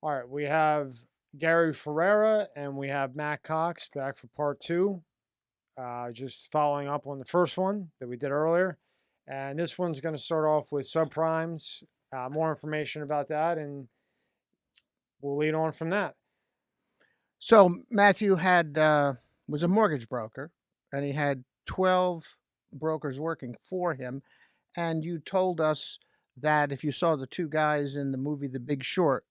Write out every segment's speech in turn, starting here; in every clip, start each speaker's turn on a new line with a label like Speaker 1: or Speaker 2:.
Speaker 1: All right, we have Gary Ferrara and we have Matt Cox back for part two. Just following up on the first one that we did earlier. And this one's going to start off with subprimes, more information about that, and we'll lead on from that.
Speaker 2: So Matthew had was a mortgage broker, and he had 12 brokers working for him. And you told us that if you saw the two guys in the movie The Big Short,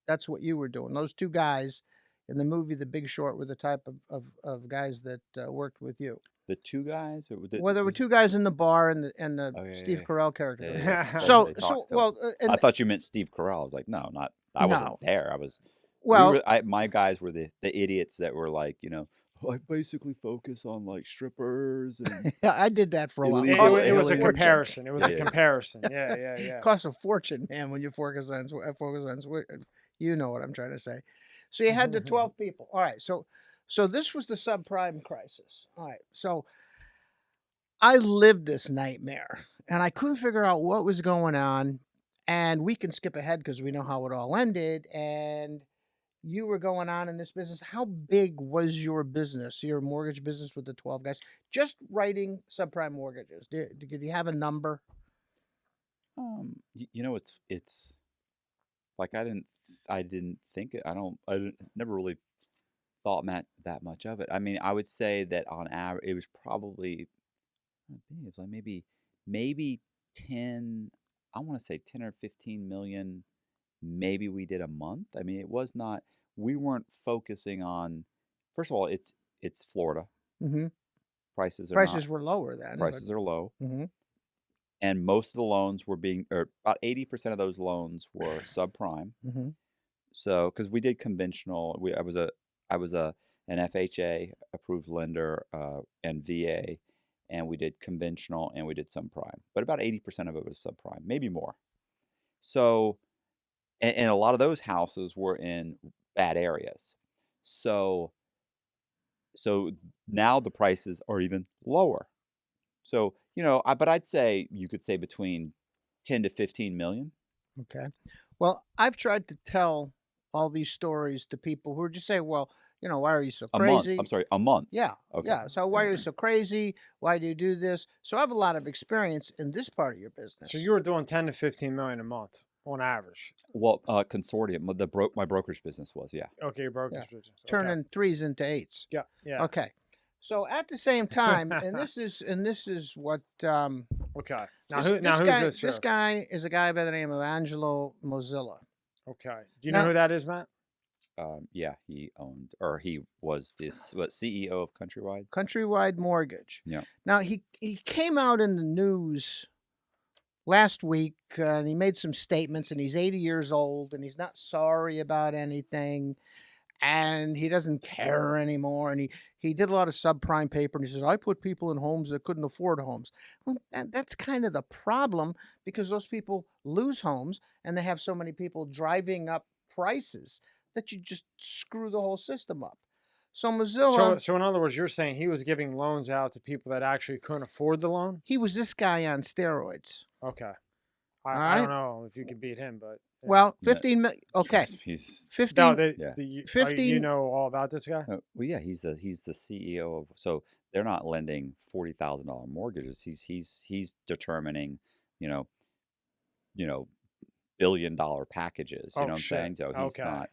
Speaker 2: that's what you were doing. Those two guys in the movie The Big Short were the type of guys that worked with you.
Speaker 3: The two guys? Or
Speaker 2: Well, there were two guys in the bar and the
Speaker 3: Oh, yeah,
Speaker 2: Steve
Speaker 3: yeah.
Speaker 2: Carell character.
Speaker 3: Yeah.
Speaker 2: So
Speaker 3: They talk still.
Speaker 2: well,
Speaker 3: I thought you meant Steve Carell. I was like, no, not. I wasn't
Speaker 2: No.
Speaker 3: there. I was.
Speaker 2: well,
Speaker 3: My guys were the idiots that were like, I basically focus on like strippers and
Speaker 2: I did that for a while.
Speaker 3: Illegal
Speaker 1: It was a
Speaker 3: aliens.
Speaker 1: comparison. It was a
Speaker 3: Yeah.
Speaker 1: comparison. Yeah.
Speaker 2: It costs a fortune, man, when you focus on you know what I'm trying to say. So you had the 12 people. All right. So this was the subprime crisis. All right. So I lived this nightmare and I couldn't figure out what was going on. And we can skip ahead because we know how it all ended. And you were going on in this business. How big was your business, your mortgage business with the 12 guys? Just writing subprime mortgages. Did you have a number?
Speaker 3: it's like I didn't think it. Never really thought that much of it. I mean, I would say that on average it was probably like maybe 10. I want to say 10 or 15 million. Maybe we did a month. I mean, it was not. We weren't focusing on. First of all, it's Florida.
Speaker 2: Mm-hmm.
Speaker 3: Prices
Speaker 2: were lower then.
Speaker 3: Prices are low.
Speaker 2: Mm-hmm.
Speaker 3: And most of the loans were about 80% of those loans were subprime.
Speaker 2: Mm-hmm.
Speaker 3: So, because we did conventional, I was an FHA approved lender and VA, and we did conventional and we did subprime. But about 80% of it was subprime, maybe more. So, and a lot of those houses were in bad areas. So now the prices are even lower. So, but I'd say you could say between 10 to 15 million.
Speaker 2: Okay. Well, I've tried to tell all these stories to people who are just saying, well, why are you so crazy?
Speaker 3: A month.
Speaker 2: Yeah.
Speaker 3: Okay.
Speaker 2: Yeah. So why are you so crazy? Why do you do this? So I have a lot of experience in this part of your business.
Speaker 1: So you were doing 10 to 15 million a month on average.
Speaker 3: Well, consortium, my brokerage business was, yeah.
Speaker 1: Okay, your brokerage business. Okay.
Speaker 2: Turning 3s into 8s.
Speaker 1: Yeah.
Speaker 2: Okay. So at the same time, and this is what.
Speaker 1: Okay. Now who's this?
Speaker 2: This guy is a guy by the name of Angelo Mozilo.
Speaker 1: Okay. Do you know who that is, Matt?
Speaker 3: Yeah, he was this CEO of Countrywide.
Speaker 2: Countrywide Mortgage.
Speaker 3: Yeah.
Speaker 2: Now he came out in the news last week and he made some statements, and he's 80 years old and he's not sorry about anything. And he doesn't care anymore. And he did a lot of subprime paper. And he says, I put people in homes that couldn't afford homes. Well, that's kind of the problem, because those people lose homes and they have so many people driving up prices that you just screw the whole system up. So Mozilo.
Speaker 1: So in other words, you're saying he was giving loans out to people that actually couldn't afford the loan?
Speaker 2: He was this guy on steroids.
Speaker 1: Okay. I don't know if you could beat him, but. Yeah.
Speaker 2: Well, 15 million. Okay.
Speaker 3: He's
Speaker 2: 15.
Speaker 3: Yeah.
Speaker 2: 15.
Speaker 1: You know all about this guy?
Speaker 3: well, yeah, he's the CEO of. So they're not lending $40,000 mortgages. He's determining, billion-dollar packages. You know what I'm saying? So he's not.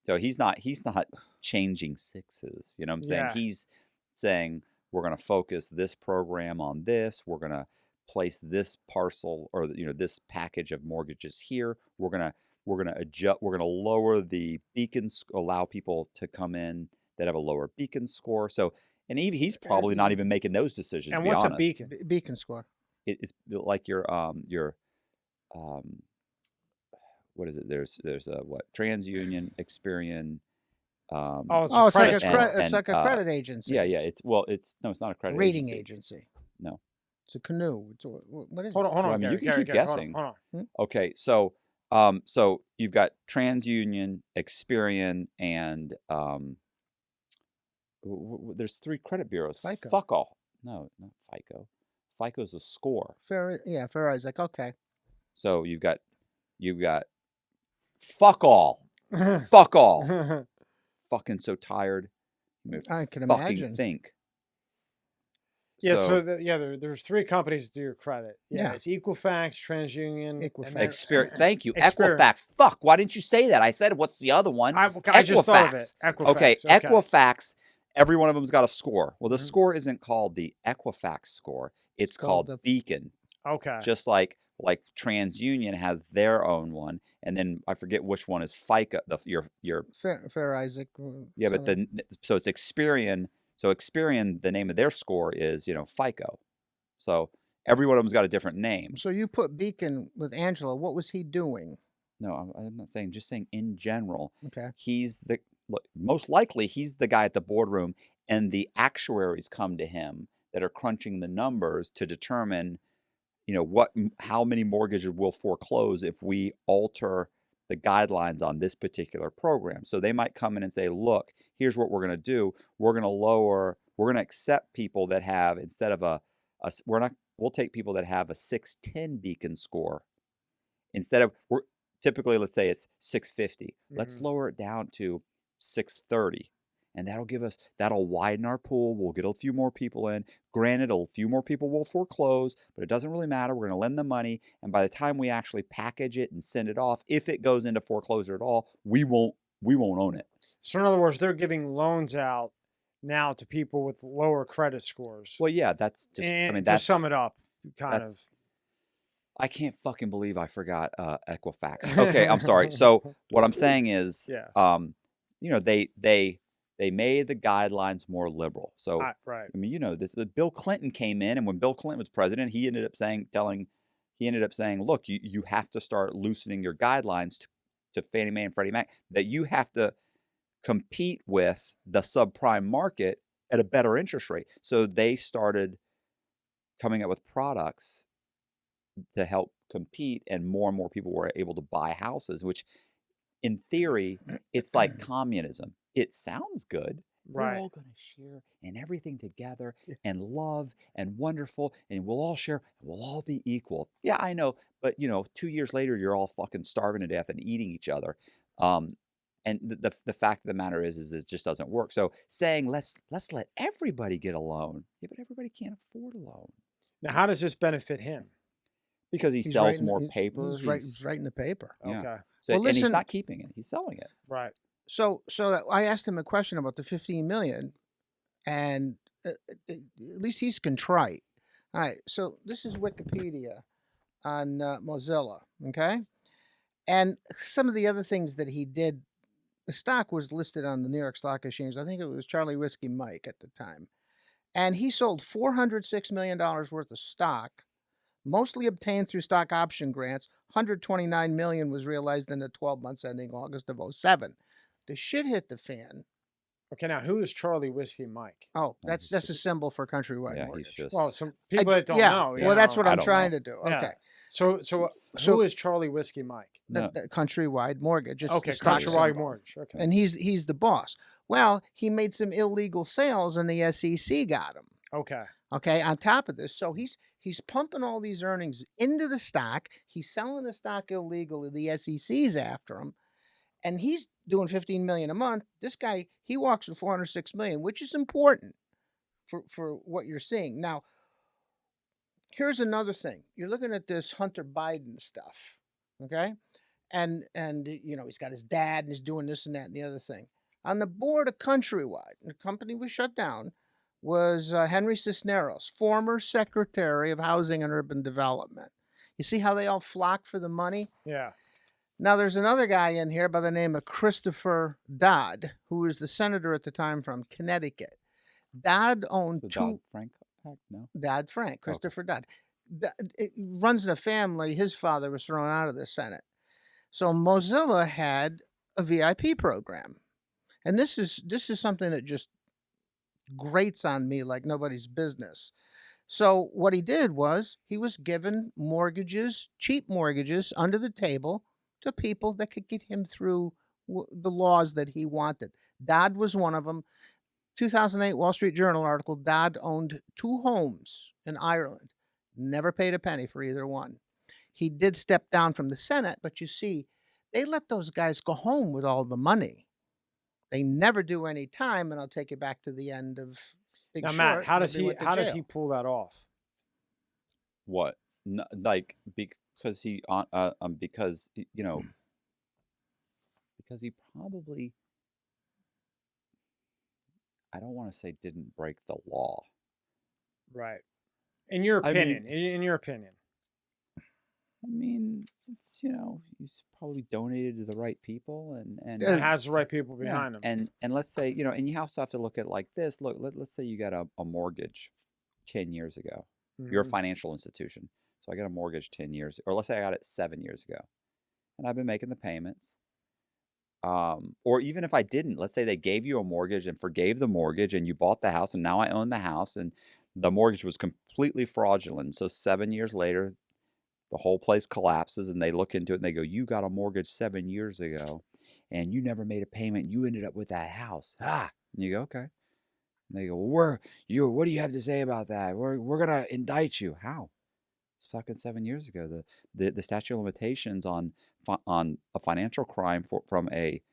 Speaker 3: So he's not changing sixes. You know what I'm saying?
Speaker 1: Yeah.
Speaker 3: He's saying we're going to focus this program on this. We're going to place this parcel or this package of mortgages here. We're gonna adjust. We're gonna lower the allow people to come in that have a lower beacon score. So, and he's probably not even making those decisions.
Speaker 1: And
Speaker 3: to be
Speaker 1: what's
Speaker 3: honest.
Speaker 1: a beacon?
Speaker 2: Beacon score.
Speaker 3: It's like your what is it? There's a TransUnion, Experian.
Speaker 2: It's like a credit agency.
Speaker 3: Yeah. It's not a credit
Speaker 2: rating agency.
Speaker 3: No.
Speaker 2: It's a canoe. What is it?
Speaker 1: Hold on.
Speaker 3: Well, I mean, you can keep guessing.
Speaker 1: Hold on.
Speaker 3: Okay, so you've got TransUnion, Experian, and there's 3 credit bureaus.
Speaker 2: FICO.
Speaker 3: Fuck all. No, not FICO. FICO's a score.
Speaker 2: Ferrari's like, okay.
Speaker 3: So you've got fuck all. Fuck all. Fucking so tired.
Speaker 2: I can
Speaker 3: Fucking
Speaker 2: imagine.
Speaker 3: think.
Speaker 1: Yeah,
Speaker 3: So,
Speaker 1: there's 3 companies to your credit. Yeah,
Speaker 2: Yeah.
Speaker 1: it's Equifax, TransUnion, and then
Speaker 3: Thank you.
Speaker 1: Exper-
Speaker 3: Equifax. Fuck. Why didn't you say that? I said, what's the other one?
Speaker 1: I just thought of it. Equifax.
Speaker 3: Okay. Equifax. Every one of them's got a score. Well, the
Speaker 1: Mhm.
Speaker 3: score isn't called the Equifax score. It's
Speaker 2: called
Speaker 3: called
Speaker 2: the-
Speaker 3: Beacon.
Speaker 1: Okay.
Speaker 3: Just like TransUnion has their own one, and then I forget which one is FICA. Your
Speaker 2: Fair Isaac.
Speaker 3: yeah, but
Speaker 2: something.
Speaker 3: so it's Experian. So Experian, the name of their score is FICO. So every one of them's got a different name.
Speaker 2: So you put Beacon with Angelo. What was he doing?
Speaker 3: No, I'm not saying. Just saying in general.
Speaker 2: Okay.
Speaker 3: Most likely he's the guy at the boardroom, and the actuaries come to him that are crunching the numbers to determine, how many mortgages will foreclose if we alter the guidelines on this particular program. So they might come in and say, look, here's what we're going to do. We're going to accept people that have, instead of we'll take people that have a 610 Beacon score. Instead of, typically, let's say it's 650. Let's lower it down to 630. And that'll widen our pool. We'll get a few more people in. Granted, a few more people will foreclose, but it doesn't really matter. We're going to lend them money. And by the time we actually package it and send it off, if it goes into foreclosure at all, we won't own it.
Speaker 1: So in other words, they're giving loans out now to people with lower credit scores.
Speaker 3: Well, yeah, that's just,
Speaker 1: and to sum it up,
Speaker 3: I can't fucking believe I forgot Equifax. Okay, I'm sorry. So what I'm saying is, they made the guidelines more liberal. So
Speaker 1: right.
Speaker 3: I mean, Bill Clinton came in, and when Bill Clinton was president, he ended up saying, look, you have to start loosening your guidelines to Fannie Mae and Freddie Mac, that you have to compete with the subprime market at a better interest rate. So they started coming up with products to help compete, and more people were able to buy houses, which in theory, it's like communism. It sounds good.
Speaker 1: Right.
Speaker 3: We're all going to share and everything together and love and wonderful, and we'll all share and we'll all be equal. Yeah, I know. But, 2 years later, you're all fucking starving to death and eating each other. And the fact of the matter is it just doesn't work. So saying let's let everybody get a loan. Yeah, but everybody can't afford a loan.
Speaker 1: Now, how does this benefit him?
Speaker 3: Because he sells more paper.
Speaker 2: He's writing the paper.
Speaker 3: Yeah.
Speaker 1: Okay.
Speaker 3: So,
Speaker 2: Well,
Speaker 3: and he's
Speaker 2: listen-
Speaker 3: not keeping it. He's selling it.
Speaker 1: Right.
Speaker 2: So I asked him a question about the 15 million, and at least he's contrite. All right. So this is Wikipedia on Mozilla. Okay. And some of the other things that he did, the stock was listed on the New York Stock Exchange. I think it was Charlie Whiskey Mike at the time. And he sold $406 million worth of stock, mostly obtained through stock option grants. $129 million was realized in the 12 months ending August of 2007. The shit hit the fan.
Speaker 1: Okay, now who is Charlie Whiskey Mike?
Speaker 2: Oh,
Speaker 3: No,
Speaker 2: that's
Speaker 3: he's
Speaker 2: a symbol for Countrywide
Speaker 3: Yeah,
Speaker 2: mortgage.
Speaker 3: he's just.
Speaker 1: Well, some people that don't know.
Speaker 2: Well, that's what
Speaker 3: I
Speaker 2: I'm
Speaker 3: don't
Speaker 2: trying
Speaker 3: know.
Speaker 2: to do.
Speaker 1: Yeah.
Speaker 2: Okay.
Speaker 1: So
Speaker 2: So-
Speaker 1: who is Charlie Whiskey Mike?
Speaker 3: No.
Speaker 2: The Countrywide mortgage. It's
Speaker 1: Okay,
Speaker 2: the stock
Speaker 1: Countrywide
Speaker 2: symbol.
Speaker 1: Mortgage. Okay.
Speaker 2: And he's the boss. Well, he made some illegal sales, and the SEC got him.
Speaker 1: Okay.
Speaker 2: Okay, on top of this, so he's pumping all these earnings into the stock. He's selling the stock illegally. The SEC's after him, and he's doing 15 million a month. This guy, he walks with 406 million, which is important for what you're seeing. Now, here's another thing. You're looking at this Hunter Biden stuff, okay? And he's got his dad, and he's doing this and that and the other thing. On the board of Countrywide, the company was shut down, was Henry Cisneros, former Secretary of Housing and Urban Development. You see how they all flock for the money?
Speaker 1: Yeah.
Speaker 2: Now, there's another guy in here by the name of Christopher Dodd, who was the senator at the time from Connecticut. Dodd owned
Speaker 3: The
Speaker 2: two...
Speaker 3: Dodd-Frank Act? No.
Speaker 2: Dodd-Frank, Christopher Dodd. It runs in a family. His father was thrown out of the Senate. So Mozilla had a VIP program. And this is something that just grates on me like nobody's business. So what he did was he was given mortgages, cheap mortgages, under the table to people that could get him through the laws that he wanted. Dodd was one of them. 2008 Wall Street Journal article, Dodd owned 2 homes in Ireland. Never paid a penny for either one. He did step down from the Senate, but you see, they let those guys go home with all the money. They never do any time, and I'll take you back to the end of Big
Speaker 1: Now,
Speaker 2: Short.
Speaker 1: Matt, how does
Speaker 2: nobody
Speaker 1: he
Speaker 2: went to
Speaker 1: how does he
Speaker 2: jail.
Speaker 1: pull that off?
Speaker 3: What? Like because he because because he probably, I don't want to say didn't break the law.
Speaker 1: Right. In your
Speaker 3: I mean-
Speaker 1: opinion, in your opinion.
Speaker 3: I mean, it's he's probably donated to the right people and
Speaker 1: And
Speaker 2: Yeah.
Speaker 1: has the right people
Speaker 3: yeah,
Speaker 1: behind him.
Speaker 3: and let's say and you also have to look at it like this. Look, let's say you got a mortgage 10 years ago. You're a
Speaker 1: Mhm.
Speaker 3: financial institution, so I got a mortgage 10 years, or let's say I got it 7 years ago, and I've been making the payments. Or even if I didn't, let's say they gave you a mortgage and forgave the mortgage, and you bought the house, and now I own the house, and the mortgage was completely fraudulent. So 7 years later, the whole place collapses, and they look into it and they go, "You got a mortgage 7 years ago, and you never made a payment. You ended up with that house." And you go, "Okay." And they go, "Well, what do you have to say about that? We're gonna indict you." How? It's fucking 7 years ago. The statute of limitations on a financial crime from a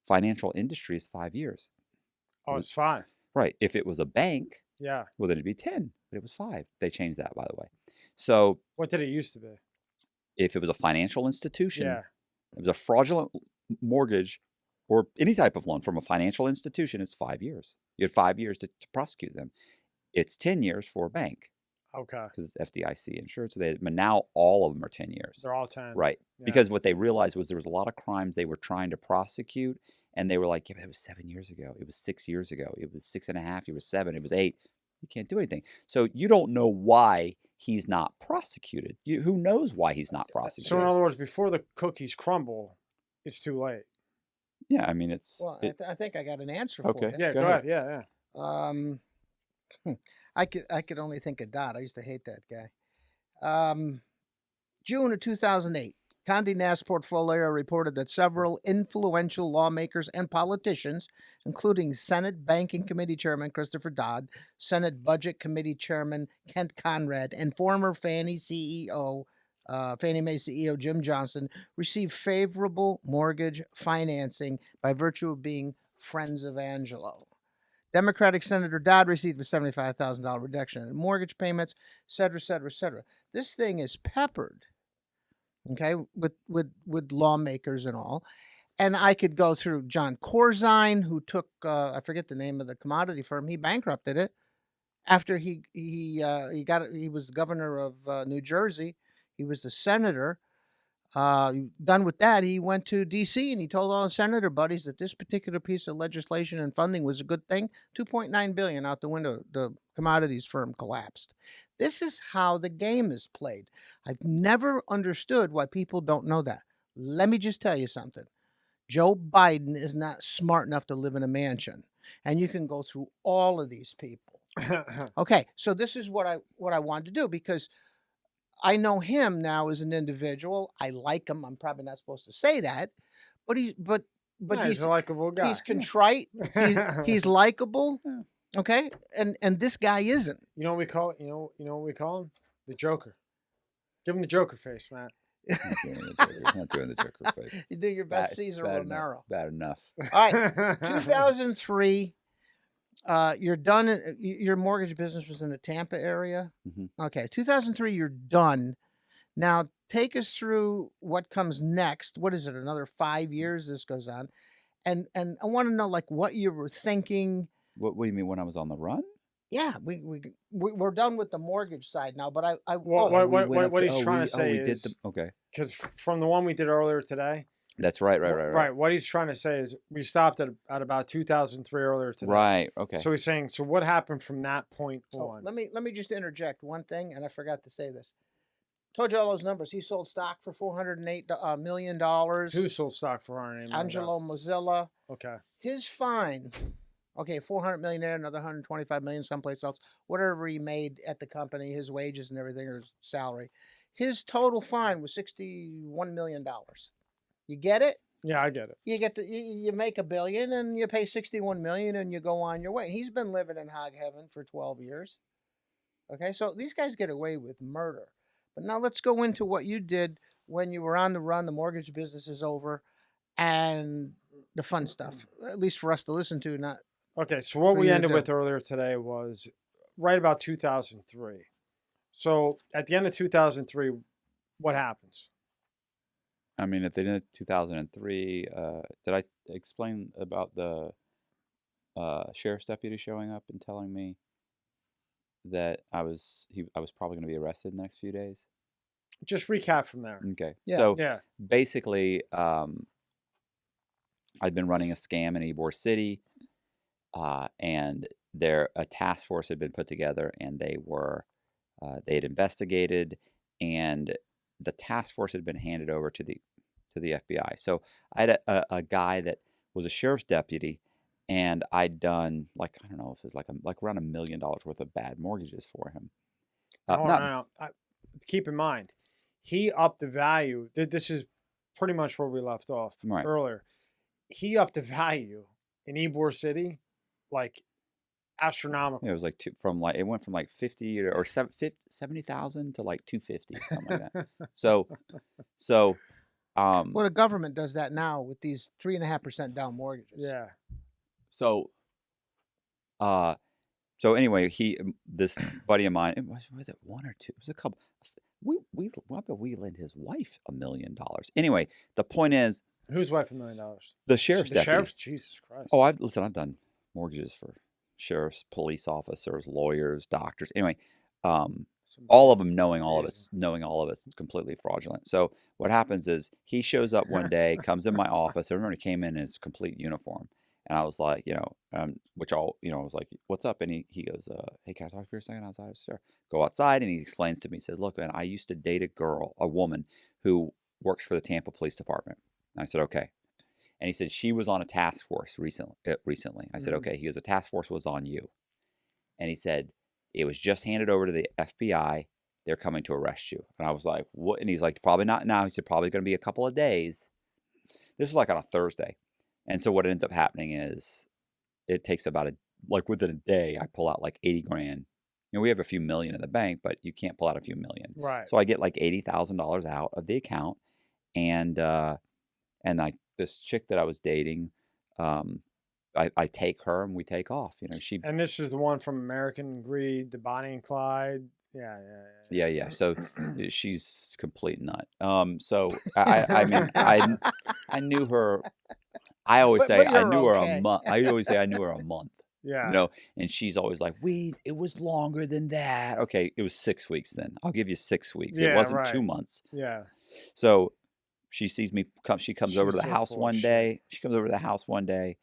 Speaker 3: financial industry is 5 years.
Speaker 1: Oh, it's 5.
Speaker 3: Right. If it was a bank,
Speaker 1: Yeah.
Speaker 3: well, then it'd be 10, but it was 5. They changed that, by the way. So
Speaker 1: What did it used to be?
Speaker 3: if it was a financial institution,
Speaker 1: Yeah.
Speaker 3: it was a fraudulent mortgage or any type of loan from a financial institution, it's 5 years. You had 5 years to prosecute them. It's 10 years for a bank
Speaker 1: Okay.
Speaker 3: because it's FDIC insured. So but now all of them are 10 years.
Speaker 1: They're all 10.
Speaker 3: Right.
Speaker 1: Yeah.
Speaker 3: Because what they realized was there was a lot of crimes they were trying to prosecute, and they were like, "Yeah, but it was 7 years ago. It was 6 years ago. It was 6.5. It was 7. It was 8. You can't do anything." So you don't know why he's not prosecuted. Who knows why he's not
Speaker 1: So in
Speaker 3: prosecuted?
Speaker 1: other words, before the cookies crumble, it's too late.
Speaker 3: Yeah, I mean, it's
Speaker 2: Well, I think I got an answer
Speaker 3: Okay.
Speaker 2: for you.
Speaker 1: Yeah,
Speaker 3: Go
Speaker 1: go
Speaker 3: ahead.
Speaker 1: ahead. Yeah.
Speaker 2: I could only think of Dot. I used to hate that guy. June of 2008, Condé Nast Portfolio reported that several influential lawmakers and politicians, including Senate Banking Committee Chairman Christopher Dodd, Senate Budget Committee Chairman Kent Conrad, and former Fannie Mae CEO Jim Johnson, received favorable mortgage financing by virtue of being friends of Angelo. Democratic Senator Dodd received a $75,000 reduction in mortgage payments, et cetera, et cetera, et cetera. This thing is peppered, okay, with lawmakers and all. And I could go through John Corzine, who took I forget the name of the commodity firm. He bankrupted it after he got it. He was the governor of New Jersey. He was the senator. Done with that, he went to D.C. and he told all his senator buddies that this particular piece of legislation and funding was a good thing. $2.9 billion out the window. The commodities firm collapsed. This is how the game is played. I've never understood why people don't know that. Let me just tell you something. Joe Biden is not smart enough to live in a mansion, and you can go through all of these people. Okay, so this is what I wanted to do, because I know him now as an individual. I like him. I'm probably not supposed to say that, but he's
Speaker 1: Yeah, he's a likable guy.
Speaker 2: he's contrite. He's likable. Okay, and this guy isn't.
Speaker 1: You know what we call it? You know what we call him? The Joker. Give him the Joker face, Matt.
Speaker 3: Not doing the Joker face.
Speaker 2: You do your best,
Speaker 3: It's
Speaker 2: Caesar
Speaker 3: bad
Speaker 2: Romero.
Speaker 3: Enough. Bad enough.
Speaker 2: All right, 2003. You're done. Your mortgage business was in the Tampa area.
Speaker 3: Mhm.
Speaker 2: Okay, 2003. You're done. Now take us through what comes next. What is it? Another 5 years this goes on, and I want to know like what you were thinking.
Speaker 3: What do you mean when I was on the run?
Speaker 2: Yeah, we're done with the mortgage side now, but I
Speaker 1: What he's trying to say is,
Speaker 3: okay.
Speaker 1: because from the one we did earlier today,
Speaker 3: That's right.
Speaker 1: What he's trying to say is we stopped at about 2003 earlier today.
Speaker 3: Right. Okay.
Speaker 1: So he's saying, so what happened from that point
Speaker 2: Oh,
Speaker 1: on?
Speaker 2: let me just interject one thing, and I forgot to say this. Told you all those numbers. He sold stock for $408 million.
Speaker 1: Who sold stock for $108 million?
Speaker 2: Angelo Mozilo.
Speaker 1: Okay.
Speaker 2: His fine, okay, $400 million there, another $125 million someplace else. Whatever he made at the company, his wages and everything, or his salary. His total fine was $61 million. You get it?
Speaker 1: Yeah, I get it.
Speaker 2: You make $1 billion and you pay $61 million and you go on your way. He's been living in hog heaven for 12 years. Okay, so these guys get away with murder. But now let's go into what you did when you were on the run. The mortgage business is over. and the fun stuff, at least for us to listen to, not
Speaker 1: Okay, so what
Speaker 2: for
Speaker 1: we
Speaker 2: you to
Speaker 1: ended
Speaker 2: do.
Speaker 1: with earlier today was right about 2003. So at the end of 2003, what happens?
Speaker 3: I mean, at the end of 2003, did I explain about the sheriff's deputy showing up and telling me that I was probably going to be arrested in the next few days?
Speaker 1: Just recap from there.
Speaker 3: Okay.
Speaker 2: Yeah.
Speaker 3: So
Speaker 1: Yeah.
Speaker 3: basically, I'd been running a scam in Ybor City, and a task force had been put together, and they had investigated, and the task force had been handed over to the FBI. So I had a guy that was a sheriff's deputy, and I'd done, like, I don't know if it was like around $1 million worth of bad mortgages for him.
Speaker 1: No. Keep in mind, he upped the value. This is pretty much where we left off
Speaker 3: Right.
Speaker 1: earlier. He upped the value in Ybor City, like astronomical.
Speaker 3: It was like it went from like 50 or 70,000 to like 250, something like that. So
Speaker 2: Well, the government does that now with these 3.5% down mortgages.
Speaker 1: Yeah.
Speaker 3: So anyway, this buddy of mine, was it one or two? It was a couple. We lent his wife $1 million. Anyway, the point is,
Speaker 1: Whose wife $1 million?
Speaker 3: the sheriff's
Speaker 1: The
Speaker 3: deputy.
Speaker 1: sheriff? Jesus Christ.
Speaker 3: Oh, I've done mortgages for sheriffs, police officers, lawyers, doctors. Anyway, all of them knowing all of it's completely fraudulent. So what happens is he shows up one day, comes in my office. Everyone came in his complete uniform, and I was like, I was like, "What's up?" And he goes, "Hey, can I talk to you for a second outside?" I said, "Sure." Go outside, and he explains to me. He says, "Look, man, I used to date a woman who works for the Tampa Police Department." And I said, "Okay." And he said she was on a task force recently. I said, "Okay." He goes, "The task force was on you." And he said, "It was just handed over to the FBI. They're coming to arrest you." And I was like, "What?" And he's like, "Probably not now." He said, "Probably going to be a couple of days." This was like on a Thursday. And so what ends up happening is it takes about within a day, I pull out like 80 grand. We have a few million in the bank, but you can't pull out a few million.
Speaker 1: Right.
Speaker 3: So I get like $80,000 out of the account, and this chick that I was dating, I take her and we take off.
Speaker 1: And this is the one from American Greed, the Bonnie and Clyde. Yeah.
Speaker 3: So she's complete nut. So I mean, I knew her. I always say I knew her a month. I always say I knew her a month.
Speaker 1: Yeah.
Speaker 3: And she's always like, it was longer than that. Okay, it was 6 weeks then. I'll give you 6 weeks.
Speaker 1: Yeah,
Speaker 3: it wasn't
Speaker 1: right.
Speaker 3: 2 months.
Speaker 1: Yeah.
Speaker 3: So she sees me come. She comes over to the house one day. She comes over to the house one day,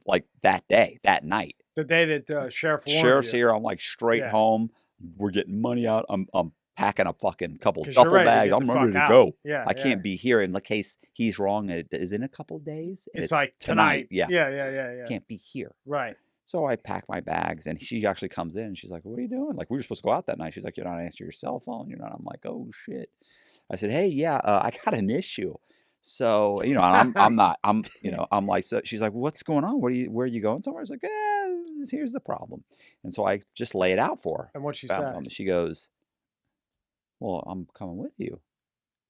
Speaker 3: like that night.
Speaker 1: The day that sheriff's
Speaker 3: here. I'm like straight home. We're getting money out. I'm packing a fucking couple
Speaker 1: 'Cause
Speaker 3: duffel
Speaker 1: you're ready to
Speaker 3: bags.
Speaker 1: get
Speaker 3: I'm
Speaker 1: the
Speaker 3: ready
Speaker 1: fuck
Speaker 3: to
Speaker 1: out.
Speaker 3: go.
Speaker 1: Yeah.
Speaker 3: I can't be here in case he's wrong. And it is in a couple of days. And
Speaker 1: It's like tonight.
Speaker 3: Yeah.
Speaker 1: Yeah.
Speaker 3: Can't be here.
Speaker 1: Right.
Speaker 3: So I pack my bags, and she actually comes in, and she's like, "What are you doing?" Like, we were supposed to go out that night. She's like, "You're not answering your cell phone. You're not." I'm like, "Oh shit." I said, "Hey, yeah, I got an issue." So, I'm not, I'm like, so she's like, "What's going on? Where are you going somewhere?" I was like, here's the problem. And so I just lay it out for her.
Speaker 1: And what she said?
Speaker 3: She goes, "Well, I'm coming with you."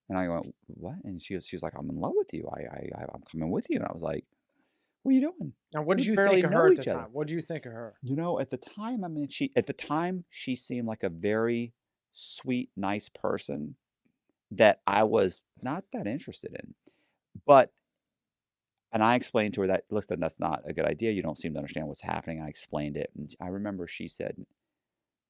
Speaker 3: And I went, "What?" And she's like, "I'm in love with you. I'm coming with you." And I was like, "What are you doing?"
Speaker 1: And what did
Speaker 3: We
Speaker 1: you
Speaker 3: barely
Speaker 1: think of
Speaker 3: know
Speaker 1: her at
Speaker 3: each
Speaker 1: the
Speaker 3: other.
Speaker 1: time? What do you think of her?
Speaker 3: At the time, I mean, she seemed like a very sweet, nice person that I was not that interested in. And I explained to her that, listen, that's not a good idea. You don't seem to understand what's happening. I explained it. And I remember she said,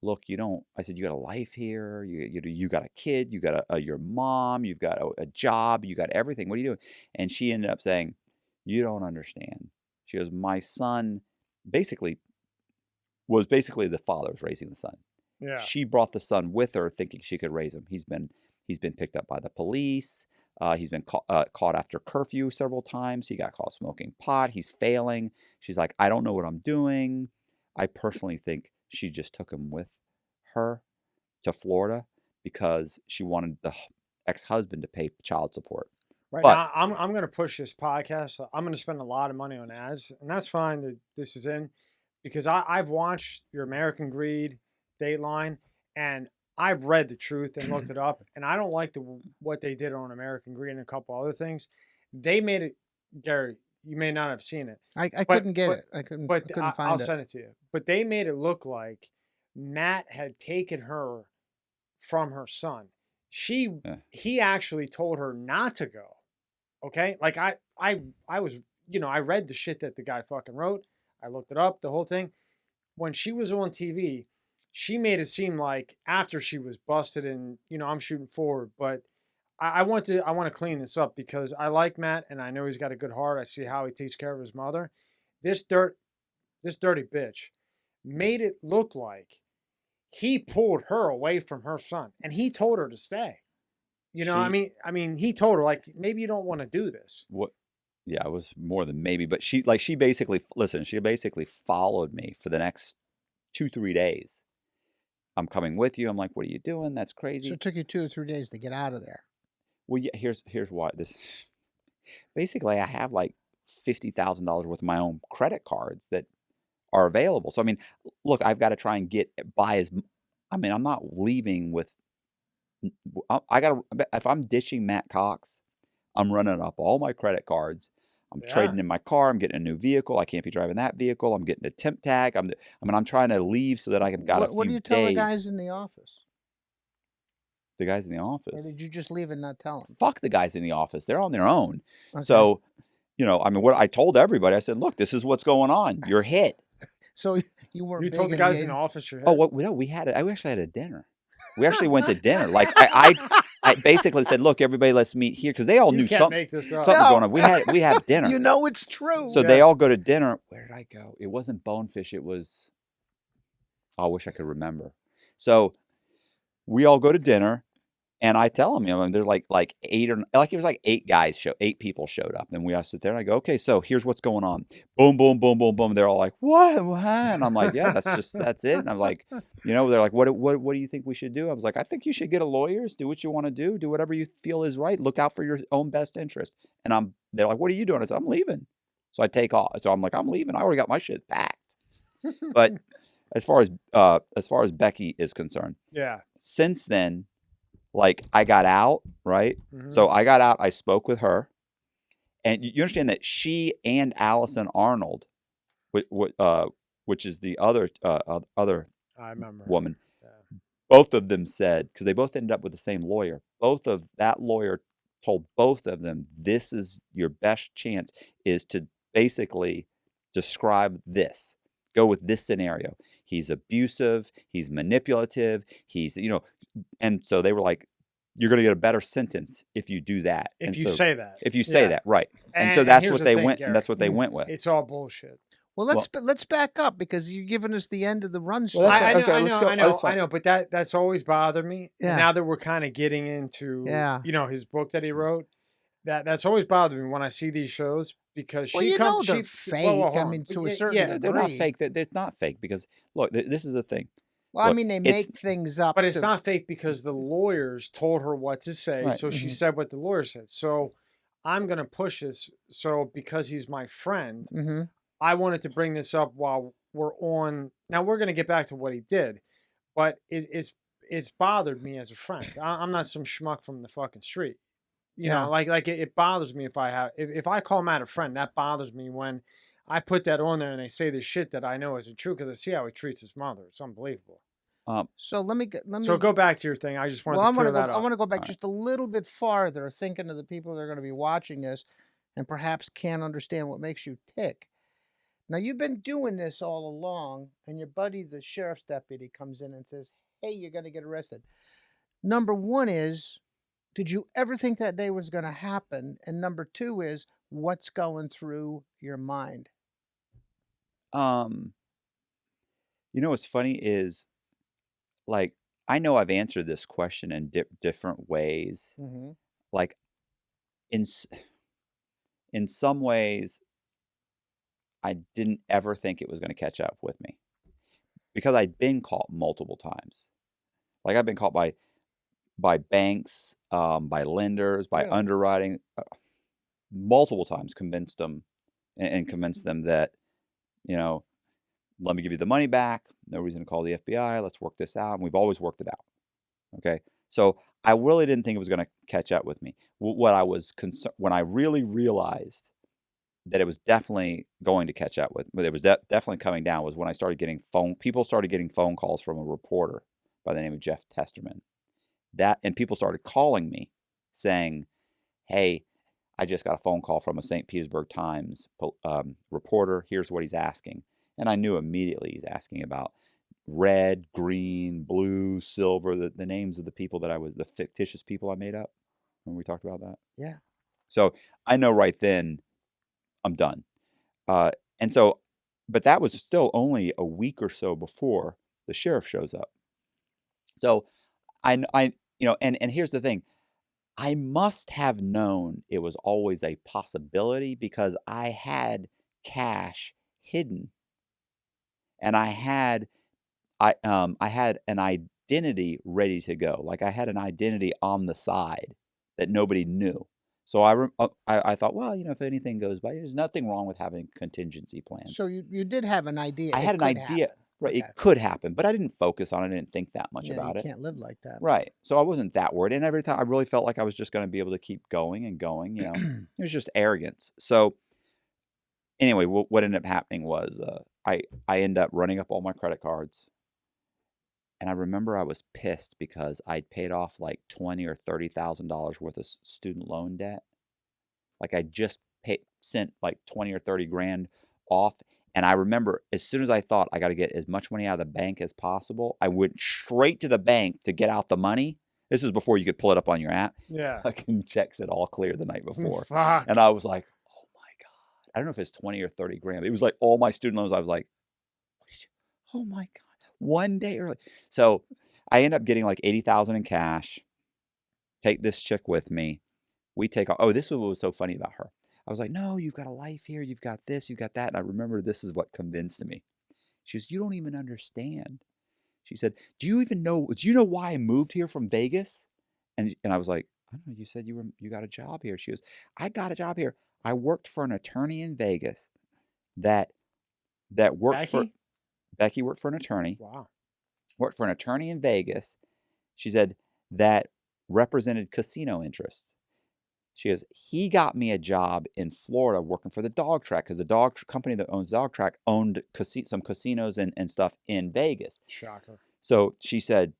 Speaker 3: "Look, I said, you got a life here. You got a kid. You got your mom. You've got a job. You got everything. What are you doing?" And she ended up saying, "You don't understand." She goes, "My son was basically the father was raising the son.
Speaker 1: Yeah.
Speaker 3: She brought the son with her, thinking she could raise him. He's been picked up by the police. He's been caught after curfew several times. He got caught smoking pot. He's failing." She's like, "I don't know what I'm doing." I personally think she just took him with her to Florida because she wanted the ex-husband to pay child support.
Speaker 1: Right
Speaker 3: But
Speaker 1: now, I'm going to push this podcast. So I'm going to spend a lot of money on ads, and that's fine that this is in, because I've watched your American Greed, Dateline, and I've read the truth and looked it up, and I don't like what they did on American Greed and a couple other things. They made it, Gary. You may not have seen it,
Speaker 2: I
Speaker 1: but
Speaker 2: couldn't get
Speaker 1: but
Speaker 2: it. I couldn't
Speaker 1: but
Speaker 2: couldn't
Speaker 1: I'll
Speaker 2: find it.
Speaker 1: send it to you. But they made it look like Matt had taken her from her son.
Speaker 3: Yeah.
Speaker 1: He actually told her not to go. Okay, like I was, I read the shit that the guy fucking wrote. I looked it up, the whole thing. When she was on TV, she made it seem like after she was busted and I'm shooting forward, but I want to clean this up because I like Matt and I know he's got a good heart. I see how he takes care of his mother. This dirty bitch made it look like he pulled her away from her son and he told her to stay. I mean, he told her like maybe you don't want to do this.
Speaker 3: What? Yeah, it was more than maybe, but she basically followed me for the next 2-3 days. I'm coming with you. I'm like, what are you doing? That's crazy.
Speaker 2: So it took you 2 or 3 days to get out of there.
Speaker 3: Well, yeah, here's why this. Basically, I have like $50,000 worth of my own credit cards that are available. So I mean, look, I've got to try and I'm not leaving with. I got to. If I'm ditching Matt Cox, I'm running up all my credit cards. I'm trading in my car. I'm getting a new vehicle. I can't be driving that vehicle. I'm getting a temp tag. I'm trying to leave so that I can got a few days.
Speaker 2: What do you tell the guys in the office?
Speaker 3: The guys in the office.
Speaker 2: Or did you just leave and not tell them?
Speaker 3: Fuck the guys in the office. They're on their own.
Speaker 2: Okay.
Speaker 3: So, what I told everybody, I said, look, this is what's going on. You're hit.
Speaker 2: So you weren't.
Speaker 1: You told the guys in the office you're hit?
Speaker 3: Oh, no, we actually had a dinner. We actually went to dinner. Like I basically said, look, everybody, let's meet here because they all knew something's going on. We had dinner.
Speaker 2: You know it's true.
Speaker 3: So they all go to dinner. Where did I go? It wasn't Bonefish. It was. I wish I could remember. So we all go to dinner, and I tell them, there's like 8 or like it was like 8 people showed up, and we all sit there and I go, okay, so here's what's going on. Boom, boom, boom, boom, boom. They're all like, what? And I'm like, yeah, that's it. And I'm like, they're like, what do you think we should do? I was like, I think you should get a lawyer, do what you want to do whatever you feel is right, look out for your own best interest. And they're like, what are you doing? I said, I'm leaving. So I take off. So I'm like, I'm leaving. I already got my shit packed. But as far as Becky is concerned,
Speaker 1: yeah.
Speaker 3: Since then, like I got out, right?
Speaker 1: Mm-hmm.
Speaker 3: So I got out. I spoke with her, and you understand that she and Allison Arnold, which is the other
Speaker 1: I remember
Speaker 3: woman,
Speaker 1: yeah.
Speaker 3: Both of them said, because they both ended up with the same lawyer. That lawyer told both of them, this is your best chance is to basically describe this. Go with this scenario. He's abusive. He's manipulative. He's, and so they were like, you're going to get a better sentence if you do that.
Speaker 1: If you say that.
Speaker 3: If you say that, right. And so that's what they went,
Speaker 1: Gary.
Speaker 3: and that's what they went with.
Speaker 1: It's all bullshit.
Speaker 2: Well, let's back up because you're giving us the end of the run.
Speaker 3: Well,
Speaker 1: I know, but that's always bothered me. Yeah. And now that we're kind of getting into, his book that he wrote, that's always bothered me when I see these shows because
Speaker 2: they're fake. I mean, to a certain degree.
Speaker 3: They're not fake. They're not fake because look, this is the thing.
Speaker 2: Well, look, they make things up,
Speaker 1: but it's not fake because the lawyers told her what to say, right. So she said what the lawyer said. So I'm going to push this. So because he's my friend, I wanted to bring this up while we're on. Now we're going to get back to what he did, but it's bothered me as a friend. I'm not some schmuck from the fucking street. You know, like it bothers me if I call Matt a friend, that bothers me when I put that on there and they say this shit that I know isn't true because I see how he treats his mother. It's unbelievable.
Speaker 2: So let me
Speaker 1: go back to your thing. I just wanted to clear that up.
Speaker 2: I want to go back just a little bit farther, thinking of the people that are going to be watching this and perhaps can't understand what makes you tick. Now, you've been doing this all along, and your buddy, the sheriff's deputy, comes in and says, hey, you're going to get arrested. Number one is, did you ever think that day was going to happen? And number two is, what's going through your mind?
Speaker 3: What's funny is, like, I know I've answered this question in different ways. Mm-hmm. Like, in some ways, I didn't ever think it was going to catch up with me because I'd been caught multiple times. Like, I've been caught by banks, by lenders, by underwriting, multiple times. Convinced them that, let me give you the money back. No reason to call the FBI. Let's work this out. And we've always worked it out. Okay. So I really didn't think it was going to catch up with me. What I was concerned when I really realized that it was definitely going to catch up with, but it was definitely coming down, was when I started getting people started getting phone calls from a reporter by the name of Jeff Testerman. And people started calling me saying, "Hey, I just got a phone call from a St. Petersburg Times reporter. Here's what he's asking." And I knew immediately he's asking about red, green, blue, silver, the names of the people the fictitious people I made up when we talked about that.
Speaker 2: Yeah.
Speaker 3: So I know right then I'm done. And so, but that was still only a week or so before the sheriff shows up. So and here's the thing. I must have known it was always a possibility because I had cash hidden, and I had an identity ready to go. Like I had an identity on the side that nobody knew. So I thought, well, if anything goes by, there's nothing wrong with having a contingency plan.
Speaker 2: So you did have an idea.
Speaker 3: I had an idea,
Speaker 2: happen.
Speaker 3: right?
Speaker 2: Okay.
Speaker 3: It could happen, but I didn't focus on it. I didn't think that much about
Speaker 2: You
Speaker 3: it.
Speaker 2: can't live like that.
Speaker 3: Right. So I wasn't that worried. And every time I really felt like I was just going to be able to keep going and going, it was just arrogance. So anyway, what ended up happening was I ended up running up all my credit cards. And I remember I was pissed because I'd paid off like $20,000 or $30,000 worth of student loan debt. Like I just sent like 20 or 30 grand off. And I remember as soon as I thought I got to get as much money out of the bank as possible, I went straight to the bank to get out the money. This was before you could pull it up on your app.
Speaker 1: Yeah.
Speaker 3: Fucking checks it all clear the night before.
Speaker 1: Fuck.
Speaker 3: And I was like, oh my God. I don't know if it's 20 or 30 grand. It was like all my student loans. I was like, oh my God. One day early. So I end up getting like 80,000 in cash. Take this chick with me. We take off. Oh, this was what was so funny about her. I was like, no, you've got a life here. You've got this, you've got that. And I remember this is what convinced me. She goes, you don't even understand. She said, do you know why I moved here from Vegas? And I was like, I don't know. You said you got a job here. She goes, I got a job here. I worked for an attorney in Vegas that worked for Becky worked for an attorney.
Speaker 1: Wow.
Speaker 3: Worked for an attorney in Vegas. She said that represented casino interests. She goes, he got me a job in Florida working for the dog track because the dog company that owns dog track owned some casinos and stuff in Vegas.
Speaker 1: Shocker.
Speaker 3: So she said,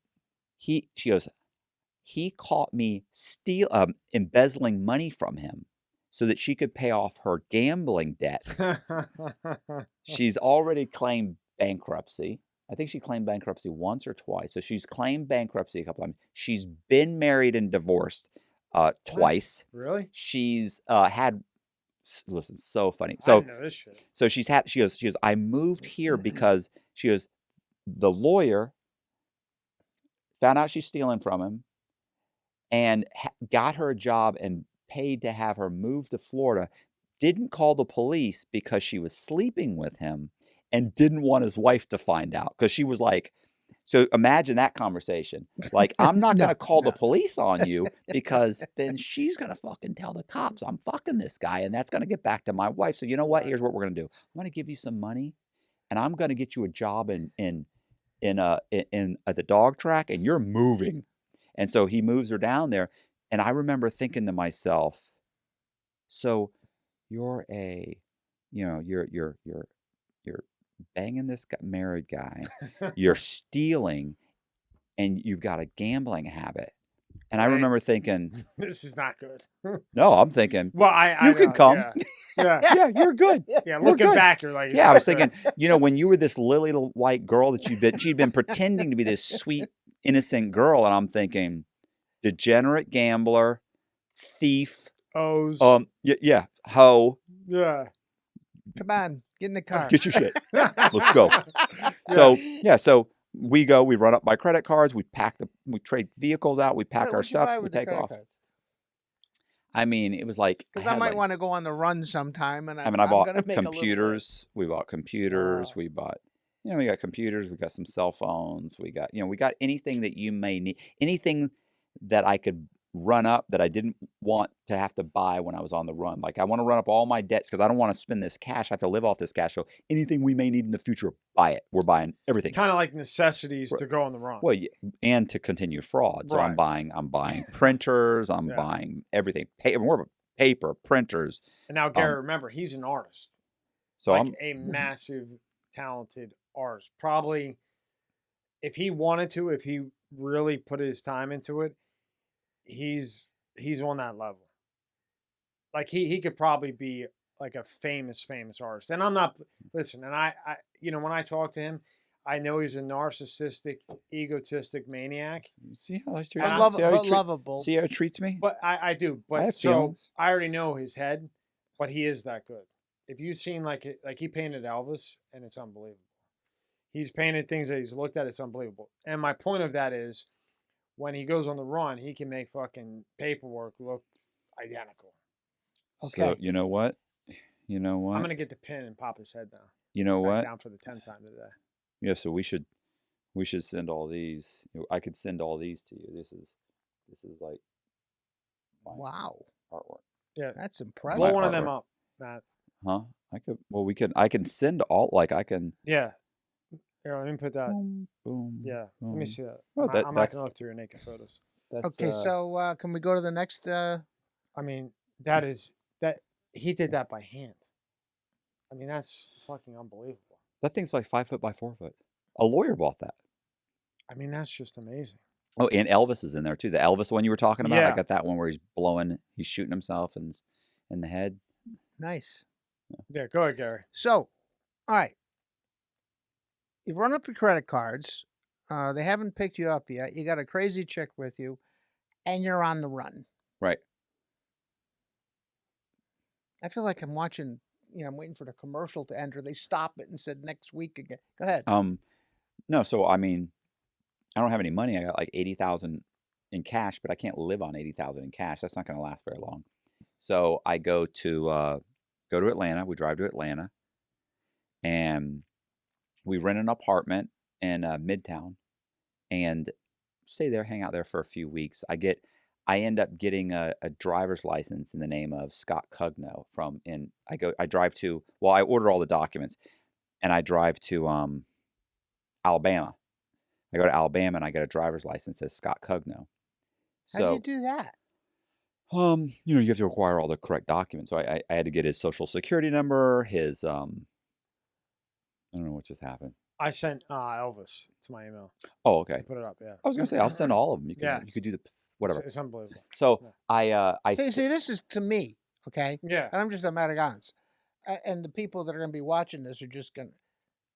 Speaker 3: she goes, he caught me embezzling money from him so that she could pay off her gambling debts. She's already claimed bankruptcy. I think she claimed bankruptcy once or twice. So she's claimed bankruptcy a couple times. She's been married and divorced twice.
Speaker 1: Really?
Speaker 3: She's had, listen, so funny. So
Speaker 1: I didn't know this shit.
Speaker 3: So she goes, I moved here because she goes, the lawyer found out she's stealing from him and got her a job and paid to have her move to Florida. Didn't call the police because she was sleeping with him and didn't want his wife to find out because she was like, so imagine that conversation. Like, I'm not going to call the police on you because then she's going to fucking tell the cops I'm fucking this guy and that's going to get back to my wife. So you know what? Here's what we're going to do. I'm going to give you some money and I'm going to get you a job at the dog track and you're moving. And so he moves her down there. And I remember thinking to myself, so you're you're banging this married guy, you're stealing, and you've got a gambling habit. And I remember thinking,
Speaker 1: this is not good.
Speaker 3: No, I'm thinking,
Speaker 1: well,
Speaker 3: you can come.
Speaker 1: Yeah.
Speaker 3: Yeah, you're good.
Speaker 1: Yeah, looking back, you're like,
Speaker 3: yeah, I was thinking, when you were this lily white girl that she'd been pretending to be this sweet, innocent girl, and I'm thinking, degenerate gambler, thief,
Speaker 1: O's.
Speaker 3: yeah, hoe.
Speaker 1: Yeah.
Speaker 2: Come on, get in the car.
Speaker 3: Get your shit. Let's go. So we go, we run up my credit cards, we trade vehicles out, we pack our stuff, we take off.
Speaker 2: Cards?
Speaker 3: I mean, it was like
Speaker 2: because I might want to go on the run sometime, and
Speaker 3: I bought computers. We bought computers. We bought, we got computers. We got some cell phones. We got anything that you may need, anything that I could run up that I didn't want to have to buy when I was on the run. Like I want to run up all my debts because I don't want to spend this cash. I have to live off this cash. So anything we may need in the future, buy it. We're buying everything.
Speaker 1: Kind of like necessities
Speaker 3: Right.
Speaker 1: to go on the run.
Speaker 3: Well, yeah, and to continue fraud. So I'm
Speaker 1: Right.
Speaker 3: buying printers. I'm
Speaker 1: Yeah.
Speaker 3: buying everything. More paper, printers.
Speaker 1: And now Gary, remember, he's an artist.
Speaker 3: So
Speaker 1: like
Speaker 3: I'm
Speaker 1: a massive, talented artist. Probably, if he wanted to, if he really put his time into it, he's on that level. Like he could probably be like a famous artist. And I'm not listen. And I when I talk to him, I know he's a narcissistic, egotistic maniac.
Speaker 3: see how I treat
Speaker 1: And
Speaker 3: him? See how he treat-
Speaker 2: lovable.
Speaker 3: See how he treats me?
Speaker 1: But I do. But
Speaker 3: have
Speaker 1: so
Speaker 3: feelings.
Speaker 1: I already know his head, but he is that good. If you've seen like he painted Elvis, and it's unbelievable. He's painted things that he's looked at, it's unbelievable. And my point of that is, when he goes on the run, he can make fucking paperwork look identical.
Speaker 2: Okay.
Speaker 3: So you know what? You know what?
Speaker 1: I'm gonna get the pin and pop his head down.
Speaker 3: You know
Speaker 1: Back
Speaker 3: what?
Speaker 1: down for the 10th time today.
Speaker 3: Yeah. So we should send all these. I could send all these to you. This is like my
Speaker 2: Wow,
Speaker 3: artwork.
Speaker 1: Yeah,
Speaker 2: that's impressive.
Speaker 1: blow one of them
Speaker 3: artwork.
Speaker 1: up, Matt.
Speaker 3: Huh? I could. Well, we could. I can send all. Like I can.
Speaker 1: Yeah. Here, let me put that.
Speaker 3: Boom, boom.
Speaker 1: Yeah, let me
Speaker 3: boom.
Speaker 1: see that.
Speaker 3: Oh,
Speaker 1: I'm not
Speaker 3: that's-
Speaker 1: gonna look through your naked photos.
Speaker 3: That's,
Speaker 2: Okay, so can we go to the next?
Speaker 1: I mean, that is that he did that by hand. I mean, that's fucking unbelievable.
Speaker 3: that thing's like 5 foot by 4 foot. A lawyer bought that.
Speaker 1: I mean, that's just amazing.
Speaker 3: Oh, and Elvis is in there too. The Elvis one you were talking about. I
Speaker 1: Yeah.
Speaker 3: got that one where he's shooting himself in the head.
Speaker 2: Nice.
Speaker 1: Yeah, go ahead, Gary.
Speaker 2: So, all right. You've run up your credit cards. They haven't picked you up yet. You got a crazy chick with you, and you're on the run.
Speaker 3: Right.
Speaker 2: I feel like I'm watching. I'm waiting for the commercial to enter. They stop it and said next week again. Go ahead.
Speaker 3: No. So I mean, I don't have any money. I got like 80,000 in cash, but I can't live on 80,000 in cash. That's not going to last very long. So I go to Atlanta. We drive to Atlanta, and we rent an apartment in Midtown, and stay there, hang out there for a few weeks. I end up getting a driver's license in the name of Scott Cugno I order all the documents, and I drive to Alabama. I go to Alabama and I get a driver's license as Scott Cugno.
Speaker 2: How do you do that?
Speaker 3: You have to acquire all the correct documents. So I had to get his social security number, his I don't know what just happened.
Speaker 1: I sent Elvis to my email.
Speaker 3: Oh, okay.
Speaker 1: To put it up, yeah.
Speaker 3: I was gonna say I'll send all of them.
Speaker 1: Yeah.
Speaker 3: You could do the whatever.
Speaker 1: It's unbelievable.
Speaker 3: So
Speaker 1: Yeah.
Speaker 2: See, this is to me, okay?
Speaker 1: Yeah.
Speaker 2: And I'm just a Marigans. And the people that are going to be watching this are just going to.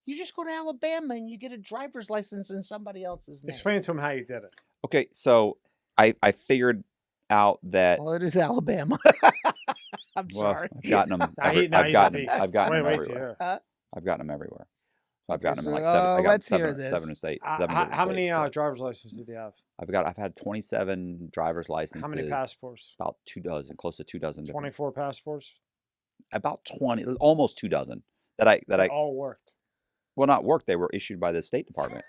Speaker 2: You just go to Alabama and you get a driver's license in somebody else's name.
Speaker 1: Explain to him how you did it.
Speaker 3: Okay, so I figured out that
Speaker 2: Well, it is Alabama. I'm sorry.
Speaker 3: I've gotten them.
Speaker 1: Now he's
Speaker 3: I've
Speaker 1: a
Speaker 3: gotten
Speaker 1: beast.
Speaker 3: them
Speaker 1: Wait
Speaker 3: everywhere.
Speaker 1: to hear.
Speaker 3: I've gotten them everywhere. So I've
Speaker 2: Okay,
Speaker 3: gotten them in
Speaker 2: so,
Speaker 3: like seven. I got
Speaker 2: let's hear
Speaker 3: seven
Speaker 2: this.
Speaker 3: states.
Speaker 1: How many driver's licenses did you have?
Speaker 3: I've had 27 driver's licenses.
Speaker 1: How many passports?
Speaker 3: About 2 dozen, close to 2 dozen.
Speaker 1: 24 passports.
Speaker 3: About 20, almost 2 dozen that I
Speaker 1: all worked.
Speaker 3: well, not worked. They were issued by the State Department.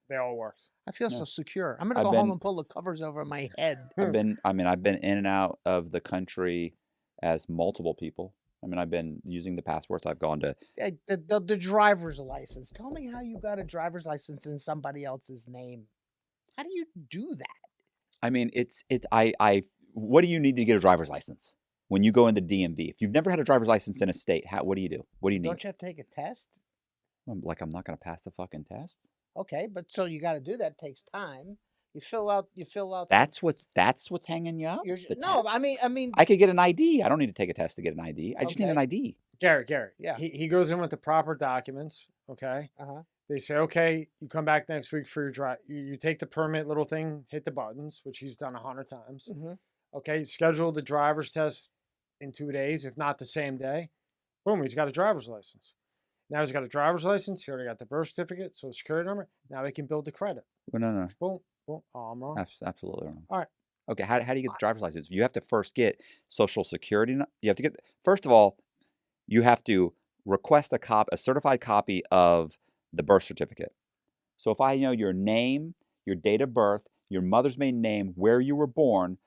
Speaker 1: They all worked.
Speaker 2: I feel
Speaker 3: Yeah.
Speaker 2: so secure. I'm going to
Speaker 3: I've
Speaker 2: go home
Speaker 3: been-
Speaker 2: and pull the covers over my head.
Speaker 3: I've been in and out of the country as multiple people. I mean, I've been using the passports. I've gone to
Speaker 2: The driver's license. Tell me how you got a driver's license in somebody else's name. How do you do that?
Speaker 3: I mean, what do you need to get a driver's license when you go into DMV? If you've never had a driver's license in a state, what do you do? What do you need?
Speaker 2: Don't you have to take a test?
Speaker 3: I'm not going to pass the fucking test.
Speaker 2: Okay, but so you got to do that. It takes time. You fill out.
Speaker 3: That's what's hanging you up. the
Speaker 2: No,
Speaker 3: test?
Speaker 2: I mean.
Speaker 3: I could get an ID. I don't need to take a test to get an ID. I just need an
Speaker 2: Okay.
Speaker 3: ID.
Speaker 1: Gary.
Speaker 2: Yeah.
Speaker 1: He goes in with the proper documents. Okay.
Speaker 2: Uh-huh.
Speaker 1: They say, okay, you come back next week for your drive. You take the permit little thing, hit the buttons, which he's done 100 times.
Speaker 2: Mm-hmm.
Speaker 1: Okay, schedule the driver's test in 2 days, if not the same day. Boom, he's got a driver's license. Now he's got a driver's license. He already got the birth certificate, social security number. Now he can build the credit.
Speaker 3: Well, no.
Speaker 1: Boom, boom. Oh, I'm wrong.
Speaker 3: Absolutely wrong.
Speaker 1: All right.
Speaker 3: Okay, how do you get the driver's license? You have to first get social security. You have to get, first of all, you have to request a certified copy of the birth certificate. So if I know your name, your date of birth, your mother's maiden name, where you were born.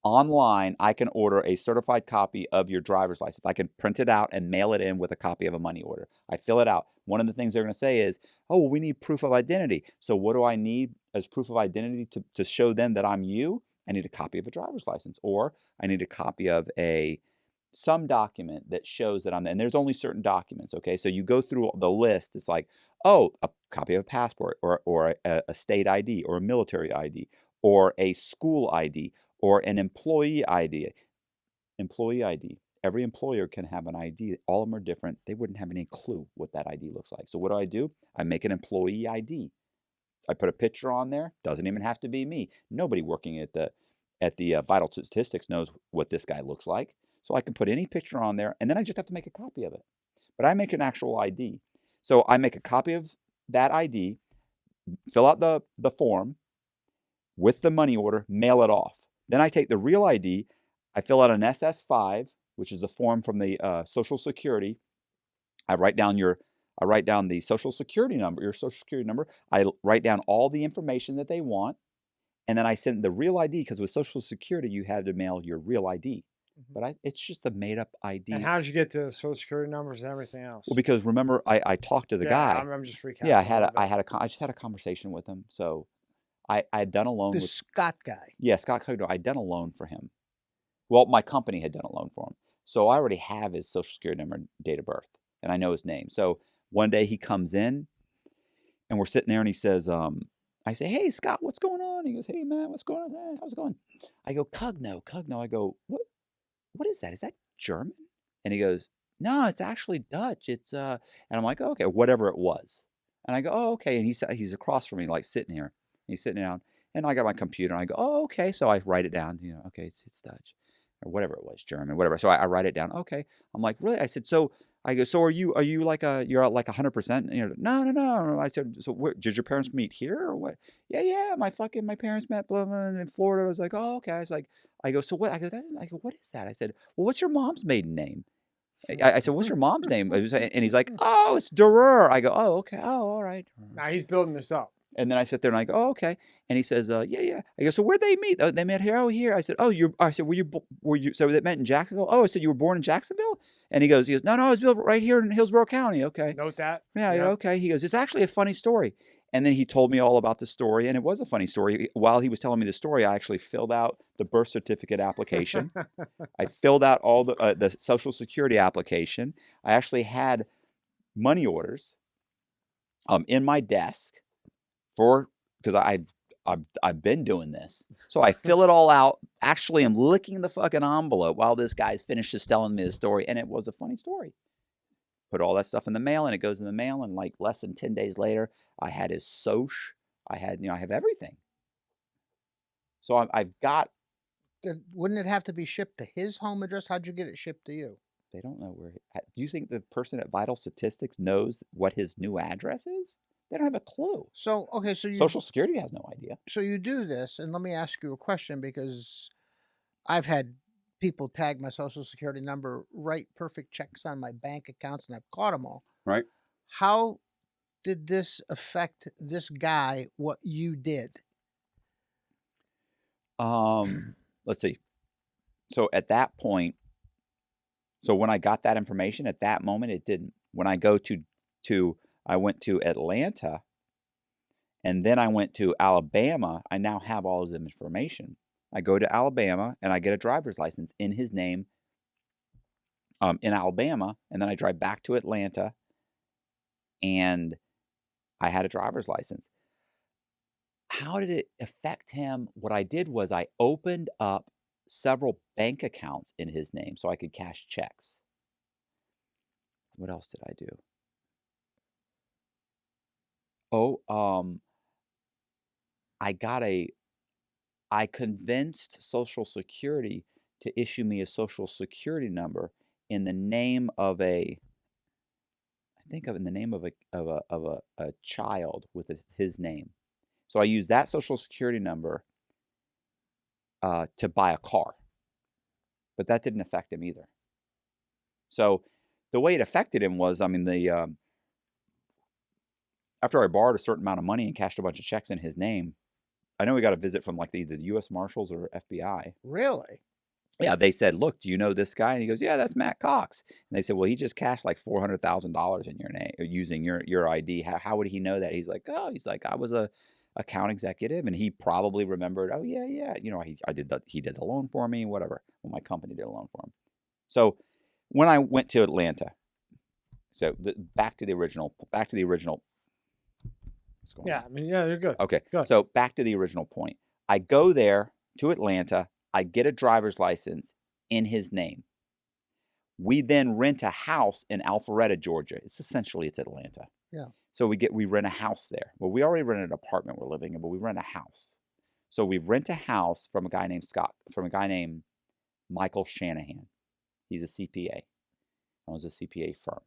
Speaker 3: Online, I can order a certified copy of your driver's license. I can print it out and mail it in with a copy of a money order. I fill it out. One of the things they're going to say is, oh, well, we need proof of identity. So what do I need as proof of identity to show them that I'm you? I need a copy of a driver's license, or I need a copy of some document that shows that I'm there. And there's only certain documents, okay? So you go through the list. It's like, oh, a copy of a passport, or a state ID, or a military ID, or a school ID, or an employee ID. Employee ID. Every employer can have an ID. All of them are different. They wouldn't have any clue what that ID looks like. So what do? I make an employee ID. I put a picture on there. Doesn't even have to be me. Nobody working at the Vital Statistics knows what this guy looks like. So I can put any picture on there, and then I just have to make a copy of it. But I make an actual ID. So I make a copy of that ID, fill out the form with the money order, mail it off. Then I take the real ID, I fill out an SS5, which is the form from the Social Security. I write down the Social Security number, your Social Security number. I write down all the information that they want, and then I send the real ID, because with Social Security, you had to mail your real ID. But it's just a made-up ID.
Speaker 1: And how did you get to Social Security numbers and everything else?
Speaker 3: Well, because remember, I talked to the guy.
Speaker 1: I'm just recapping.
Speaker 3: Yeah, I just had a conversation with him. So I had done a loan with
Speaker 2: Scott guy.
Speaker 3: Yeah, Scott Cogno. I'd done a loan for him. Well, my company had done a loan for him. So I already have his Social Security number and date of birth, and I know his name. So one day he comes in, and we're sitting there, and he says, I say, hey, Scott, what's going on? He goes, hey, man, what's going on? Hey, how's it going? I go, Cogno. I go, what is that? Is that German? And he goes, no, it's actually Dutch. It's and I'm like, oh, okay, whatever it was. And I go, oh, okay. And he's across from me, like sitting here. He's sitting down, and I got my computer, and I go, oh, okay. So I write it down. Okay, it's Dutch, or whatever it was, German, whatever. So I write it down. Okay. I'm like, really? I said, so I go, so are you like you're like 100%? No. I said, so did your parents meet here or what? Yeah. My parents met in Florida. I was like, oh, okay. I go, so what? I go, what is that? I said, well, what's your mom's maiden name? I said, what's your mom's name? And he's like, oh, it's Durer. I go, oh, okay. Oh, all right.
Speaker 1: Now he's building this up.
Speaker 3: And then I sit there and I go, oh, okay. And he says, yeah. I go, so where'd they meet? Oh, they met here. Oh, here. I said, oh, I said, were you? So they met in Jacksonville. Oh, I said, you were born in Jacksonville. And he goes, no, I was built right here in Hillsborough County. Okay.
Speaker 1: Note that.
Speaker 3: Yeah. Okay. He goes, it's actually a funny story. And then he told me all about the story, and it was a funny story. While he was telling me the story, I actually filled out the birth certificate application. I filled out all the Social Security application. I actually had money orders in my desk because I've been doing this. So I fill it all out. Actually, I'm licking the fucking envelope while this guy's finishes telling me the story, and it was a funny story. Put all that stuff in the mail, and it goes in the mail, and like less than 10 days later, I had his soch. I have everything. So I've got.
Speaker 2: Wouldn't it have to be shipped to his home address? How'd you get it shipped to you?
Speaker 3: They don't know where. Do you think the person at Vital Statistics knows what his new address is? They don't have a clue.
Speaker 2: So, okay, so
Speaker 3: Social Security has no idea.
Speaker 2: So you do this, and let me ask you a question, because I've had people tag my Social Security number, write perfect checks on my bank accounts, and I've caught them all.
Speaker 3: Right.
Speaker 2: How did this affect this guy, what you did?
Speaker 3: Let's see. So at that point, when I got that information, at that moment, it didn't. When I I went to Atlanta, and then I went to Alabama, I now have all his information. I go to Alabama, and I get a driver's license in his name in Alabama, and then I drive back to Atlanta, and I had a driver's license. How did it affect him? What I did was I opened up several bank accounts in his name so I could cash checks. What else did I do? I convinced Social Security to issue me a Social Security number in the name of a child with his name. So I used that Social Security number to buy a car, but that didn't affect him either. So the way it affected him was, after I borrowed a certain amount of money and cashed a bunch of checks in his name, I know we got a visit from like either the U.S. Marshals or FBI.
Speaker 2: Really?
Speaker 3: Yeah, they said, "Look, do you know this guy?" And he goes, "Yeah, that's Matt Cox." And they said, "Well, he just cashed like $400,000 in your name using your ID. How would he know that?" He's like, I was a account executive, and he probably remembered. Oh yeah, yeah, he did the loan for me, whatever. Well, my company did a loan for him. So when I went to Atlanta, so back to the original. What's going on?
Speaker 1: Yeah, I mean, yeah, you're good.
Speaker 3: Okay,
Speaker 1: Good.
Speaker 3: so back to the original point. I go there to Atlanta. I get a driver's license in his name. We then rent a house in Alpharetta, Georgia. It's Atlanta.
Speaker 2: Yeah.
Speaker 3: So we rent a house there. Well, we already rented an apartment we're living in, but we rent a house. So we rent a house from a guy named Michael Shanahan. He's a CPA. Owns a CPA firm.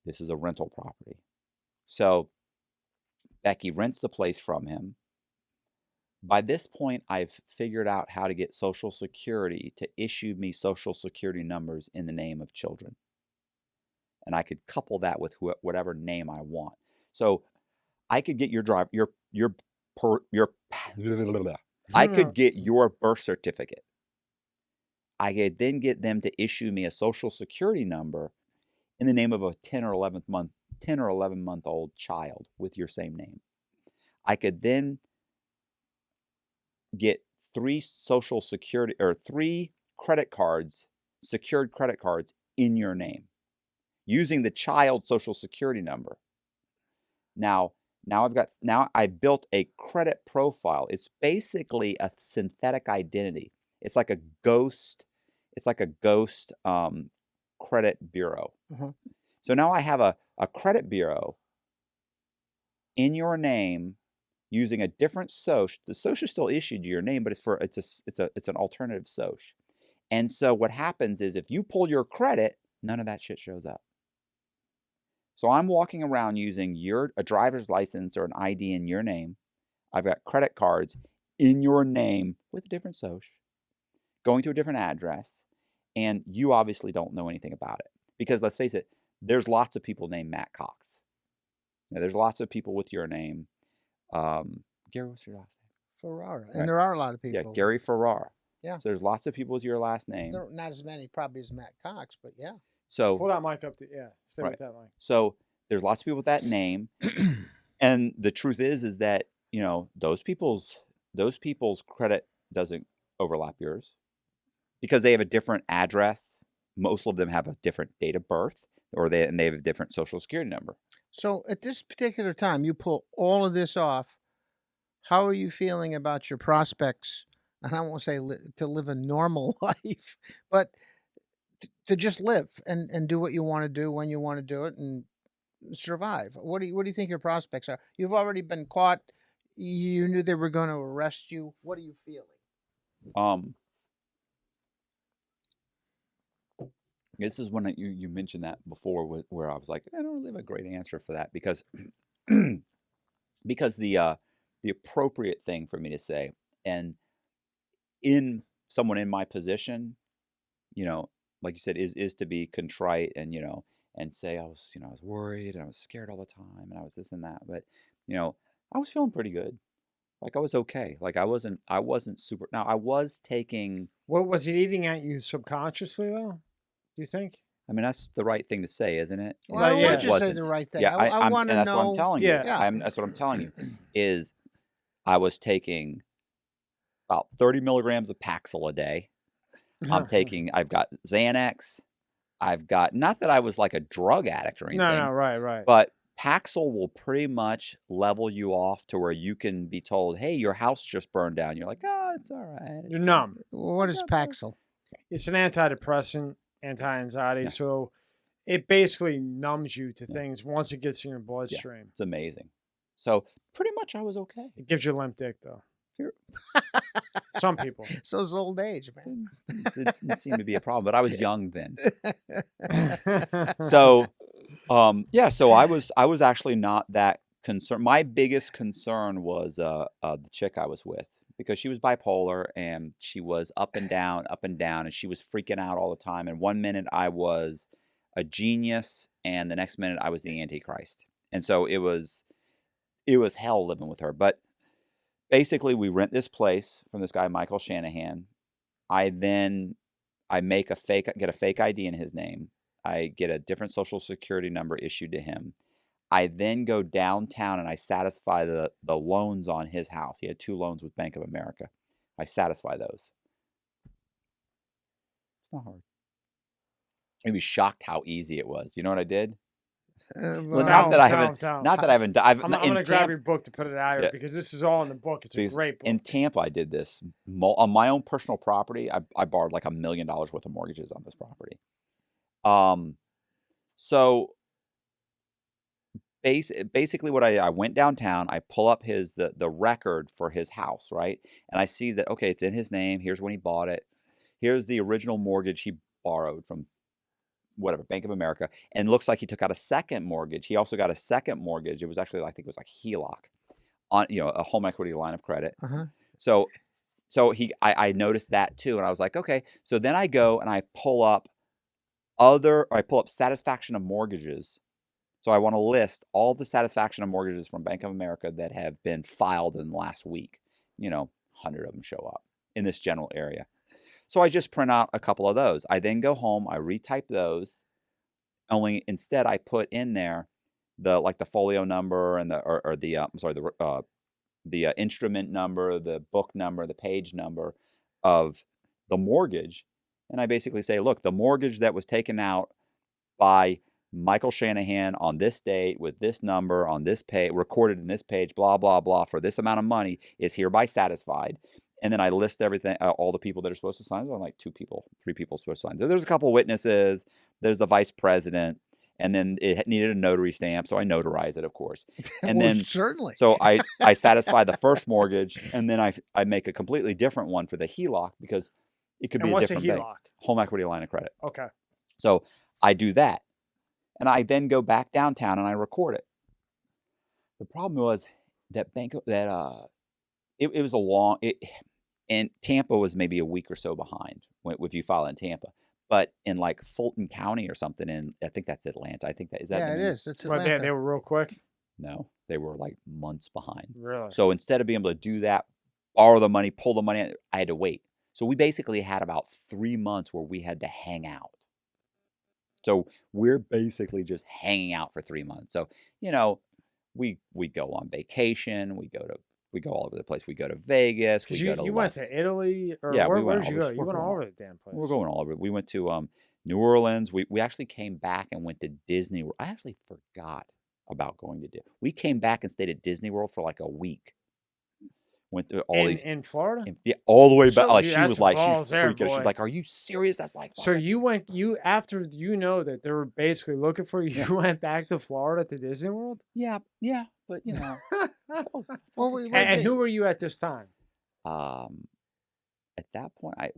Speaker 3: This is a rental property. So Becky rents the place from him. By this point, I've figured out how to get Social Security to issue me Social Security numbers in the name of children. And I could couple that with whatever name I want. So I could get I could get your birth certificate. I could then get them to issue me a Social Security number in the name of a 10 or 11 month old child with your same name. I could then get 3 Social Security or 3 credit cards, secured credit cards in your name using the child Social Security number. Now I built a credit profile. It's basically a synthetic identity. It's like a ghost credit bureau.
Speaker 2: Uh-huh.
Speaker 3: So now I have a credit bureau in your name using a different SOC. The SOC is still issued to your name, but it's an alternative SOC. And so what happens is if you pull your credit, none of that shit shows up. So I'm walking around using a driver's license or an ID in your name. I've got credit cards in your name with a different SOC, going to a different address, and you obviously don't know anything about it. Because let's face it, there's lots of people named Matt Cox. Now, there's lots of people with your name. Gary, what's your last name?
Speaker 2: Ferrara.
Speaker 3: Right.
Speaker 2: And there are a lot of people.
Speaker 3: Yeah, Gary Ferrara.
Speaker 2: Yeah.
Speaker 3: So there's lots of people with your last name.
Speaker 2: There are not as many probably as Matt Cox, but yeah.
Speaker 3: So
Speaker 1: Pull that mic up. Stay
Speaker 3: Right.
Speaker 1: with that mic.
Speaker 3: So there's lots of people with that name. And the truth is that, those people's credit doesn't overlap yours because they have a different address. Most of them have a different date of birth, or they have a different Social Security number.
Speaker 2: So at this particular time, you pull all of this off. How are you feeling about your prospects? And I won't say to live a normal life, but to just live and do what you want to do when you want to do it and survive. What do you think your prospects are? You've already been caught. You knew they were going to arrest you. What are you feeling?
Speaker 3: This is when you mentioned that before, where I was like, I don't really have a great answer for that because the appropriate thing for me to say, and in someone in my position, like you said, is to be contrite and and say I was worried and I was scared all the time and I was this and that, but I was feeling pretty good. Like I was okay. Like I wasn't super. Now I was taking.
Speaker 1: What was it eating at you subconsciously though? Do you think?
Speaker 3: I mean, that's the right thing to say, isn't it?
Speaker 2: Well, I
Speaker 1: yeah.
Speaker 2: want you to say the right thing.
Speaker 3: Yeah,
Speaker 2: I want to know.
Speaker 3: That's what I'm telling you.
Speaker 1: Yeah.
Speaker 3: That's what I'm telling you. Is I was taking about 30 milligrams of Paxil a day. I've got Xanax. I've got, not that I was like a drug addict or anything.
Speaker 1: No, right.
Speaker 3: But Paxil will pretty much level you off to where you can be told, hey, your house just burned down. You're like, oh, it's all right.
Speaker 1: You're numb.
Speaker 2: What is Paxil?
Speaker 1: It's an antidepressant, anti-anxiety.
Speaker 3: Yeah.
Speaker 1: So it basically numbs you to things once it gets in your bloodstream.
Speaker 3: It's amazing. So pretty much I was okay.
Speaker 1: It gives you limp dick though.
Speaker 3: Sure.
Speaker 1: Some people.
Speaker 2: So it's old age, man.
Speaker 3: It didn't seem to be a problem, but I was young then. So, so I was actually not that concerned. My biggest concern was the chick I was with, because she was bipolar and she was up and down, and she was freaking out all the time. And one minute I was a genius, and the next minute I was the Antichrist. And so it was hell living with her. But basically, we rent this place from this guy, Michael Shanahan. I make get a fake ID in his name. I get a different social security number issued to him. I then go downtown and I satisfy the loans on his house. He had 2 loans with Bank of America. I satisfy those. It's not hard. I'd be shocked how easy it was. You know what I did? Well, not that I haven't. Not that I haven't.
Speaker 1: I'm going to grab your book to put it out here because this is all in the book. It's a great book.
Speaker 3: In Tampa, I did this on my own personal property. I borrowed like $1 million worth of mortgages on this property. So basically, what I went downtown. I pull up the record for his house, right, and I see that okay, it's in his name. Here's when he bought it. Here's the original mortgage he borrowed from whatever, Bank of America, and it looks like he took out a second mortgage. He also got a second mortgage. It was actually, I think it was like HELOC on, a home equity line of credit. So I noticed that too. And I was like, okay. So then I go and I pull up satisfaction of mortgages. So I want to list all the satisfaction of mortgages from Bank of America that have been filed in the last week. 100 of them show up in this general area. So I just print out a couple of those. I then go home, I retype those. Only instead I put in there the folio number and the instrument number, the book number, the page number of the mortgage, and I basically say, look, the mortgage that was taken out by Michael Shanahan on this date with this number on this page, recorded in this page, blah blah blah, for this amount of money is hereby satisfied. And then I list everything, all the people that are supposed to sign. There's like 3 people supposed to sign. There's a couple of witnesses. There's the vice president, and then it needed a notary stamp, so I notarize it, of course. And
Speaker 2: Well,
Speaker 3: then
Speaker 2: certainly.
Speaker 3: so I satisfy the first mortgage, and then I make a completely different one for the HELOC because it could be a different bank. Home equity line of credit.
Speaker 1: Okay.
Speaker 3: So I do that, and I then go back downtown and I record it. The problem was that it was a long. And Tampa was maybe a week or so behind if you file in Tampa, but in like Fulton County or something, and I think that's Atlanta. I think that is that.
Speaker 2: Yeah, it is. It's
Speaker 1: But
Speaker 2: Atlanta.
Speaker 1: they were real quick.
Speaker 3: No, they were like months behind.
Speaker 1: Really?
Speaker 3: So instead of being able to do that, borrow the money, pull the money, I had to wait. So we basically had about 3 months where we had to hang out. So we're basically just hanging out for 3 months. So we go on vacation, we go all over the place. We go to Vegas.
Speaker 1: You went to Italy, or
Speaker 3: yeah,
Speaker 1: where did you go? You went all over the damn place.
Speaker 3: We're going all over. We went to New Orleans. We actually came back and went to Disney World. I actually forgot about going to Disney. We came back and stayed at Disney World for like a week. Went through all these
Speaker 1: in Florida.
Speaker 3: All the way back.
Speaker 1: So,
Speaker 3: Like
Speaker 1: dude,
Speaker 3: she was like, she's
Speaker 1: there,
Speaker 3: freaking. She's
Speaker 1: boy.
Speaker 3: like, "Are you serious?" That's like.
Speaker 1: So you went. After that they were basically looking for you. You went back to Florida to Disney World.
Speaker 3: Yeah, but
Speaker 2: Well,
Speaker 1: And who were you at this time?
Speaker 3: At that point, I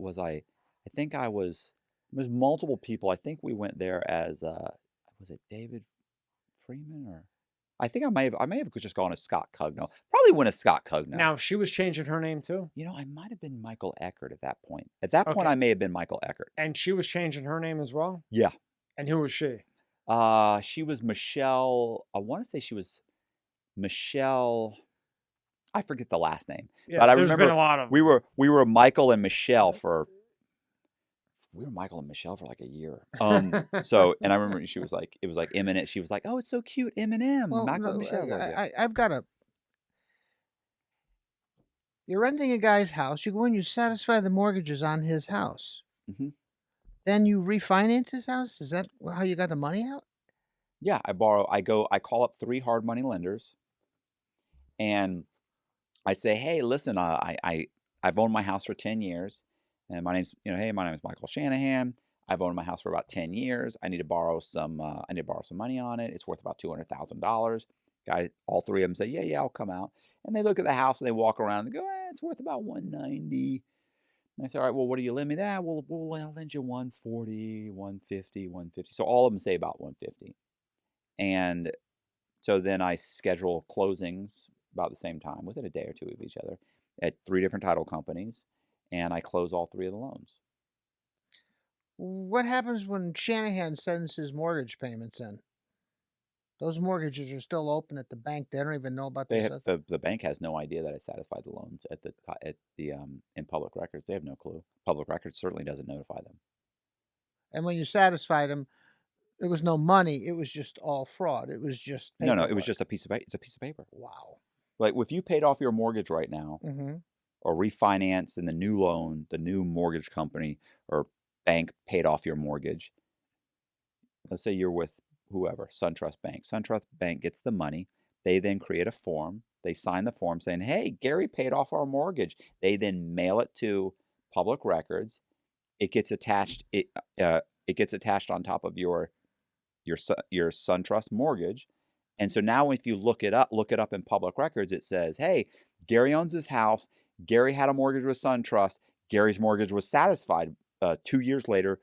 Speaker 3: think I was. There's multiple people. I think we went there as was it David Freeman or I think I may have just gone as Scott Cugno. Probably went as Scott Cugno.
Speaker 1: Now she was changing her name too.
Speaker 3: I might have been Michael Eckert at that point. At that point,
Speaker 1: Okay.
Speaker 3: I may have been Michael Eckert.
Speaker 1: And she was changing her name as well.
Speaker 3: Yeah.
Speaker 1: And who was she?
Speaker 3: She was Michelle. I want to say she was Michelle. I forget the last name,
Speaker 1: Yeah,
Speaker 3: but I
Speaker 1: there's
Speaker 3: remember
Speaker 1: been a lot of.
Speaker 3: we were Michael and Michelle for. We were Michael and Michelle for like a year. So, and I remember she was like, it was like Eminem. She was like, "Oh, it's so cute, Eminem."
Speaker 2: Well,
Speaker 3: Michael and
Speaker 2: no,
Speaker 3: Michelle.
Speaker 2: I've got a. You're renting a guy's house. You go in, you satisfy the mortgages on his house.
Speaker 3: Mhm.
Speaker 2: Then you refinance his house. Is that how you got the money out?
Speaker 3: Yeah, I call up 3 hard money lenders, and I say, "Hey, listen, I've owned my house for 10 years, and my name's Michael Shanahan. I've owned my house for about 10 years. I need to borrow some money on it. It's worth about $200,000." Guys, all 3 of them say, "Yeah, I'll come out." And they look at the house and they walk around and go, "It's worth about 190." And I say, "All right, well, what do you lend me that?" "Well, I'll lend you 140, 150, 150. So all of them say about 150. And so then I schedule closings about the same time, within a day or 2 of each other, at 3 different title companies, and I close all 3 of the loans.
Speaker 2: What happens when Shanahan sends his mortgage payments in? Those mortgages are still open at the bank. They don't even know about
Speaker 3: They
Speaker 2: this.
Speaker 3: have, the bank has no idea that I satisfied the loans in public records. They have no clue. Public records certainly doesn't notify them.
Speaker 2: And when you satisfied them, there was no money. It was just all fraud. It was just
Speaker 3: No, it was
Speaker 2: paperwork.
Speaker 3: just a piece of paper. It's a piece of paper.
Speaker 2: Wow.
Speaker 3: Like if you paid off your mortgage right now,
Speaker 2: Mm-hmm.
Speaker 3: or refinanced, and the new loan, the new mortgage company or bank paid off your mortgage. Let's say you're with whoever, SunTrust Bank. SunTrust Bank gets the money. They then create a form. They sign the form saying, "Hey, Gary paid off our mortgage." They then mail it to public records. It gets attached. It gets attached on top of your SunTrust mortgage. And so now if you look it up in public records, it says, "Hey, Gary owns his house. Gary had a mortgage with SunTrust. Gary's mortgage was satisfied 2 years later,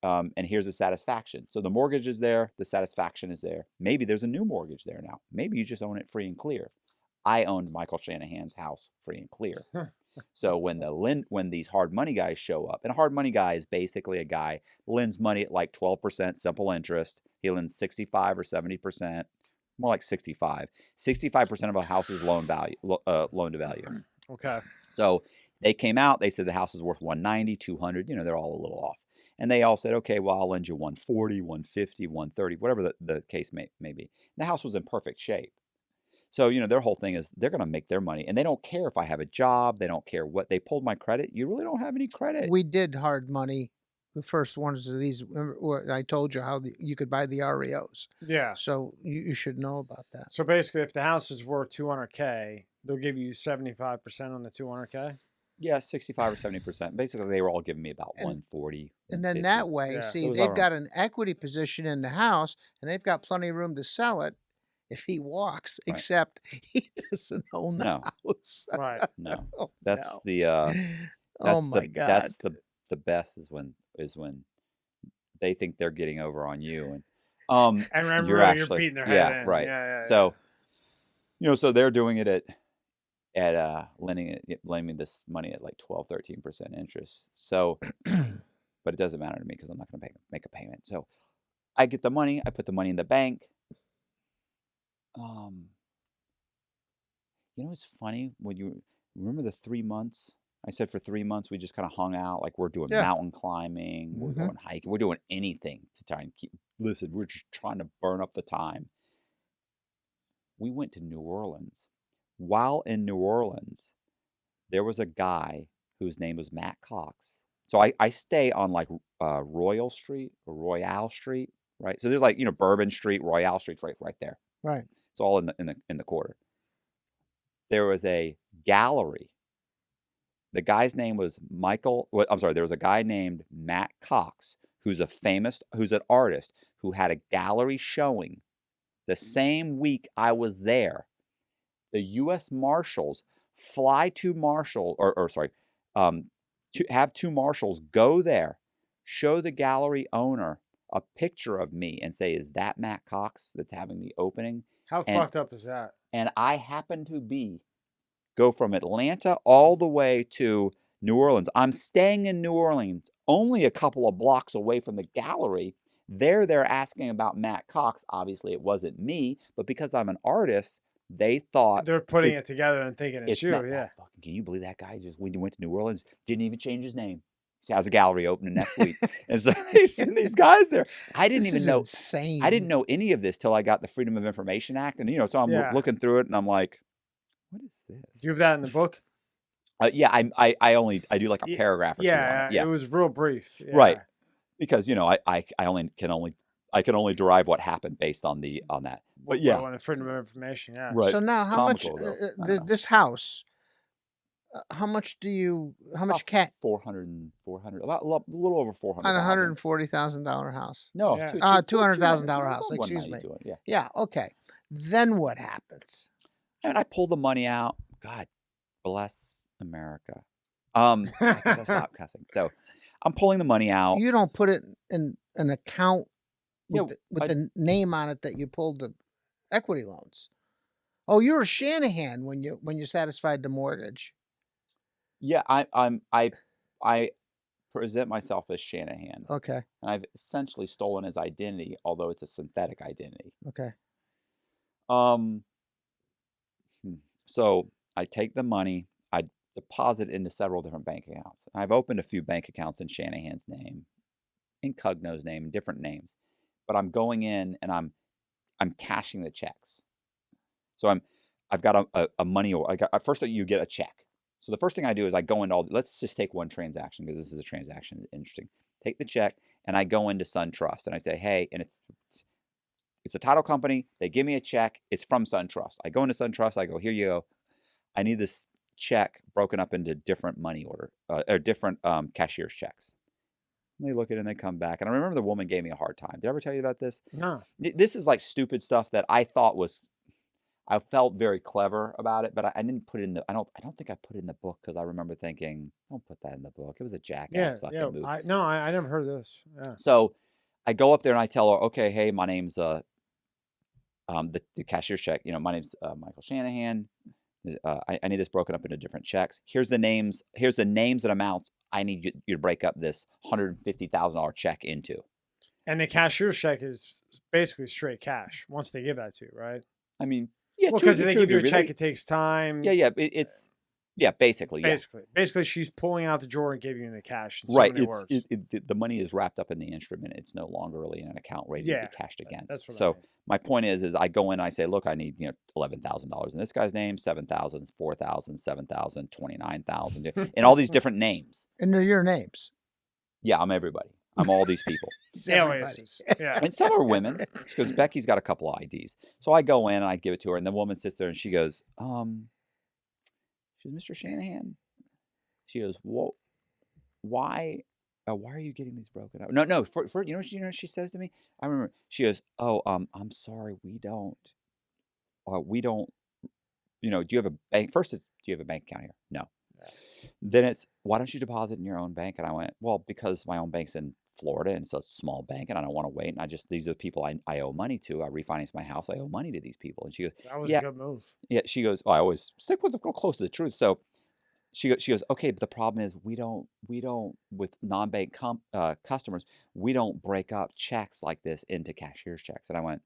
Speaker 3: and here's the satisfaction." So the mortgage is there, the satisfaction is there. Maybe there's a new mortgage there now. Maybe you just own it free and clear. I owned Michael Shanahan's house free and clear. So when these hard money guys show up, and a hard money guy is basically a guy lends money at like 12% simple interest. He lends 65 or 70%, more like 65. 65% of a house's loan to value.
Speaker 1: Okay.
Speaker 3: So they came out, they said the house is worth 190, 200, they're all a little off. And they all said, "Okay, well, I'll lend you 140, 150, 130, whatever the case may be." And the house was in perfect shape. So, their whole thing is they're going to make their money, and they don't care if I have a job. They don't care what. They pulled my credit. You really don't have any credit.
Speaker 2: We did hard money. The first ones of these, I told you how you could buy the REOs.
Speaker 1: Yeah.
Speaker 2: So you should know about that.
Speaker 1: So basically, if the house is worth $200K, they'll give you 75% on the $200K.
Speaker 3: Yeah, 65 or 70%. Basically, they were all giving me about 140.
Speaker 2: And then
Speaker 3: 150.
Speaker 2: that way,
Speaker 1: Yeah.
Speaker 2: see,
Speaker 3: It was
Speaker 2: they've
Speaker 3: all
Speaker 2: got an equity position in the house, and they've got plenty of room to sell it if he walks,
Speaker 3: Right.
Speaker 2: except he doesn't own the
Speaker 3: No.
Speaker 2: house.
Speaker 1: Right.
Speaker 3: No,
Speaker 2: Oh,
Speaker 3: that's
Speaker 2: no.
Speaker 3: the
Speaker 2: Oh my God.
Speaker 3: that's the best is when they think they're getting over on you, and
Speaker 1: And remember,
Speaker 3: you're
Speaker 1: you're
Speaker 3: actually
Speaker 1: beating their
Speaker 3: yeah
Speaker 1: head in.
Speaker 3: right.
Speaker 1: Yeah.
Speaker 3: So so they're doing it at lending me this money at like 12-13% interest. So, but it doesn't matter to me because I'm not going to make a payment. So I get the money. I put the money in the bank. It's funny when you remember the 3 months. I said for 3 months we just kind of hung out, like we're doing
Speaker 2: Yeah.
Speaker 3: mountain climbing, we're going hiking, we're doing anything to try and listen, we're just trying to burn up the time. We went to New Orleans. While in New Orleans, there was a guy whose name was Matt Cox. So I stay on like Royal Street or Royale Street, right? So there's like, Bourbon Street, Royale Street's right there.
Speaker 2: Right.
Speaker 3: It's all in the quarter. There was a gallery. The guy's name was there was a guy named Matt Cox, who's an artist who had a gallery showing the same week I was there. The U.S. Marshals fly to to have two marshals go there, show the gallery owner a picture of me and say, "Is that Matt Cox that's having the opening?"
Speaker 1: How fucked up is that?
Speaker 3: And I happen to go from Atlanta all the way to New Orleans. I'm staying in New Orleans, only a couple of blocks away from the gallery. They're asking about Matt Cox. Obviously, it wasn't me, but because I'm an artist, they thought
Speaker 1: They're putting it together and thinking it's you.
Speaker 3: Matt.
Speaker 1: Yeah.
Speaker 3: Can you believe that guy just when he went to New Orleans didn't even change his name? He has a gallery opening next week, and so they send these guys there. I didn't even know.
Speaker 2: Insane.
Speaker 3: I didn't know any of this till I got the Freedom of Information Act, and so I'm looking through it, and I'm like, "What is this?"
Speaker 1: Do you have that in the book?
Speaker 3: Yeah, I do like a paragraph or two on it. Yeah,
Speaker 1: it was real brief. Yeah.
Speaker 3: Right, because I can only derive what happened based on that. But yeah,
Speaker 1: on the Freedom of Information. Yeah.
Speaker 3: right.
Speaker 2: So now,
Speaker 3: It's
Speaker 2: how much
Speaker 3: comical, though.
Speaker 2: this house? How much cat
Speaker 3: 400, a little over 400
Speaker 2: on $140,000 house?
Speaker 3: No,
Speaker 1: Yeah.
Speaker 2: $200,000 house. Excuse me.
Speaker 3: Yeah.
Speaker 2: Yeah. Okay. Then what happens?
Speaker 3: And I pull the money out. God bless America. I gotta stop cussing. So I'm pulling the money out.
Speaker 2: You don't put it in an account
Speaker 3: Yeah,
Speaker 2: with the name on it that you pulled the equity loans. Oh, you were Shanahan when you satisfied the mortgage.
Speaker 3: Yeah, I present myself as Shanahan.
Speaker 2: Okay.
Speaker 3: And I've essentially stolen his identity, although it's a synthetic identity.
Speaker 2: Okay.
Speaker 3: Um, so I take the money, I deposit into several different bank accounts. I've opened a few bank accounts in Shanahan's name, in Cugno's name, different names. But I'm going in and I'm cashing the checks. So I've got a money, or first you get a check. So the first thing I do is I go into let's just take one transaction, because this is a transaction that's interesting. Take the check and I go into SunTrust and I say, hey, and it's a title company. They give me a check. It's from SunTrust. I go into SunTrust. I go, here you go. I need this check broken up into different money order or different cashier's checks. And they look at it and they come back. And I remember the woman gave me a hard time. Did I ever tell you about this?
Speaker 1: No.
Speaker 3: This is like stupid stuff that I thought was, I felt very clever about it, but I didn't put it in the, I don't think I put it in the book, because I remember thinking, don't put that in the book. It was a jackass fucking move.
Speaker 1: I never heard of this. Yeah.
Speaker 3: So I go up there and I tell her, okay, hey, my name's the cashier's check. My name's Michael Shanahan. I need this broken up into different checks. Here's the names and amounts I need you to break up this $150,000 check into.
Speaker 2: And the cashier's check is basically straight cash once they give that to you, right?
Speaker 3: I mean, yeah,
Speaker 2: well, because they give you a check, it takes time.
Speaker 3: Yeah, basically,
Speaker 2: Basically, she's pulling out the drawer and giving you the cash. In
Speaker 3: right.
Speaker 2: So many words.
Speaker 3: The money is wrapped up in the instrument. It's no longer really in an account ready to be cashed against.
Speaker 2: That's what
Speaker 3: so
Speaker 2: I mean.
Speaker 3: My point is I go in, I say, look, I need $11,000 in this guy's name, 7,000, 4,000, 7,000, 29,000, and all these different names.
Speaker 2: And they're your names.
Speaker 3: Yeah, I'm everybody. I'm all these people.
Speaker 2: Aliases. Yeah.
Speaker 3: And some are women, because Becky's got a couple of IDs. So I go in and I give it to her, and the woman sits there and she goes, she's Mr. Shanahan. She goes, well, why are you getting these broken up? No. For you know what she says to me? I remember she goes, I'm sorry, we don't. Do you have a bank? First, do you have a bank account here? No. Then it's, why don't you deposit in your own bank? And I went, well, because my own bank's in Florida and it's a small bank and I don't want to wait. And these are the people I owe money to. I refinanced my house. I owe money to these people. And she goes,
Speaker 2: that was a good move.
Speaker 3: Yeah. She goes, I always stick with close to the truth. So she goes, okay, but the problem is we don't with non-bank customers, we don't break up checks like this into cashier's checks. And I went,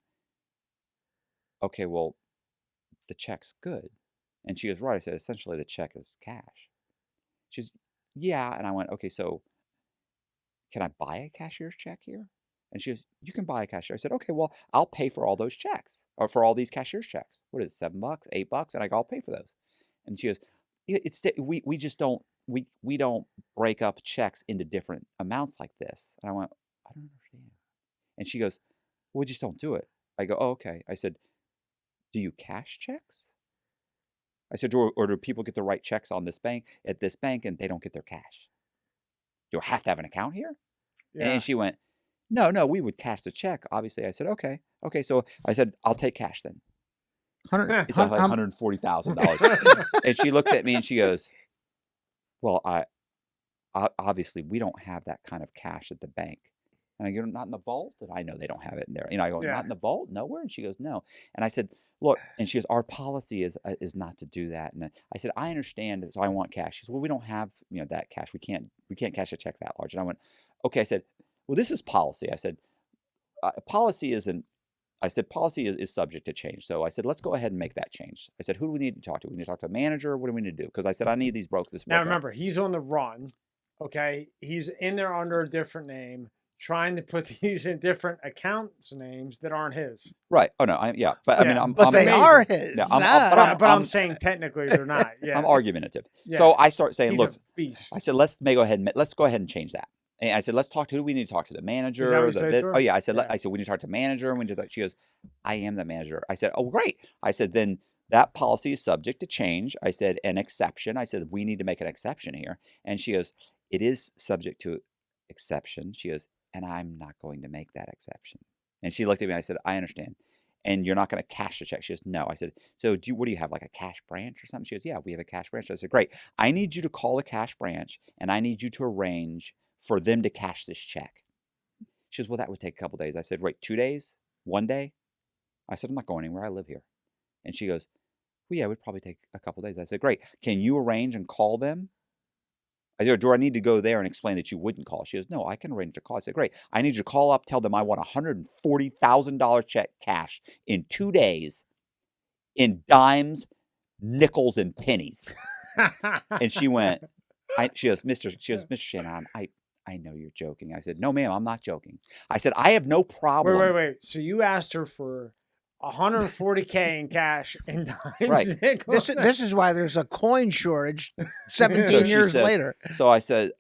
Speaker 3: okay, well, the check's good. And she goes, right. I said, essentially the check is cash. She's, yeah. And I went, okay, so can I buy a cashier's check here? And she goes, you can buy a cashier. I said, okay, well, I'll pay for all those checks, or for all these cashier's checks. What is it, $7, $8? And I go, I'll pay for those. And she goes, we just don't, we don't break up checks into different amounts like this. And I went, I don't understand. And she goes, well, we just don't do it. I go, oh, okay. I said, do you cash checks? I said, or do people get the right checks on this bank at this bank and they don't get their cash? Do I have to have an account here? Yeah. And she went, no, we would cash the check, obviously. I said, okay. So I said, I'll take cash then. It's like $140,000. And she looks at me and she goes, well, I obviously we don't have that kind of cash at the bank. And I go, not in the vault? And I know they don't have it in there. I go, not in the vault? Nowhere? And she goes, no. And I said, look, and she goes, our policy is not to do that. And I said, I understand. So I want cash. She said, well, we don't have, that cash. We can't cash a check that large. And I went, okay. I said, well, this is policy. I said, policy isn't, I said, policy is subject to change. So I said, let's go ahead and make that change. I said, who do we need to talk to? We need to talk to a manager. What do we need to do? Because I said, I need these broke.
Speaker 2: Now remember, he's on the run. Okay. He's in there under a different name, trying to put these in different accounts names that aren't his.
Speaker 3: Right. Oh no. I mean,
Speaker 2: but they are his.
Speaker 3: Yeah,
Speaker 2: I'm saying technically they're not. Yeah.
Speaker 3: I'm argumentative. Yeah. So I start saying,
Speaker 2: he's
Speaker 3: look,
Speaker 2: a beast.
Speaker 3: I said, let's go ahead and change that. And I said, let's talk to, who do we need to talk to? The manager?
Speaker 2: Is that what you said to her?
Speaker 3: Oh yeah. I said, we need to talk to the manager. And we did that. She goes, I am the manager. I said, oh great. I said, then that policy is subject to change. I said, an exception. I said, we need to make an exception here. And she goes, it is subject to exception. She goes, and I'm not going to make that exception. And she looked at me. I said, I understand. And you're not going to cash the check. She goes, no. I said, so what do you have, like a cash branch or something? She goes, yeah, we have a cash branch. I said, great. I need you to call a cash branch and I need you to arrange for them to cash this check. She goes, well, that would take a couple days. I said, wait, 2 days? 1 day? I said, I'm not going anywhere. I live here. And she goes, well, yeah, it would probably take a couple days. I said, great. Can you arrange and call them? I said, do I need to go there and explain that you wouldn't call? She goes, no, I can arrange a call. I said, great. I need you to call up, tell them I want $140,000 check cash in 2 days. in dimes, nickels, and pennies. And she went, she goes, Mr. Shannon, I know you're joking. I said, no, ma'am, I'm not joking. I said, I have no problem.
Speaker 1: Wait. So you asked her for $140K in cash in dimes,
Speaker 3: Right.
Speaker 1: nickels.
Speaker 2: This is why there's a coin shortage 17
Speaker 3: So she
Speaker 2: years
Speaker 3: says-
Speaker 2: later.
Speaker 3: So I said,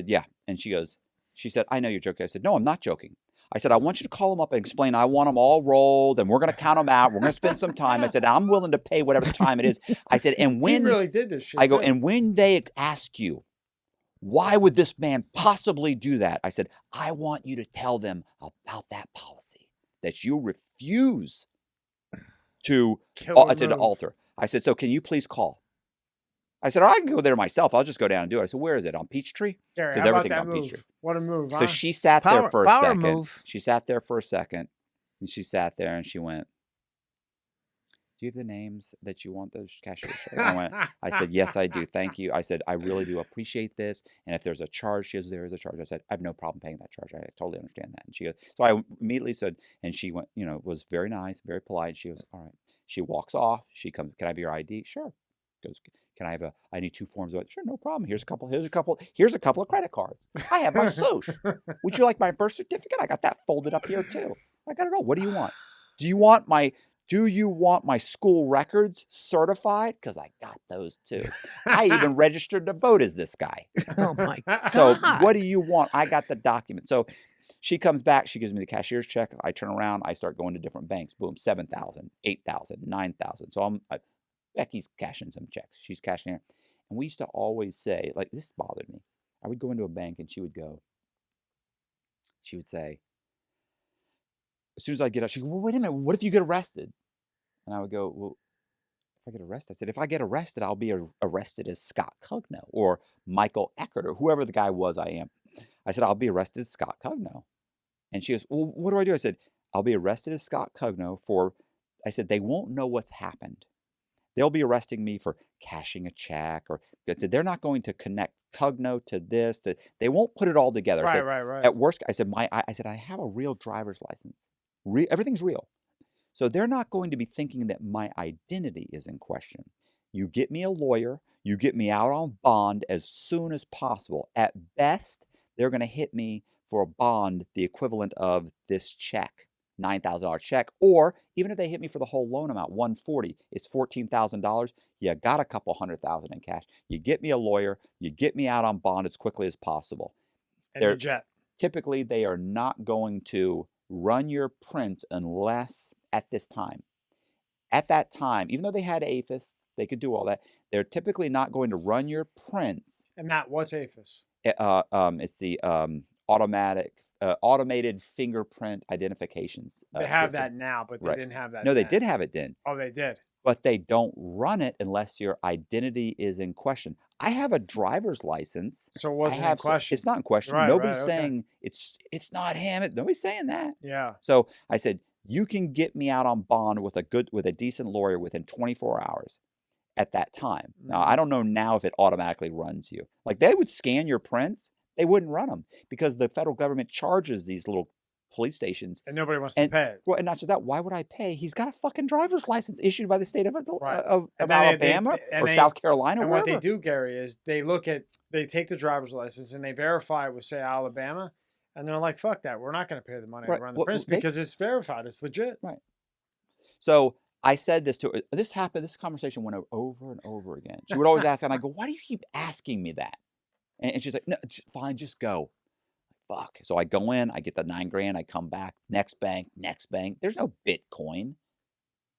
Speaker 3: yeah. And she said, I know you're joking. I said, no, I'm not joking. I said, I want you to call them up and explain. I want them all rolled, and we're going to count them out. We're going to spend some time. I said, I'm willing to pay whatever time it is. I said, and
Speaker 1: He
Speaker 3: when
Speaker 1: really did this shit.
Speaker 3: I go,
Speaker 1: too.
Speaker 3: and when they ask you, why would this man possibly do that? I said, I want you to tell them about that policy that you refuse to,
Speaker 1: Killer
Speaker 3: I said, to
Speaker 1: move.
Speaker 3: alter. I said, so can you please call? I said, I can go there myself. I'll just go down and do it. I said, where is it? On Peachtree?
Speaker 1: Gary,
Speaker 3: 'Cause
Speaker 1: how about
Speaker 3: everything's
Speaker 1: that
Speaker 3: on
Speaker 1: move?
Speaker 3: Peachtree.
Speaker 1: What a move, huh?
Speaker 3: So she sat there for a
Speaker 2: Power
Speaker 3: second.
Speaker 2: move.
Speaker 3: She sat there for a second, and she sat there and she went, do you have the names that you want those cashiers? I said, yes, I do. Thank you. I said, I really do appreciate this. And if there's a charge, she goes, there is a charge. I said, I have no problem paying that charge. I totally understand that. And she goes, so I immediately said, and she went, was very nice, very polite. She goes, all right. She walks off. She comes, can I have your ID? Sure. Goes, can I have I need 2 forms of it. Sure, no problem. Here's a couple of credit cards. I have my social. Would you like my birth certificate? I got that folded up here too. I got it all. What do you want? Do you want my school records certified? Because I got those too. I even registered to vote as this guy.
Speaker 2: Oh my God.
Speaker 3: So what do you want? I got the document. So she comes back. She gives me the cashier's check. I turn around. I start going to different banks. Boom, 7,000, 8,000, 9,000. So Becky's cashing some checks. She's cashing in. And we used to always say, like, this bothered me. I would go into a bank and she would say, as soon as I get out, she'd go, well, wait a minute, what if you get arrested? And I would go, well, if I get arrested, I said, if I get arrested, I'll be arrested as Scott Cugno or Michael Eckert or whoever the guy was I am. I said, I'll be arrested as Scott Cugno. And she goes, well, what do I do? I said, I'll be arrested as Scott Cugno I said, they won't know what's happened. They'll be arresting me for cashing a check I said, they're not going to connect Cugno to this. They won't put it all together.
Speaker 1: Right.
Speaker 3: At worst, I said, I have a real driver's license. Everything's real. So they're not going to be thinking that my identity is in question. You get me a lawyer. You get me out on bond as soon as possible. At best, they're going to hit me for a bond, the equivalent of this check, $9,000 check. Or even if they hit me for the whole loan amount, $140, it's $14,000. You got a couple $100,000 in cash. You get me a lawyer. You get me out on bond as quickly as possible.
Speaker 1: And the jet.
Speaker 3: Typically, they are not going to run your print unless at this time. At that time, even though they had APHIS, they could do all that. They're typically not going to run your prints.
Speaker 1: And Matt, what's APHIS?
Speaker 3: It's the automated fingerprint identifications.
Speaker 1: They have
Speaker 3: system.
Speaker 1: that now, but they
Speaker 3: Right.
Speaker 1: didn't have that.
Speaker 3: No, they
Speaker 1: then.
Speaker 3: did have it then.
Speaker 1: Oh, they did.
Speaker 3: But they don't run it unless your identity is in question. I have a driver's license.
Speaker 1: So it wasn't in question.
Speaker 3: It's not in question.
Speaker 1: Right,
Speaker 3: Nobody's
Speaker 1: okay.
Speaker 3: saying it's not him. Nobody's saying that.
Speaker 1: Yeah.
Speaker 3: So I said, you can get me out on bond with a decent lawyer within 24 hours at that time. Now, I don't know now if it automatically runs you. Like they would scan your prints. They wouldn't run them because the federal government charges these little police stations.
Speaker 1: And nobody wants to pay it.
Speaker 3: Well, and not just that, why would I pay? He's got a fucking driver's license issued by the state of
Speaker 1: Right.
Speaker 3: of
Speaker 1: And then
Speaker 3: Alabama or South Carolina.
Speaker 1: And
Speaker 3: wherever.
Speaker 1: what they do, Gary, is they take the driver's license and they verify it with, say, Alabama. And they're like, fuck that. We're not going to pay the money
Speaker 3: Right.
Speaker 1: to run the
Speaker 3: Well,
Speaker 1: prints because it's verified. It's legit.
Speaker 3: Right. So I said this to her. This conversation went over and over again. She would always ask, and I go, why do you keep asking me that? And she's like, no, fine, just go. Fuck. So I go in, I get the $9,000, I come back, next bank. There's no Bitcoin.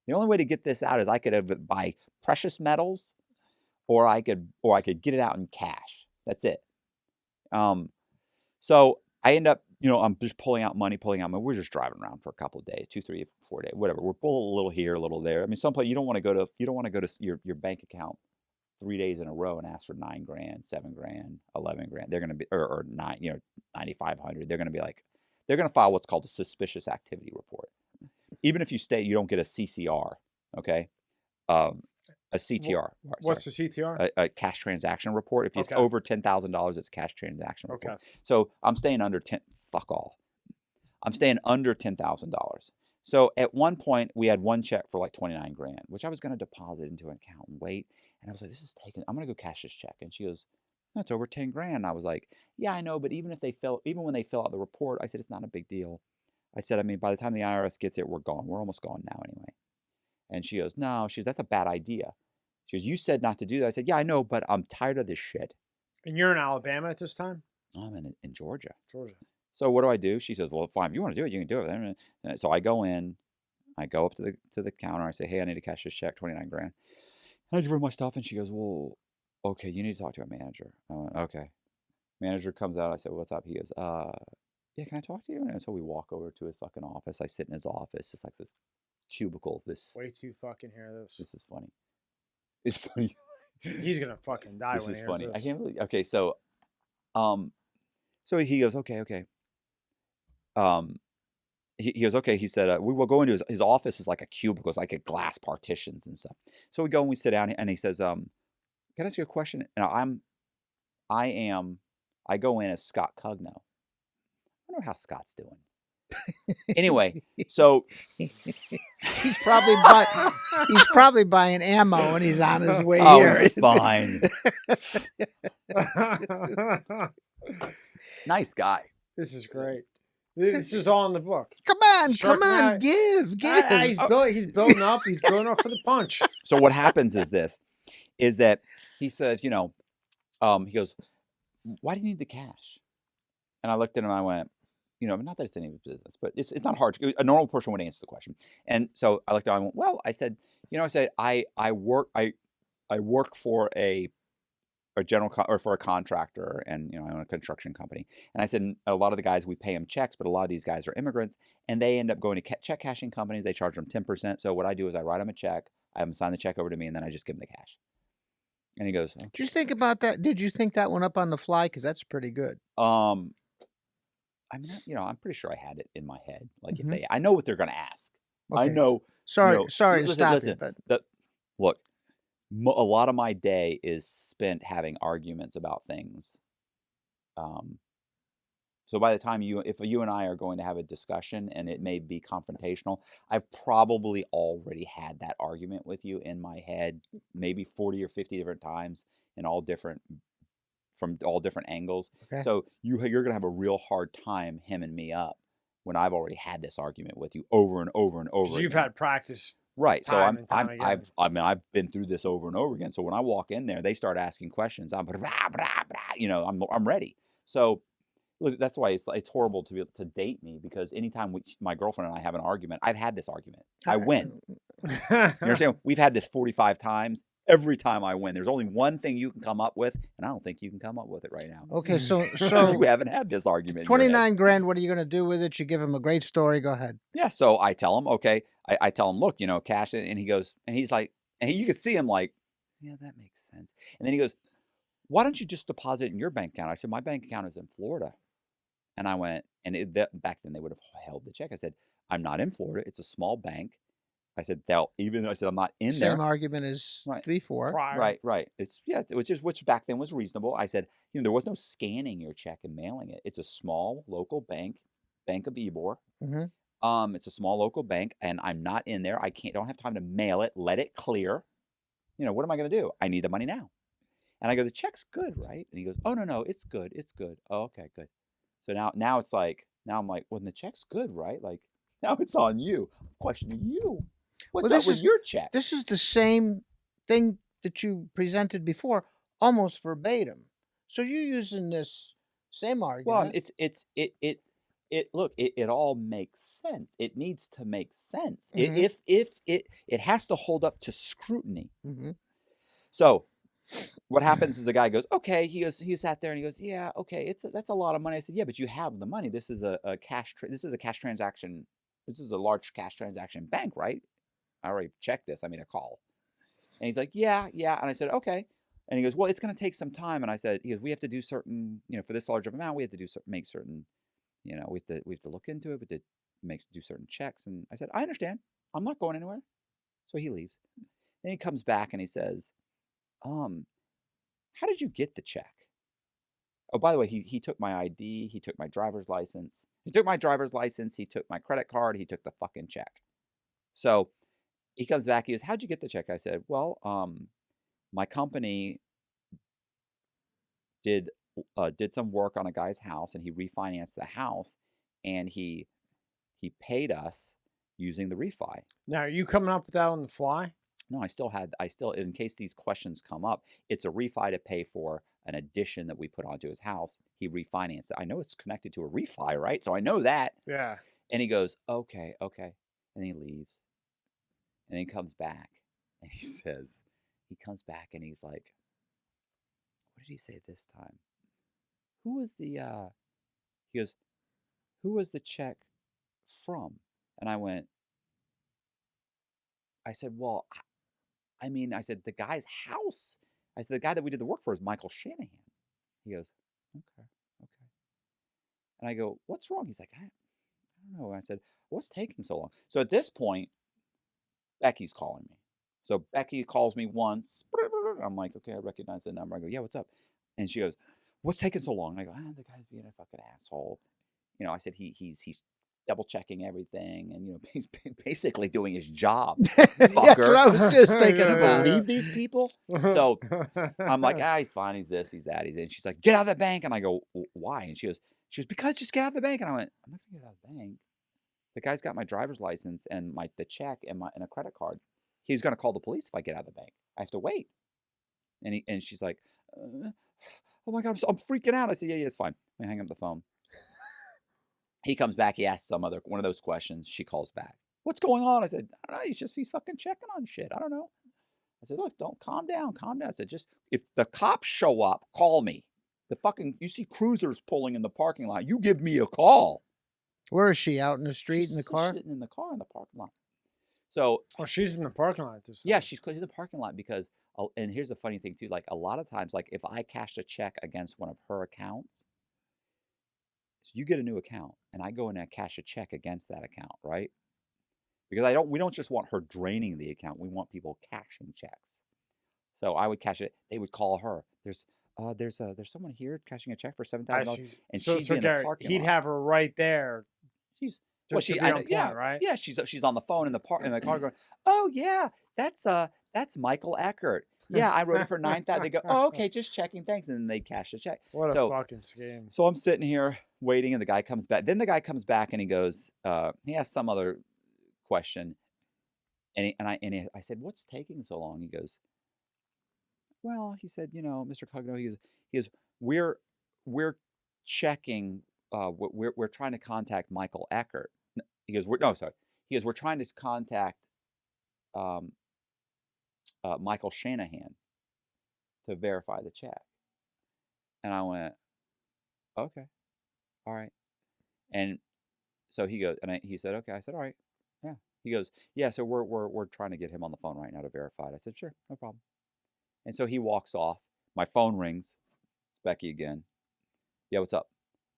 Speaker 3: The only way to get this out is I could buy precious metals, or I could get it out in cash. That's it. So I end up, I'm just pulling out money. We're just driving around for a couple of days, 2, 3, 4 days, whatever. We're pulling a little here, a little there. I mean, someplace you don't want to go to your bank account 3 days in a row and ask for $9,000, $7,000, $11,000. They're going to be, or 9,500. They're going to be like, they're going to file what's called a suspicious activity report. Even if you stay, you don't get a CCR. Okay. A CTR.
Speaker 1: What's the CTR?
Speaker 3: A cash transaction report. If it's over $10,000, it's a cash transaction report.
Speaker 1: Okay.
Speaker 3: So I'm staying under fuck all. I'm staying under $10,000. So at one point, we had one check for like 29 grand, which I was going to deposit into an account and wait. And I was like, this is taking, I'm going to go cash this check. And she goes, that's over 10 grand. And I was like, yeah, I know. But even when they fill out the report, I said, it's not a big deal. I said, I mean, by the time the IRS gets it, we're gone. We're almost gone now anyway. And she goes, no, that's a bad idea. She goes, you said not to do that. I said, yeah, I know, but I'm tired of this shit.
Speaker 1: And you're in Alabama at this time?
Speaker 3: I'm in Georgia.
Speaker 1: Georgia.
Speaker 3: So what do I do? She says, well, fine. If you want to do it, you can do it. So I go in. I go up to the counter. I say, hey, I need to cash this check, 29 grand. I give her my stuff, and she goes, well, okay, you need to talk to a manager. I went, okay. Manager comes out. I said, what's up? He goes, yeah, can I talk to you? And so we walk over to his fucking office. I sit in his office. It's like this cubicle.
Speaker 1: Wait till you fucking hear this.
Speaker 3: This is funny. It's funny.
Speaker 1: He's gonna fucking die
Speaker 3: This
Speaker 1: when
Speaker 3: is
Speaker 1: he hears
Speaker 3: funny.
Speaker 1: this.
Speaker 3: I can't believe. Okay, so he goes, okay. He goes, okay. He said, we will go into his office is like a cubicle. It's like a glass partitions and stuff. So we go and we sit down, and he says, can I ask you a question? And I go in as Scott Cugno. I wonder how Scott's doing. Anyway, so
Speaker 2: he's probably buying ammo and he's on his way
Speaker 3: oh,
Speaker 2: here.
Speaker 3: he's fine. Nice guy.
Speaker 1: This is great. This is all in the book.
Speaker 2: Come on, give.
Speaker 1: He's building up. He's building up for the punch.
Speaker 3: So what happens is that he says, he goes, why do you need the cash? And I looked at him and I went, not that it's any of his business, but it's not hard. A normal person would answer the question. And so I looked at him and I went, well, I said, I work for a general or for a contractor, and I own a construction company. And I said, a lot of the guys, we pay them checks, but a lot of these guys are immigrants, and they end up going to check cashing companies. They charge them 10%. So what I do is I write them a check, I have them sign the check over to me, and then I just give them the cash. And he goes, okay.
Speaker 2: Did you think about that? Did you think that one up on the fly? Because that's pretty good.
Speaker 3: I mean, I'm pretty sure I had it in my head. Like if I know what they're going to ask.
Speaker 2: Okay.
Speaker 3: I know.
Speaker 2: Sorry to stop
Speaker 3: you,
Speaker 2: but
Speaker 3: look, a lot of my day is spent having arguments about things. So by the time if you and I are going to have a discussion and it may be confrontational, I've probably already had that argument with you in my head, maybe 40 or 50 different times from all different angles.
Speaker 2: Okay.
Speaker 3: So you're going to have a real hard time hemming me up when I've already had this argument with you over and over and over.
Speaker 1: You've had practice.
Speaker 3: Right. So
Speaker 1: I've
Speaker 3: been through this over and over again. So when I walk in there, they start asking questions. I'm ready. So look, that's why it's horrible to be able to date me, because anytime my girlfriend and I have an argument, I've had this argument. I win. You understand? We've had this 45 times. Every time I win, there's only one thing you can come up with, and I don't think you can come up with it right now.
Speaker 2: Okay, so
Speaker 3: you haven't had this argument.
Speaker 2: 29 grand. What are you going to do with it? You give him a great story. Go ahead.
Speaker 3: Yeah. So I tell him, okay. I tell him, look, cash it, and he goes, and he's like, and you could see him like, yeah, that makes sense. And then he goes, why don't you just deposit it in your bank account? I said, my bank account is in Florida. And I went, and back then they would have held the check. I said, I'm not in Florida. It's a small bank. I said, I'm not in there.
Speaker 2: Same argument as before.
Speaker 1: Prior.
Speaker 3: Right. It was just, which back then was reasonable. I said, there was no scanning your check and mailing it. It's a small local bank, Bank of Ybor.
Speaker 2: Mm-hmm.
Speaker 3: It's a small local bank, and I'm not in there. Don't have time to mail it, let it clear. What am I going to do? I need the money now. And I go, the check's good, right? And he goes, oh, no, it's good. It's good. Oh, okay, good. So now it's like, I'm like, well, the check's good, right? Like, now it's on you. I'm questioning you. What's up with your check?
Speaker 2: This is the same thing that you presented before, almost verbatim. So you're using this same argument.
Speaker 3: Well, it all makes sense. It needs to make sense.
Speaker 2: Mm-hmm.
Speaker 3: It has to hold up to scrutiny.
Speaker 2: Mm-hmm.
Speaker 3: So what happens is the guy goes, okay. He sat there and he goes, yeah, okay. That's a lot of money. I said, yeah, but you have the money. This is a cash transaction. This is a large cash transaction bank, right? I already checked this. I made a call. And he's like, yeah. And I said, okay. And he goes, well, it's going to take some time. And I said, we have to do certain, for this large of amount, we have to make certain, we have to look into it. We have to do certain checks. And I said, I understand. I'm not going anywhere. So he leaves. Then he comes back and he says, how did you get the check? Oh, by the way, he took my ID. He took my driver's license. He took my credit card. He took the fucking check. So he comes back. He goes, "How'd you get the check?" I said, "Well, my company did some work on a guy's house, and he refinanced the house, and he paid us using the refi."
Speaker 1: Now, are you coming up with that on the fly?
Speaker 3: No, I still, in case these questions come up, it's a refi to pay for an addition that we put onto his house. He refinanced it. I know it's connected to a refi, right? So I know that.
Speaker 1: Yeah.
Speaker 3: And he goes, "Okay, okay." And he leaves. And he comes back and he comes back and he's like, "What did he say this time? Who was the, he goes, "Who was the check from?" And I said, "Well, I mean," I said, "the guy's house." I said, "The guy that we did the work for is Michael Shanahan." He goes, "Okay, okay." And I go, "What's wrong?" He's like, I don't know. And I said, "What's taking so long?" So at this point, Becky's calling me. So Becky calls me once. I'm like, "Okay, I recognize the number." I go, "Yeah, what's up?" And she goes, "What's taking so long?" And I go, "The guy's being a fucking asshole." I said, he's double checking everything, and he's basically doing his job.
Speaker 2: That's what
Speaker 3: Fucker.
Speaker 2: I was just thinking
Speaker 1: Yeah,
Speaker 2: about.
Speaker 3: Believe these people? So I'm like, he's fine, he's this, he's that, and she's like, "Get out of the bank." And I go, "Why?" And she goes, "Because just get out of the bank." And I went, "I'm not gonna get out of the bank. The guy's got my driver's license and the check and a credit card. He's gonna call the police if I get out of the bank. I have to wait." And she's like, "Oh my God, I'm freaking out." I said, "Yeah, it's fine." I hang up the phone. He comes back. He asks one of those questions. She calls back. "What's going on?" I said, "I don't know. He's fucking checking on shit. I don't know." I said, "Look, don't calm down, calm down." I said, "Just if the cops show up, call me. You see cruisers pulling in the parking lot. You give me a call."
Speaker 2: Where is she? Out in the street
Speaker 3: She's
Speaker 2: in the car?
Speaker 3: sitting in the car in the parking lot. So
Speaker 1: Oh, she's in the parking lot this time.
Speaker 3: yeah, she's close to the parking lot because, and here's the funny thing too. Like a lot of times, like if I cashed a check against one of her accounts, so you get a new account, and I go in and cash a check against that account, right? Because we don't just want her draining the account. We want people cashing checks. So I would cash it. They would call her. There's someone here cashing a check for
Speaker 1: I
Speaker 3: $7,000,
Speaker 1: see.
Speaker 3: and
Speaker 1: So,
Speaker 3: she'd be in the
Speaker 1: Gary,
Speaker 3: parking
Speaker 1: he'd
Speaker 3: lot.
Speaker 1: have her right there
Speaker 3: She's
Speaker 1: to, to be on point,
Speaker 3: yeah,
Speaker 1: right?
Speaker 3: yeah. She's on the phone in the car going, "Oh yeah, that's Michael Eckert. Yeah, I wrote it for 9,000." They go, "Oh, okay, just checking, thanks," and then they cash the check.
Speaker 1: What a
Speaker 3: So
Speaker 1: fucking scheme.
Speaker 3: so I'm sitting here waiting, and the guy comes back. Then the guy comes back and he goes, he asks some other question, and I said, "What's taking so long?" He goes, "Well," he said, "Mr. Cogno," he goes, we're checking, we're trying to contact Michael Eckert." He goes, "No, sorry." He goes, "We're trying to contact um, Michael Shanahan to verify the check." And I went, "Okay, all right." And so he goes, he said, "Okay." I said, "All right, yeah." He goes, "Yeah, so we're trying to get him on the phone right now to verify it." I said, "Sure, no problem." And so he walks off. My phone rings. It's Becky again. "Yeah, what's up?"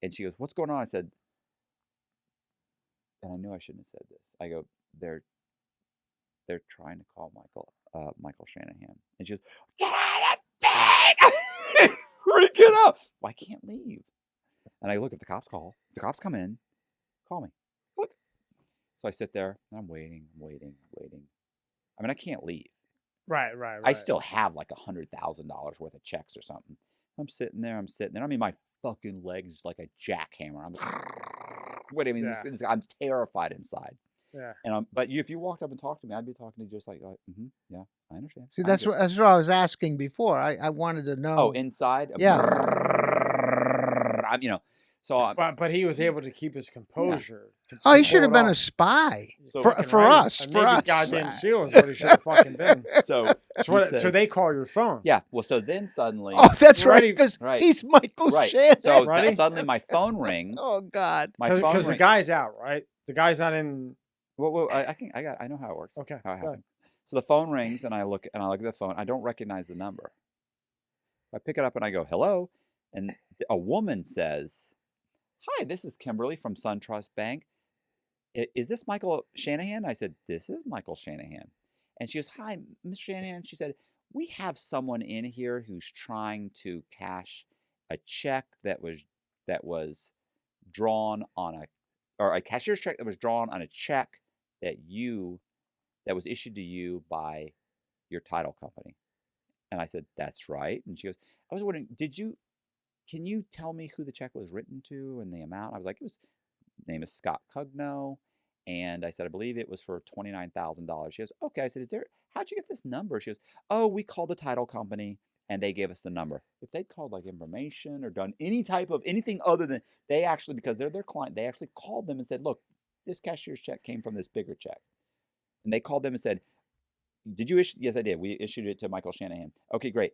Speaker 3: And she goes, "What's going on?" I said, and I knew I shouldn't have said this. I go, they're trying to call Michael Shanahan." And she goes, "Get out of the bank!" Freaking out. "Well, I can't leave." And I look, if the cops call, if the cops come in, call me. Look. So I sit there and I'm waiting. I mean, I can't leave.
Speaker 1: Right.
Speaker 3: I still have like $100,000 worth of checks or something. I'm sitting there. I mean, my fucking legs like a jackhammer. I'm just, wait, I mean,
Speaker 1: Yeah.
Speaker 3: I'm terrified inside.
Speaker 1: Yeah.
Speaker 3: And but if you walked up and talked to me, I'd be talking to you just like, yeah, I understand.
Speaker 2: See,
Speaker 3: I
Speaker 2: that's
Speaker 3: get it."
Speaker 2: what I was asking before. I wanted to
Speaker 3: Oh,
Speaker 2: know.
Speaker 3: inside?
Speaker 2: Yeah.
Speaker 3: So
Speaker 1: But he was able to keep his composure.
Speaker 2: Oh, he
Speaker 1: to
Speaker 2: should
Speaker 1: pull
Speaker 2: have
Speaker 1: it
Speaker 2: been a
Speaker 1: off.
Speaker 2: spy
Speaker 3: So-
Speaker 2: for
Speaker 1: Fucking
Speaker 2: for
Speaker 1: right.
Speaker 2: us.
Speaker 1: And
Speaker 2: For
Speaker 1: maybe
Speaker 2: us.
Speaker 1: goddamn seal is what he should have fucking been.
Speaker 3: so he
Speaker 1: So
Speaker 3: says,
Speaker 1: they call your phone.
Speaker 3: yeah, well, so then suddenly,
Speaker 2: Oh, that's right.
Speaker 1: Ready-
Speaker 2: Because
Speaker 3: Right.
Speaker 2: he's Michael
Speaker 3: right.
Speaker 2: Shanahan.
Speaker 3: So
Speaker 1: Ready?
Speaker 3: suddenly my phone rings.
Speaker 2: Oh God.
Speaker 3: My phone
Speaker 1: Because the
Speaker 3: rings.
Speaker 1: guy's out, right? The guy's not in.
Speaker 3: Well, I know how it works.
Speaker 1: Okay.
Speaker 3: How it
Speaker 1: go ahead.
Speaker 3: happened. So the phone rings and I look at the phone. I don't recognize the number. I pick it up and I go, "Hello," and a woman says, "Hi, this is Kimberly from SunTrust Bank. Is this Michael Shanahan?" I said, "This is Michael Shanahan." And she goes, "Hi, Miss Shanahan." She said, "We have someone in here who's trying to cash a check that was drawn on a cashier's check that was drawn on a check that you that was issued to you by your title company. And I said, that's right. And she goes, I was wondering, can you tell me who the check was written to and the amount? I was like, name is Scott Cugno. And I said, I believe it was for $29,000. She goes, okay. I said, how'd you get this number? She goes, oh, we called the title company and they gave us the number. If they'd called like information or done any type of anything other than, they actually, because they're their client, they actually called them and said, look, this cashier's check came from this bigger check. And they called them and said, did you issue? Yes, I did. We issued it to Michael Shanahan. Okay, great.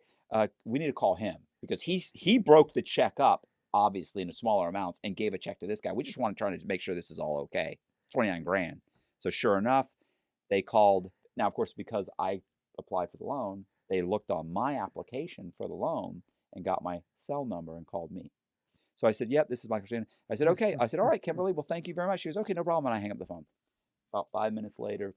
Speaker 3: We need to call him because he broke the check up, obviously, into smaller amounts and gave a check to this guy. We just want to try to make sure this is all okay. 29 grand. So sure enough, they called. Now, of course, because I applied for the loan, they looked on my application for the loan and got my cell number and called me. So I said, yep, this is Michael Shanahan. I said, okay. I said, all right, Kimberly, well, thank you very much. She goes, okay, no problem. And I hang up the phone. About 5 minutes later,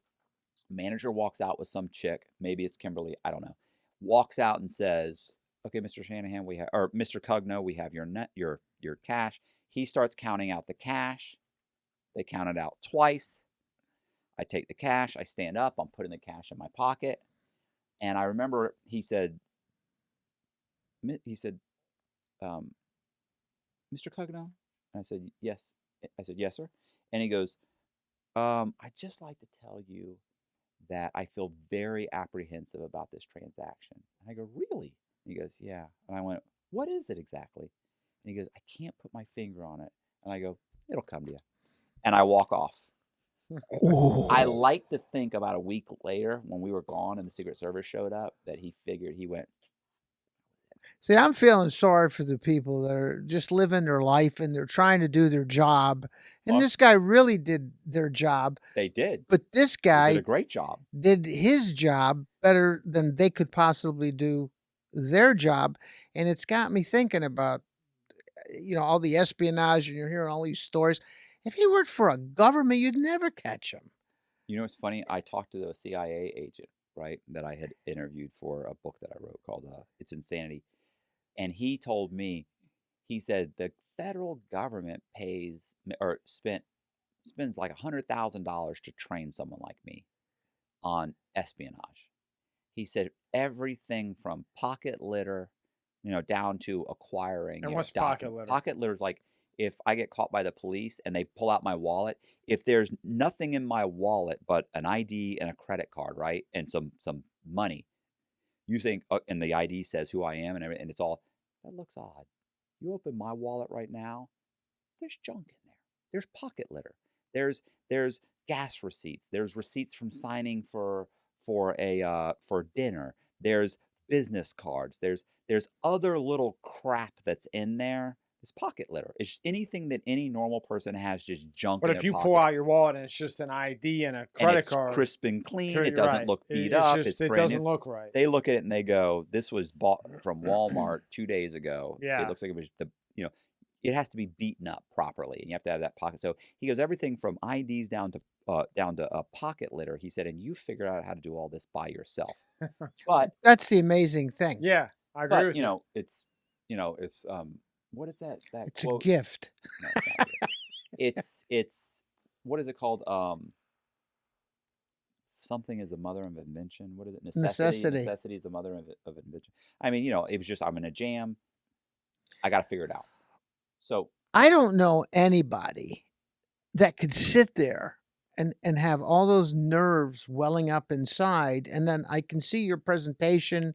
Speaker 3: manager walks out with some chick, maybe it's Kimberly, I don't know, walks out and says, okay, Mr. Shanahan, or Mr. Cugno, we have your cash. He starts counting out the cash. They count it out twice. I take the cash, I stand up, I'm putting the cash in my pocket. And I remember he said, Mr. Cugno? And I said, yes. I said, yes, sir. And he goes, I'd just like to tell you that I feel very apprehensive about this transaction. And I go, really? And he goes, yeah. And I went, what is it exactly? And he goes, I can't put my finger on it. And I go, it'll come to you. And I walk off. I like to think about a week later when we were gone and the Secret Service showed up that he figured, he went.
Speaker 2: See, I'm feeling sorry for the people that are just living their life and they're trying to do their job. And
Speaker 3: Well,
Speaker 2: this guy really did their job.
Speaker 3: They did.
Speaker 2: But this
Speaker 3: They
Speaker 2: guy
Speaker 3: did a great job.
Speaker 2: did his job better than they could possibly do their job. And it's got me thinking about, all the espionage, and you're hearing all these stories. If he worked for a government, you'd never catch him.
Speaker 3: You know what's funny? I talked to a CIA agent, right, that I had interviewed for a book that I wrote called It's Insanity. And he told me, he said the federal government spends like $100,000 to train someone like me on espionage. He said everything from pocket litter, down to acquiring.
Speaker 1: And what's pocket litter?
Speaker 3: Pocket litter is like if I get caught by the police and they pull out my wallet, if there's nothing in my wallet but an ID and a credit card, right, and some money, you think, and the ID says who I am and everything, and it's all, that looks odd. You open my wallet right now, there's junk in there. There's pocket litter. There's gas receipts. There's receipts from signing for dinner. There's business cards. There's other little crap that's in there. It's pocket litter. It's anything that any normal person has, just junk
Speaker 1: But
Speaker 3: in
Speaker 1: if
Speaker 3: their
Speaker 1: you
Speaker 3: pocket.
Speaker 1: pull out your wallet and it's just an ID and a
Speaker 3: And
Speaker 1: credit
Speaker 3: it's
Speaker 1: card,
Speaker 3: crisp and clean.
Speaker 1: Sure,
Speaker 3: It
Speaker 1: you're
Speaker 3: doesn't
Speaker 1: right.
Speaker 3: look beat
Speaker 1: It's
Speaker 3: up.
Speaker 1: just,
Speaker 3: It's
Speaker 1: it
Speaker 3: brand
Speaker 1: doesn't
Speaker 3: new.
Speaker 1: look right.
Speaker 3: They look at it and they go, this was bought from Walmart 2 days ago.
Speaker 1: Yeah.
Speaker 3: It looks like it was it has to be beaten up properly, and you have to have that pocket. So he goes everything from IDs down to pocket litter. He said, and you figured out how to do all this by yourself. But
Speaker 2: That's the amazing thing.
Speaker 1: Yeah, I agree with you.
Speaker 3: it's what is that
Speaker 2: It's
Speaker 3: quote?
Speaker 2: a gift.
Speaker 3: No, it's not a gift. It's what is it called? Something is the mother of invention. What is it?
Speaker 2: Necessity.
Speaker 3: Necessity is the mother of invention. I mean, it was just, I'm in a jam. I got to figure it out. So
Speaker 2: I don't know anybody that could sit there and have all those nerves welling up inside. And then I can see your presentation.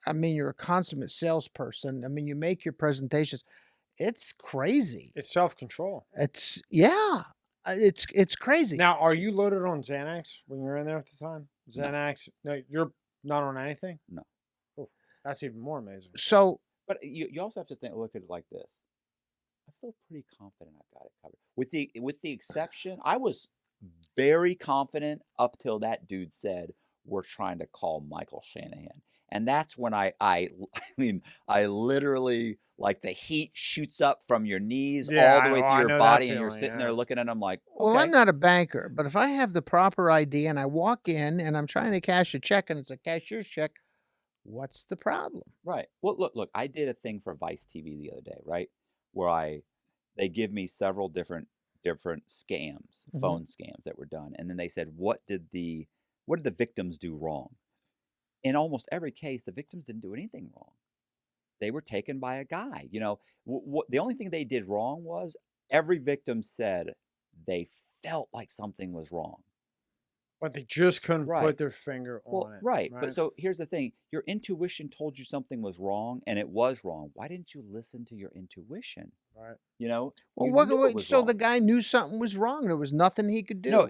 Speaker 2: I mean, you're a consummate salesperson. I mean, you make your presentations. It's crazy.
Speaker 1: It's self-control.
Speaker 2: It's crazy.
Speaker 1: Now, are you loaded on Xanax when you're in there at the time?
Speaker 3: No.
Speaker 1: Xanax? No, you're not on anything?
Speaker 3: No.
Speaker 1: Oh, that's even more amazing.
Speaker 2: So,
Speaker 3: but you also have to look at it like this. I feel pretty confident I've got it covered. With the exception, I was very confident up till that dude said, we're trying to call Michael Shanahan. And that's when I literally, like, the heat shoots up from your knees all the way through your body, and you're sitting there looking at him like, okay.
Speaker 2: Well, I'm not a banker, but if I have the proper ID and I walk in and I'm trying to cash a check and it's a cashier's check, what's the problem?
Speaker 3: Right. Well, look, I did a thing for Vice TV the other day, right? Where they give me several different scams, phone scams that were done. And then they said, what did the what did the victims do wrong? In almost every case, the victims didn't do anything wrong. They were taken by a guy. You know, the only thing they did wrong was every victim said they felt like something was wrong.
Speaker 1: But they just couldn't
Speaker 3: Right.
Speaker 1: put their finger
Speaker 3: Well,
Speaker 1: on it.
Speaker 3: right. But so here's the thing. Your intuition told you something was wrong, and it was wrong. Why didn't you listen to your intuition?
Speaker 1: Right.
Speaker 3: You know?
Speaker 2: Well,
Speaker 3: You
Speaker 2: what,
Speaker 3: knew it was
Speaker 2: so the
Speaker 3: wrong.
Speaker 2: guy knew something was wrong. There was nothing he could do.
Speaker 3: No,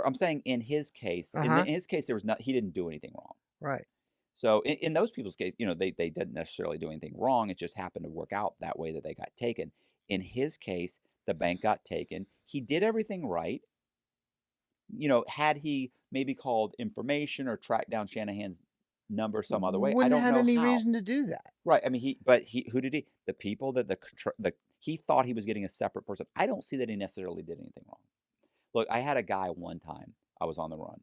Speaker 3: I'm saying in his case,
Speaker 2: Uh-huh.
Speaker 3: in his case, there was not. He didn't do anything wrong.
Speaker 2: Right.
Speaker 3: So in those people's case, you know, they didn't necessarily do anything wrong. It just happened to work out that way that they got taken. In his case, the bank got taken. He did everything right. You know, had he maybe called information or tracked down Shanahan's number some other way, I
Speaker 2: Wouldn't
Speaker 3: don't
Speaker 2: have
Speaker 3: know
Speaker 2: any
Speaker 3: how.
Speaker 2: reason to do that.
Speaker 3: Right. I mean, who did he? The people that he thought he was getting a separate person. I don't see that he necessarily did anything wrong. Look, I had a guy one time. I was on the run.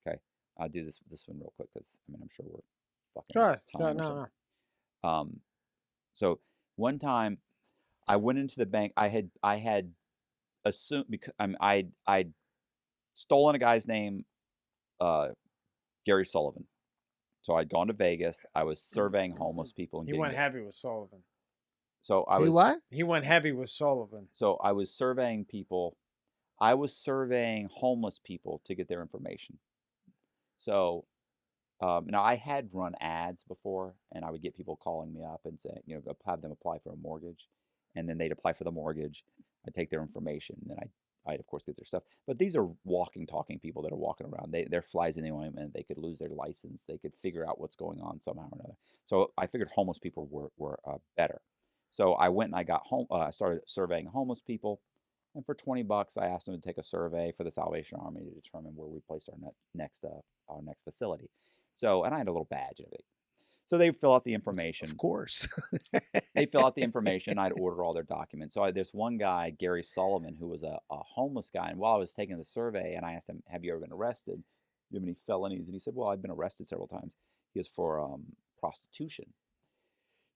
Speaker 3: Okay, I'll do this one real quick because I mean I'm sure we're fucking.
Speaker 1: Go ahead.
Speaker 3: time or
Speaker 1: No.
Speaker 3: something. So one time I went into the bank. I had assumed because I'd stolen a guy's name, Gary Sullivan. So I'd gone to Vegas. I was surveying homeless people. And
Speaker 1: He went heavy with Sullivan.
Speaker 3: So I was.
Speaker 2: He what?
Speaker 1: He went heavy with Sullivan.
Speaker 3: So I was surveying people. I was surveying homeless people to get their information. So now I had run ads before, and I would get people calling me up and say, you know, have them apply for a mortgage, and then they'd apply for the mortgage. I'd take their information, and then I'd of course get their stuff. But these are walking, talking people that are walking around. They're flies in the ointment. They could lose their license. They could figure out what's going on somehow or another. So I figured homeless people were better. So I went and I got home. I started surveying homeless people, and for $20, I asked them to take a survey for the Salvation Army to determine where we placed our next facility. So, and I had a little badge and everything. So they fill out the information.
Speaker 2: Of course.
Speaker 3: They fill out the information. I'd order all their documents. So there's one guy, Gary Sullivan, who was a homeless guy. And while I was taking the survey, and I asked him, "Have you ever been arrested? Do you have any felonies?" And he said, "Well, I've been arrested several times." He goes, "For prostitution."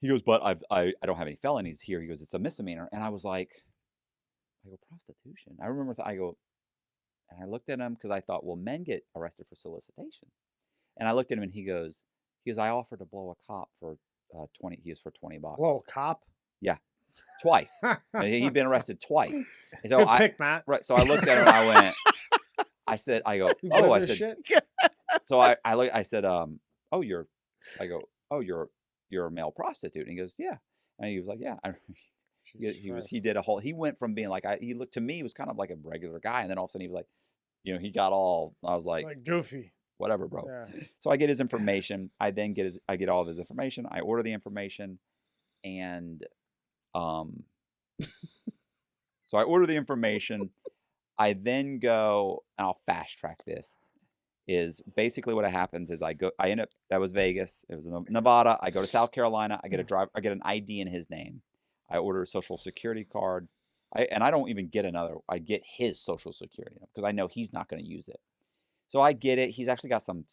Speaker 3: He goes, "But I don't have any felonies here." He goes, "It's a misdemeanor." And I was like, prostitution. I remember, and I looked at him because I thought, well, men get arrested for solicitation. And I looked at him and he goes, I offered to blow a cop for 20. He was for $20.
Speaker 1: Whoa, cop.
Speaker 3: Yeah, twice. He'd been arrested twice. So
Speaker 1: Good pick, Matt.
Speaker 3: Right. So I looked at him and I went, I said,
Speaker 1: You
Speaker 3: oh,
Speaker 1: good
Speaker 3: I
Speaker 1: with
Speaker 3: said,
Speaker 1: shit?
Speaker 3: so I said, oh, you're a male prostitute. And he goes, yeah. And he was like, yeah. He did a whole, he went from being like, he looked to me, he was kind of like a regular guy. And then all of a sudden he was like, you know, he got all, I was like
Speaker 1: goofy.
Speaker 3: Whatever, bro.
Speaker 1: Yeah.
Speaker 3: So I get his information. I get all of his information. I order the information, and so I order the information. I then go, and I'll fast track this. Is basically what happens is I end up, that was Vegas. It was Nevada. I go to South Carolina. I get an ID in his name. I order a social security card. I don't even get another. I get his social security because I know he's not going to use it. So I get it. He's actually got some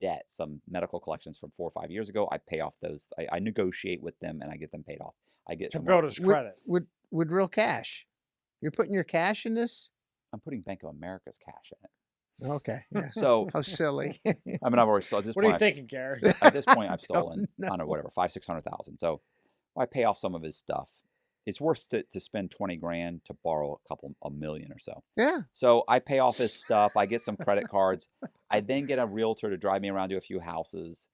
Speaker 3: debt, some medical collections from 4 or 5 years ago. I pay off those. I negotiate with them and I get them paid off. I get
Speaker 1: to build his credit
Speaker 2: with real cash. You're putting your cash in this?
Speaker 3: I'm putting Bank of America's cash in it.
Speaker 2: Okay. Yeah.
Speaker 3: So
Speaker 2: how silly.
Speaker 3: I mean, I've already stolen.
Speaker 1: What are you thinking, Gary?
Speaker 3: At this point, I've stolen,
Speaker 2: know.
Speaker 3: I don't know, whatever, 500,000-600,000. So I pay off some of his stuff. It's worth to spend 20 grand to borrow a million or so.
Speaker 2: Yeah.
Speaker 3: So I pay off his stuff. I get some credit cards. I then get a realtor to drive me around to a few houses.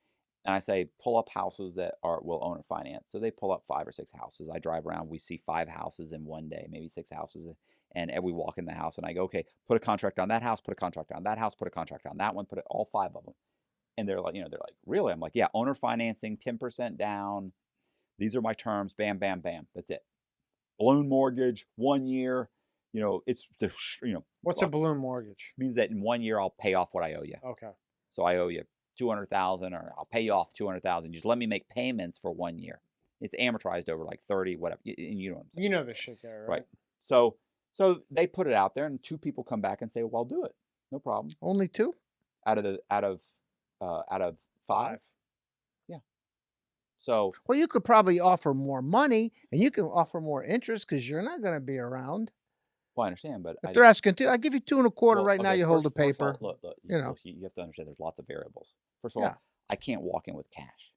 Speaker 3: And I say, pull up houses that will owner finance. So they pull up 5 or 6 houses. I drive around. We see 5 houses in one day, maybe 6 houses. And we walk in the house and I go, okay, put a contract on that house, put a contract on that house, put a contract on that one, put it all 5 of them. And they're like, really? I'm like, yeah, owner financing, 10% down. These are my terms. Bam, bam, bam. That's it. Balloon mortgage, 1 year. It's
Speaker 1: What's a balloon mortgage?
Speaker 3: Means that in 1 year I'll pay off what I owe you.
Speaker 1: Okay.
Speaker 3: So I owe you 200,000, or I'll pay you off 200,000. Just let me make payments for 1 year. It's amortized over like 30, whatever. And you know what I'm saying.
Speaker 1: You know this shit there, right?
Speaker 3: Right. So they put it out there, and 2 people come back and say, "Well, I'll do it. No problem."
Speaker 2: Only 2?
Speaker 3: Out of 5. Yeah. So.
Speaker 2: Well, you could probably offer more money, and you can offer more interest because you're not going to be around.
Speaker 3: Well, I understand, but
Speaker 2: If they're asking two, I give you 2 1/4 right now.
Speaker 3: okay,
Speaker 2: You hold the
Speaker 3: first of all,
Speaker 2: paper.
Speaker 3: look,
Speaker 2: You know.
Speaker 3: you have to understand. There's lots of variables. First of
Speaker 2: Yeah.
Speaker 3: all, I can't walk in with cash.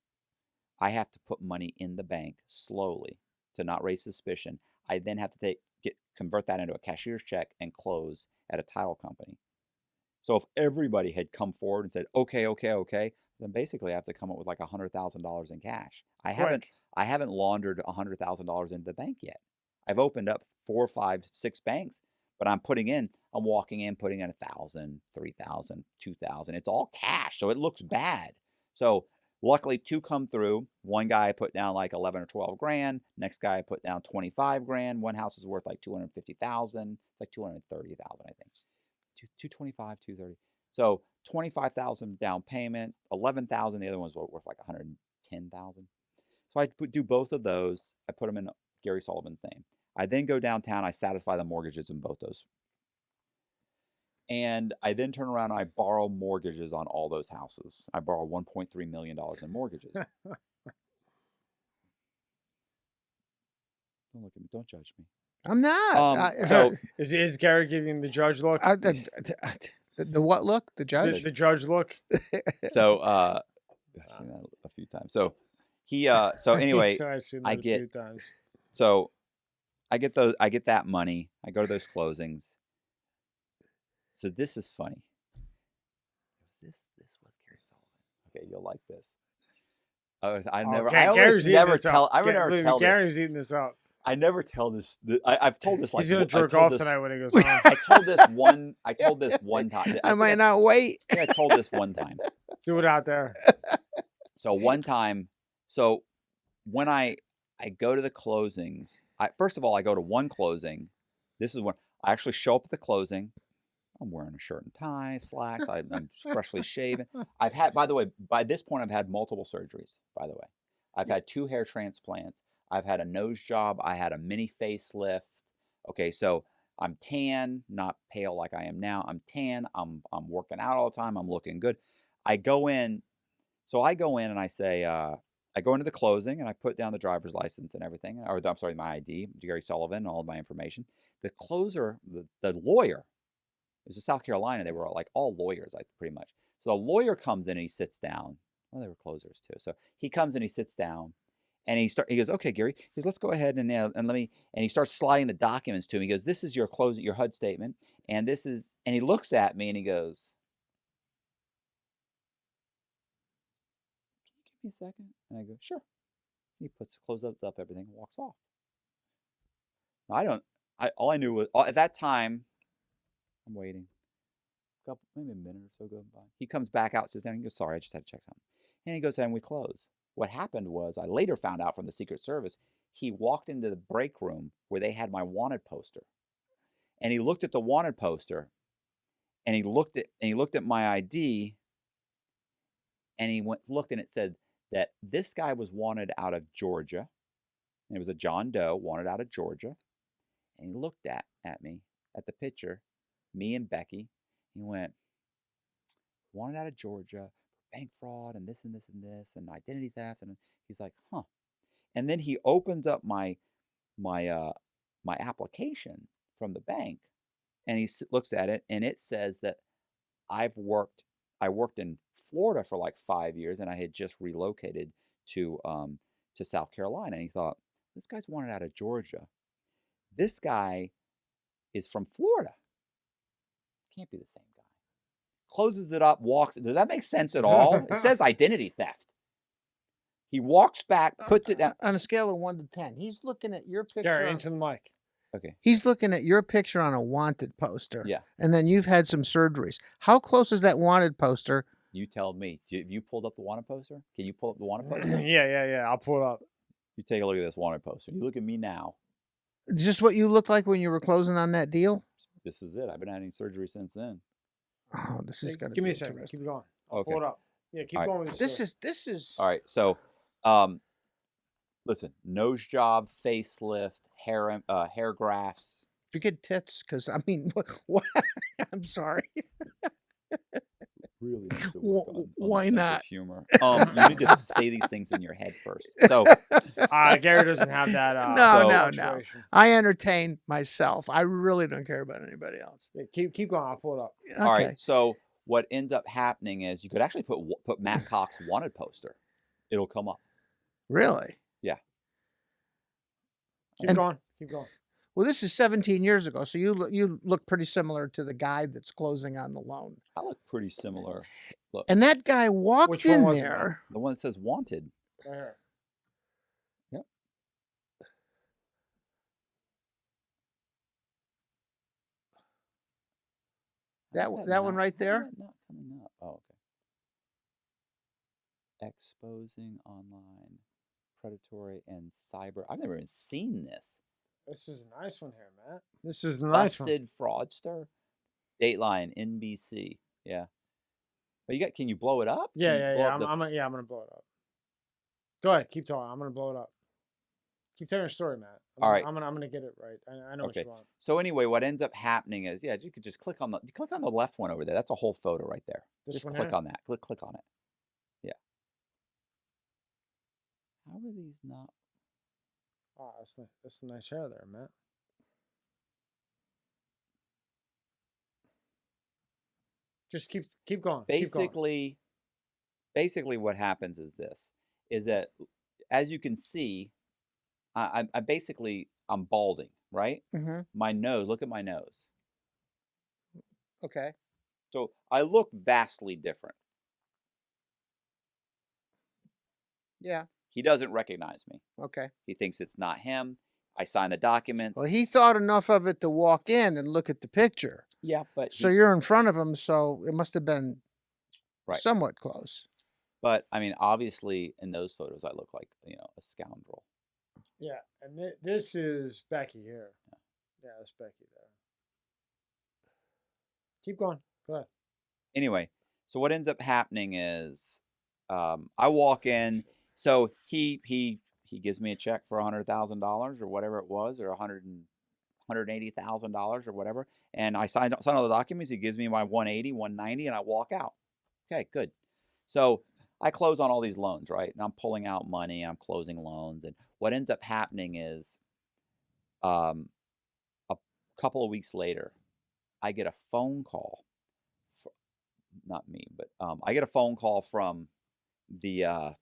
Speaker 3: I have to put money in the bank slowly to not raise suspicion. I then have to convert that into a cashier's check and close at a title company. So if everybody had come forward and said, okay, then basically I have to come up with like $100,000 in cash. I haven't laundered $100,000 into the bank yet. I've opened up 4, 5, 6 banks, but I'm walking in, putting in 1,000, 3,000, 2,000. It's all cash, so it looks bad. So luckily 2 come through. One guy put down like 11 or 12 grand. Next guy put down 25 grand. One house is worth like 250,000. It's like 230,000, I think. 225, 230. So 25,000 down payment, 11,000. The other one's worth like 110,000. So I do both of those. I put them in Gary Sullivan's name. I then go downtown. I satisfy the mortgages in both those. And I then turn around and I borrow mortgages on all those houses. I borrow $1.3 million in mortgages. Don't look at me. Don't judge me.
Speaker 2: I'm not.
Speaker 3: So
Speaker 1: is Gary giving the judge look?
Speaker 2: The what look? The judge?
Speaker 1: The judge look.
Speaker 3: So I've seen that a few times. So he so anyway, I get so I get that money. I go to those closings. So this is funny. This was Gary Sullivan. Okay, you'll like this. I always never tell. I would never tell.
Speaker 1: Gary's eating this up.
Speaker 3: I never tell this. I've told this like
Speaker 1: he's gonna jerk off tonight when he goes home.
Speaker 3: I told this one time.
Speaker 2: I might not wait.
Speaker 3: I told this one time.
Speaker 1: Do it out there.
Speaker 3: So one time, so when I go to the closings, first of all I go to one closing. This is when I actually show up at the closing. I'm wearing a shirt and tie, slacks. I'm freshly shaven. I've had, by the way, by this point I've had multiple surgeries. By the way, I've had 2 hair transplants. I've had a nose job. I had a mini facelift. Okay, so I'm tan, not pale like I am now. I'm tan. I'm working out all the time. I'm looking good. I go in and I say, I go into the closing and I put down the driver's license and everything, or I'm sorry, my ID, Gary Sullivan, all of my information. The closer, the lawyer, it was in South Carolina. They were like all lawyers, like pretty much. So the lawyer comes in and he sits down. Well, they were closers too. So he comes and he sits down. And he goes, okay, Gary. He goes, let's go ahead and let me. And he starts sliding the documents to me. He goes, this is your HUD statement, and this is. And he looks at me and he goes, can you give me a second? And I go, sure. He closes up everything, and walks off. Now, all I knew was at that time, I'm waiting. Maybe a minute or so goes by. He comes back out, sits down, and he goes, sorry, I just had to check something. And he goes, and we close. What happened was, I later found out from the Secret Service, he walked into the break room where they had my wanted poster. And he looked at the wanted poster, and he looked at my ID, and he looked and it said that this guy was wanted out of Georgia. And it was a John Doe wanted out of Georgia. And he looked at me, at the picture, me and Becky. He went, wanted out of Georgia, bank fraud and this and this and this and identity theft. And he's like, huh. And then he opens up my application from the bank, and he looks at it, and it says that I worked in Florida for like 5 years, and I had just relocated to South Carolina. And he thought, this guy's wanted out of Georgia. This guy is from Florida. Can't be the same guy. Closes it up, walks. Does that make sense at all? It says identity theft. He walks back, puts it down.
Speaker 2: On a scale of 1 to 10, he's looking at your picture.
Speaker 1: Gary, into the mic.
Speaker 3: Okay.
Speaker 2: He's looking at your picture on a wanted poster.
Speaker 3: Yeah.
Speaker 2: And then you've had some surgeries. How close is that wanted poster?
Speaker 3: You tell me. Have you pulled up the wanted poster? Can you pull up the wanted poster?
Speaker 1: Yeah. I'll pull it up.
Speaker 3: You take a look at this wanted poster. You look at me now.
Speaker 2: Just what you looked like when you were closing on that deal?
Speaker 3: This is it. I've been having surgery since then.
Speaker 2: Oh, this is going to
Speaker 1: give me a second. Keep going. I'll pull it up. Yeah, keep
Speaker 3: All
Speaker 1: going with
Speaker 2: this is
Speaker 3: all right. So, listen, nose job, facelift, hair grafts.
Speaker 2: Forget tits, because I mean, what? I'm sorry.
Speaker 3: really need to work on
Speaker 2: Why
Speaker 3: the sense
Speaker 2: not?
Speaker 3: of humor. You need to say these things in your head first. So,
Speaker 1: Gary doesn't have that.
Speaker 2: No.
Speaker 1: fluctuation.
Speaker 2: I entertain myself. I really don't care about anybody else.
Speaker 1: Yeah, keep going. I'll pull it up.
Speaker 2: Okay.
Speaker 3: all right. So what ends up happening is you could actually put Matt Cox wanted poster. It'll come up.
Speaker 2: Really?
Speaker 3: Yeah.
Speaker 1: Keep going.
Speaker 2: Well, this is 17 years ago, so you look pretty similar to the guy that's closing on the loan.
Speaker 3: I look pretty similar. Look,
Speaker 2: And that guy walked
Speaker 1: Which one
Speaker 2: in
Speaker 1: was it,
Speaker 2: there.
Speaker 3: the one that says wanted.
Speaker 1: Right here.
Speaker 3: Yep.
Speaker 2: That one right there?
Speaker 3: Not coming up. Oh, okay. Exposing online predatory and cyber. I've never even seen this.
Speaker 1: This is a nice one here, Matt. This is the nice one.
Speaker 3: Busted fraudster. Dateline NBC. Yeah. But can you blow it up?
Speaker 1: Yeah.
Speaker 3: I'm
Speaker 1: I'm gonna blow it up. Go ahead. Keep talking. I'm gonna blow it up. Keep telling your story, Matt.
Speaker 3: All right.
Speaker 1: I'm gonna get it right. I know what you want.
Speaker 3: So anyway, what ends up happening is, you could just click on the left one over there. That's a whole photo right there.
Speaker 1: This
Speaker 3: Just
Speaker 1: one
Speaker 3: click
Speaker 1: here?
Speaker 3: on that. Click on it. Yeah. How are these not?
Speaker 1: Oh, that's a nice hair there, Matt. Just keep going.
Speaker 3: Basically, what happens is this: is that, as you can see, I'm balding, right?
Speaker 2: Mm-hmm.
Speaker 3: My nose. Look at my nose.
Speaker 2: Okay.
Speaker 3: So I look vastly different.
Speaker 2: Yeah.
Speaker 3: He doesn't recognize me.
Speaker 2: Okay.
Speaker 3: He thinks it's not him. I sign the documents.
Speaker 2: Well, he thought enough of it to walk in and look at the picture.
Speaker 3: Yeah, but
Speaker 2: So you're in front of him, so it must have been somewhat close.
Speaker 3: But I mean, obviously, in those photos, I look like a scoundrel.
Speaker 1: Yeah, and this is Becky here. Yeah, that's Becky there. Keep going. Go ahead.
Speaker 3: Anyway, so what ends up happening is, I walk in. So he gives me a check for $100,000 or whatever it was, or $180,000 or whatever, and I sign all the documents. He gives me my 180, 190, and I walk out. Okay, good. So I close on all these loans, right? And I'm pulling out money. I'm closing loans, and what ends up happening is, a couple of weeks later, I get a phone call. Not me, but I get a phone call from the.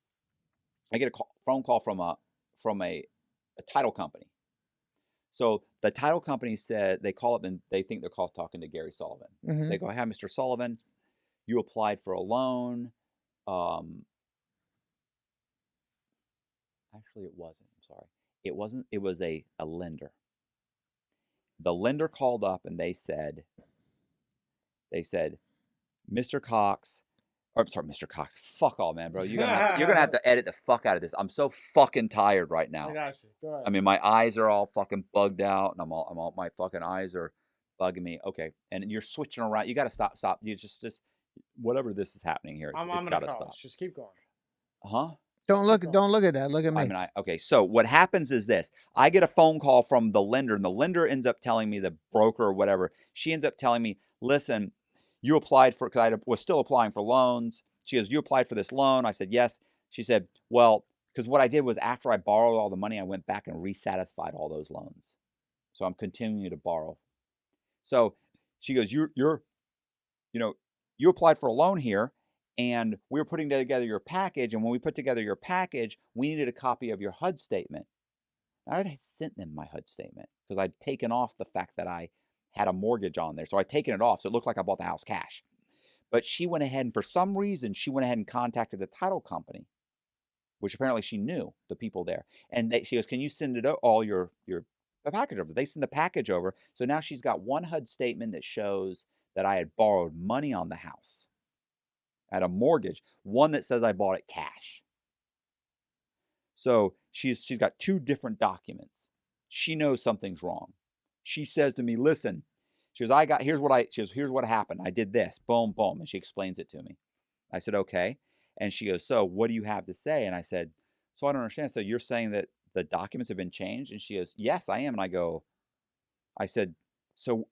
Speaker 3: I get a phone call from a title company. So the title company said, they call up and they think they're talking to Gary Sullivan.
Speaker 2: Mm-hmm.
Speaker 3: They go, "Hi, Mr. Sullivan, you applied for a loan." Actually, it wasn't. I'm sorry. It wasn't. It was a lender. The lender called up and they said, "Mr. Cox," or I'm sorry, Mr. Cox. Fuck all, man, bro. You're gonna have to edit the fuck out of this. I'm so fucking tired right now.
Speaker 1: I got you. Go ahead.
Speaker 3: I mean, my eyes are all fucking bugged out, and my fucking eyes are bugging me. Okay, and you're switching around. You got to stop. You just whatever this is happening here. It's got to stop.
Speaker 1: Just keep going.
Speaker 3: Huh?
Speaker 2: Don't look at that. Look at me.
Speaker 3: I mean, okay. So what happens is this: I get a phone call from the lender, and the lender ends up telling me, the broker or whatever. She ends up telling me, "Listen, you applied for," because I was still applying for loans. She goes, "You applied for this loan?" I said, "Yes." She said, "Well," because what I did was, after I borrowed all the money, I went back and resatisfied all those loans. So I'm continuing to borrow. So she goes, you applied for a loan here, and we were putting together your package. And when we put together your package, we needed a copy of your HUD statement." I already sent them my HUD statement because I'd taken off the fact that I had a mortgage on there. So I'd taken it off, so it looked like I bought the house cash. But she went ahead, and for some reason, she went ahead and contacted the title company, which apparently she knew the people there. And she goes, "Can you send it all your package over?" They send the package over. So now she's got one HUD statement that shows that I had borrowed money on the house at a mortgage, one that says I bought it cash. So she's got two different documents. She knows something's wrong. She says to me, "Listen," she goes, here's what happened. I did this, boom, boom. And she explains it to me. I said, "Okay." And she goes, "So what do you have to say?" And I said, "So I don't understand. So you're saying that the documents have been changed?" And she goes, "Yes, I am." And I said, "So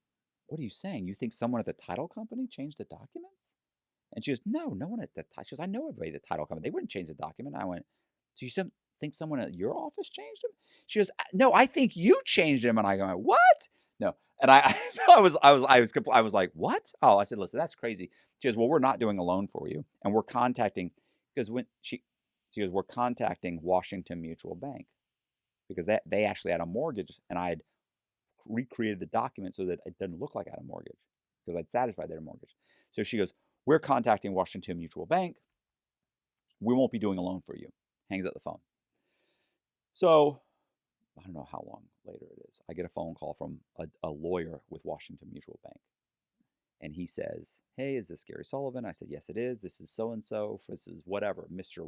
Speaker 3: what are you saying? You think someone at the title company changed the documents?" And she goes, no one at the title. She goes, I know everybody at the title company. They wouldn't change the document. I went, so you think someone at your office changed them? She goes, no, I think you changed them. And I go, what? No. And so I was like, what? Oh, I said, listen, that's crazy. She goes, well, we're not doing a loan for you, and we're contacting, because when she goes, we're contacting Washington Mutual Bank, because they actually had a mortgage, and I had recreated the document so that it doesn't look like I had a mortgage, because I'd satisfied their mortgage. So she goes, we're contacting Washington Mutual Bank. We won't be doing a loan for you. Hangs up the phone. So I don't know how long later it is. I get a phone call from a lawyer with Washington Mutual Bank. And he says, hey, is this Gary Sullivan? I said, yes, it is. This is so-and-so. This is whatever, Mr.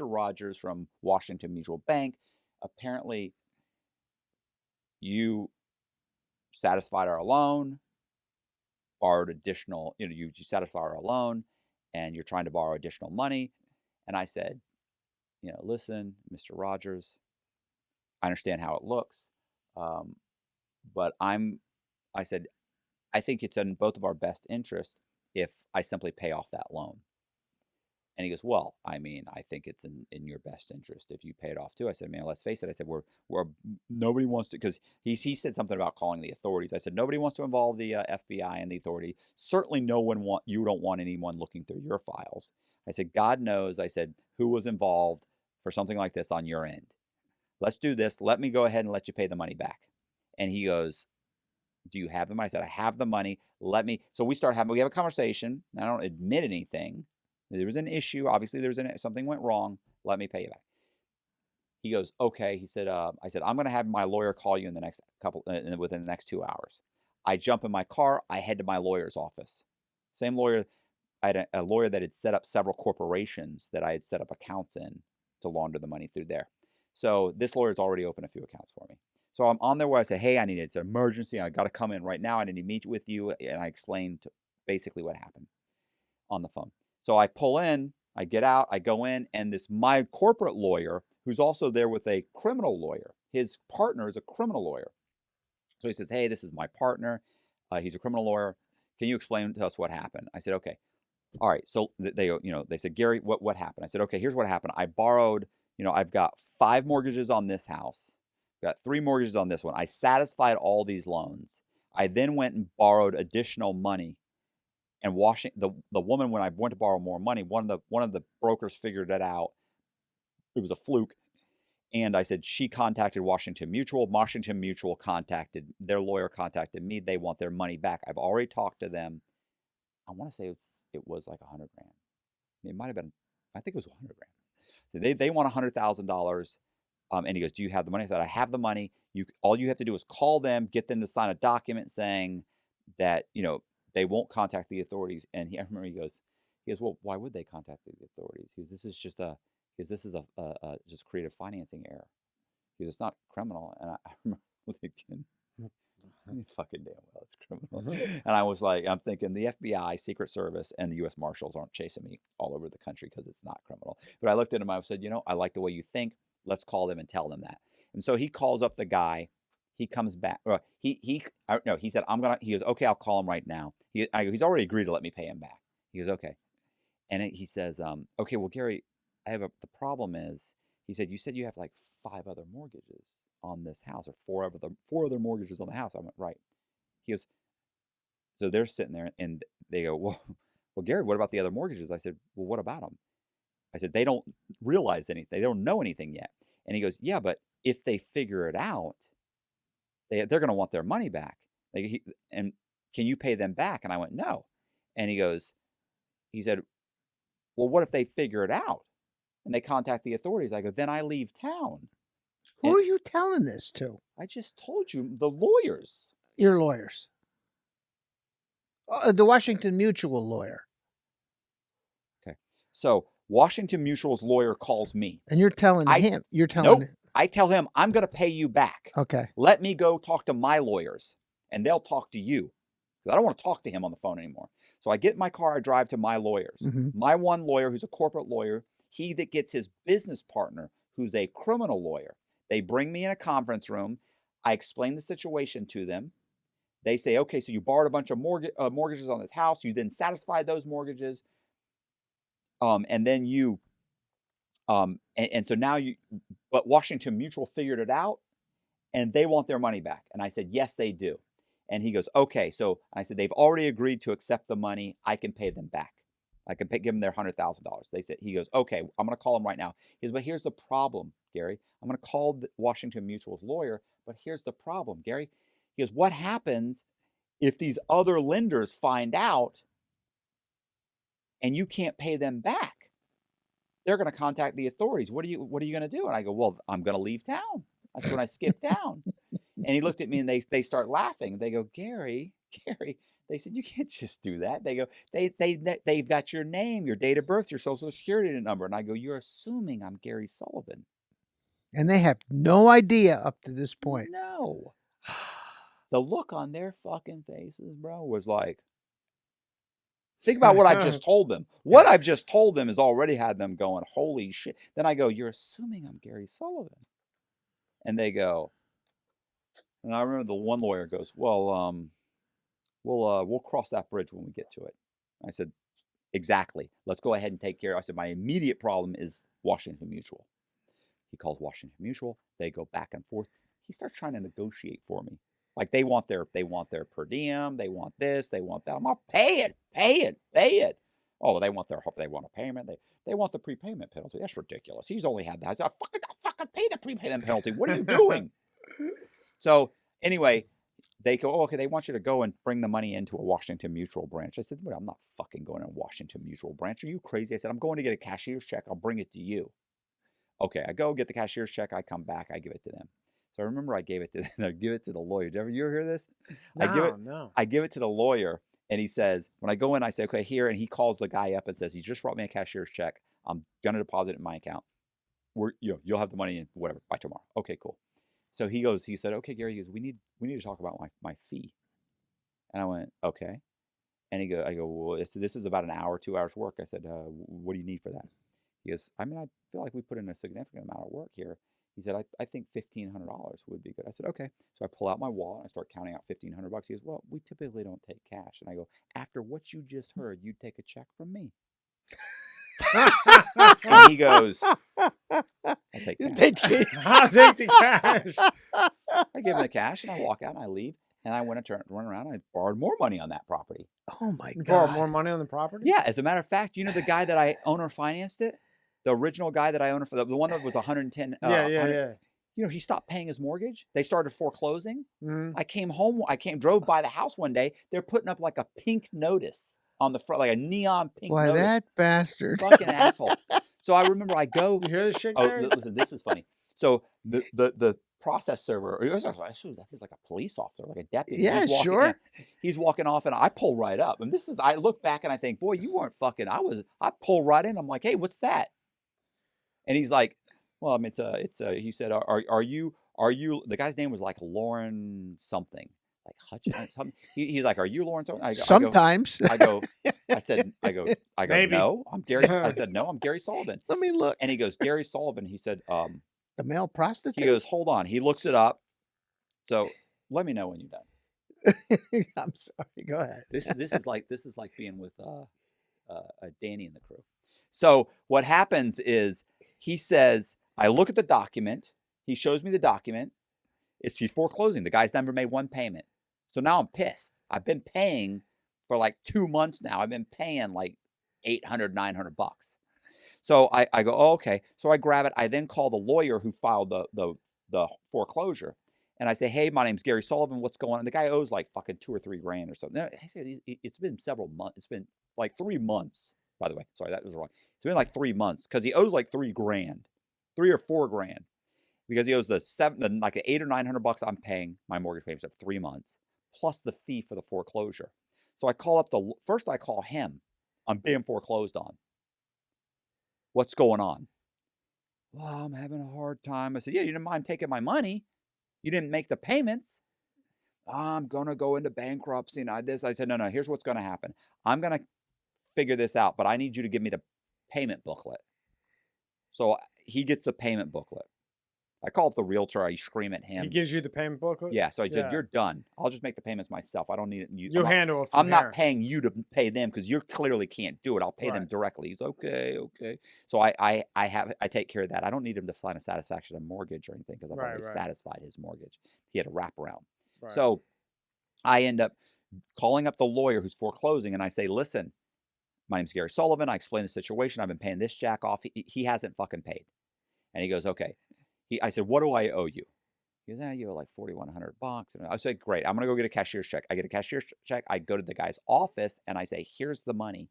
Speaker 3: Rogers from Washington Mutual Bank. Apparently, you satisfied our loan, borrowed additional, you satisfied our loan, and you're trying to borrow additional money. And I said, listen, Mr. Rogers, I understand how it looks, but I said, I think it's in both of our best interest if I simply pay off that loan. And he goes, well, I mean, I think it's in your best interest if you pay it off too. I said, man, let's face it. I said, we're nobody wants to, because he said something about calling the authorities. I said, nobody wants to involve the FBI and the authority. Certainly you don't want anyone looking through your files. I said, God knows, I said, who was involved for something like this on your end. Let's do this. Let me go ahead and let you pay the money back. And he goes, do you have the money? I said, I have the money. So we have a conversation. I don't admit anything. There was an issue. Obviously, something went wrong. Let me pay you back. He goes, okay. He said, I said, I'm going to have my lawyer call you within the next 2 hours. I jump in my car. I head to my lawyer's office. Same lawyer. I had a lawyer that had set up several corporations that I had set up accounts in to launder the money through there. So this lawyer's already opened a few accounts for me. So I'm on there where I say, hey, it's an emergency. I got to come in right now. I need to meet with you. And I explained basically what happened on the phone. So I pull in, I get out, I go in, and my corporate lawyer, who's also there with a criminal lawyer, his partner is a criminal lawyer. So he says, hey, this is my partner. He's a criminal lawyer. Can you explain to us what happened? I said, okay. All right. So they said, Gary, what happened? I said, okay, here's what happened. I borrowed, I've got 5 mortgages on this house. Got 3 mortgages on this one. I satisfied all these loans. I then went and borrowed additional money. And the woman, when I went to borrow more money, one of the brokers figured it out. It was a fluke. And I said, she contacted Washington Mutual. Washington Mutual their lawyer contacted me. They want their money back. I've already talked to them. I want to say it was like $100,000. It might have been, I think it was $100,000. So they want $100,000. And he goes, do you have the money? I said, I have the money. All you have to do is call them, get them to sign a document saying that, they won't contact the authorities. And I remember he goes, well, why would they contact the authorities? Because this is just just creative financing error. Because it's not criminal. And I remember thinking, fucking damn well, it's criminal. And I was like, I'm thinking the FBI, Secret Service, and the U.S. Marshals aren't chasing me all over the country because it's not criminal. But I looked at him, I said, I like the way you think. Let's call them and tell them that. And so he calls up the guy. He comes back. He said, he goes, okay, I'll call him right now. He's already agreed to let me pay him back. He goes, okay. And he says, okay, well, Gary, the problem is, he said, you said you have like 5 other mortgages on this house, or 4 other mortgages on the house. I went, right. He goes, so they're sitting there and they go, well, Gary, what about the other mortgages? I said, well, what about them? I said, they don't realize anything. They don't know anything yet. And he goes, yeah, but if they figure it out, they're going to want their money back. And can you pay them back? And I went, no. And he said, well, what if they figure it out and they contact the authorities? I go, then I leave town.
Speaker 2: Who are you telling this to?
Speaker 3: I just told you, the lawyers.
Speaker 2: Your lawyers. The Washington Mutual lawyer.
Speaker 3: Okay. So Washington Mutual's lawyer calls me.
Speaker 2: And you're telling him. You're telling him.
Speaker 3: I tell him, I'm going to pay you back.
Speaker 2: Okay.
Speaker 3: Let me go talk to my lawyers, and they'll talk to you. Because I don't want to talk to him on the phone anymore. So I get in my car, I drive to my lawyers.
Speaker 2: Mm-hmm.
Speaker 3: My one lawyer, who's a corporate lawyer, he that gets his business partner, who's a criminal lawyer. They bring me in a conference room. I explain the situation to them. They say, okay, so you borrowed a bunch of mortgages on this house. You then satisfied those mortgages. And then and so now but Washington Mutual figured it out, and they want their money back. And I said, yes, they do. And he goes, okay. So I said, they've already agreed to accept the money. I can pay them back. I can give them their $100,000. He goes, okay, I'm going to call them right now. He goes, but here's the problem, Gary. I'm going to call the Washington Mutual's lawyer, but here's the problem, Gary. He goes, what happens if these other lenders find out and you can't pay them back? They're going to contact the authorities. What are you going to do? And I go, well, I'm going to leave town. That's when I skip town. And he looked at me and they start laughing. They go, Gary, they said, you can't just do that. They go, they've got your name, your date of birth, your social security number. And I go, you're assuming I'm Gary Sullivan.
Speaker 2: And they have no idea up to this point.
Speaker 3: No. The look on their fucking faces, bro, was like, think about what I've just told them. What I've just told them has already had them going, holy shit. Then I go, you're assuming I'm Gary Sullivan. And they go, and I remember the one lawyer goes, well, we'll cross that bridge when we get to it. I said, exactly. Let's go ahead and take care. I said, my immediate problem is Washington Mutual. He calls Washington Mutual. They go back and forth. He starts trying to negotiate for me. Like they want their per diem. They want this. They want that. I'm like, pay it. Oh, they want a payment. They want the prepayment penalty. That's ridiculous. He's only had that. I said, I'll fucking pay the prepayment penalty. What are you doing? So anyway, they go, oh, okay, they want you to go and bring the money into a Washington Mutual branch. I said, well, I'm not fucking going to a Washington Mutual branch. Are you crazy? I said, I'm going to get a cashier's check. I'll bring it to you. Okay, I go get the cashier's check. I come back. I give it to them. So I remember I gave it to them. I give it to the lawyer. Did you ever hear this?
Speaker 1: No.
Speaker 3: I give it to the lawyer, and he says, when I go in, I say, okay, here. And he calls the guy up and says, he just brought me a cashier's check. I'm going to deposit it in my account. You'll have the money in whatever by tomorrow. Okay, cool. So he said, okay, Gary, he goes, we need to talk about my fee. And I went, okay. And I go, well, this is about an hour, 2 hours work. I said, what do you need for that? He goes, I feel like we put in a significant amount of work here. He said, I think $1,500 would be good. I said, okay. So I pull out my wallet and I start counting out $1,500. He goes, well, we typically don't take cash. And I go, after what you just heard, you'd take a check from me. And he goes, I'll take cash.
Speaker 1: I'll take the cash.
Speaker 3: I give him the cash and I walk out and I leave. And I went to run around and I borrowed more money on that property.
Speaker 2: Oh my
Speaker 1: You
Speaker 2: God.
Speaker 1: borrowed more money on the property?
Speaker 3: Yeah, as a matter of fact, you know the guy that I owner financed it? The original guy that I owned, the one that was 110.
Speaker 1: Yeah.
Speaker 3: You know, he stopped paying his mortgage. They started foreclosing.
Speaker 1: Mm-hmm.
Speaker 3: I drove by the house one day. They're putting up like a pink notice on the front, like a neon pink
Speaker 2: Why,
Speaker 3: notice.
Speaker 2: that bastard.
Speaker 3: Fucking asshole. So I remember I go.
Speaker 1: You hear this shit,
Speaker 3: Oh,
Speaker 1: Gary?
Speaker 3: listen, this is funny. So the process server, he was like a police officer, like a deputy.
Speaker 2: Yeah, sure.
Speaker 3: He's walking off, and I pull right up. And I look back and I think, boy, you weren't fucking. I pull right in. I'm like, hey, what's that? And he's like, well, I mean, he said, are you? The guy's name was like Lauren something, like Hutchins something. He's like, are you Lauren something?
Speaker 2: Sometimes.
Speaker 3: I go,
Speaker 1: Maybe.
Speaker 3: no, I'm Gary. I said, no, I'm Gary Sullivan.
Speaker 2: Let me look.
Speaker 3: And he goes, Gary Sullivan. He said,
Speaker 2: The male prostitute?
Speaker 3: he goes, hold on. He looks it up. So let me know when you're done.
Speaker 2: I'm sorry. Go ahead.
Speaker 3: This is like being with Danny and the crew. So what happens is he says, I look at the document. He shows me the document. He's foreclosing. The guy's never made one payment. So now I'm pissed. I've been paying for like 2 months now. I've been paying like $800, $900. So I go, oh, okay. So I grab it. I then call the lawyer who filed the foreclosure. And I say, hey, my name's Gary Sullivan. What's going on? The guy owes like fucking $2 or $3 grand or something. I said, it's been several months. It's been like 3 months, by the way. Sorry, that was wrong. It's been like 3 months because he owes like $3 grand, $3 or $4 grand, because he owes the $800 or $900 I'm paying my mortgage payments of 3 months plus the fee for the foreclosure. So I call up first I call him. I'm being foreclosed on. What's going on? Well, I'm having a hard time. I said, yeah, you didn't mind taking my money. You didn't make the payments. I'm going to go into bankruptcy and I said, no, here's what's going to happen. I'm going to figure this out, but I need you to give me the payment booklet. So he gets the payment booklet. I call up the realtor. I scream at him.
Speaker 1: He gives you the payment booklet?
Speaker 3: Yeah, so I said,
Speaker 1: Yeah.
Speaker 3: "You're done. I'll just make the payments myself. I don't need it.
Speaker 1: You handle it from
Speaker 3: I'm not
Speaker 1: here.
Speaker 3: paying you to pay them because you clearly can't do it. I'll pay them
Speaker 1: Right.
Speaker 3: directly." He's okay. So I take care of that. I don't need him to sign a satisfaction of mortgage or anything because I've
Speaker 1: Right,
Speaker 3: already
Speaker 1: right.
Speaker 3: satisfied his mortgage. He had a wraparound.
Speaker 1: Right.
Speaker 3: So I end up calling up the lawyer who's foreclosing, and I say, "Listen, my name's Gary Sullivan. I explain the situation. I've been paying this jack off. He hasn't fucking paid." And he goes, "Okay." I said, "What do I owe you?" He goes, "You owe like $4,100. And I said, "Great. I'm going to go get a cashier's check." I get a cashier's check. I go to the guy's office and I say, "Here's the money."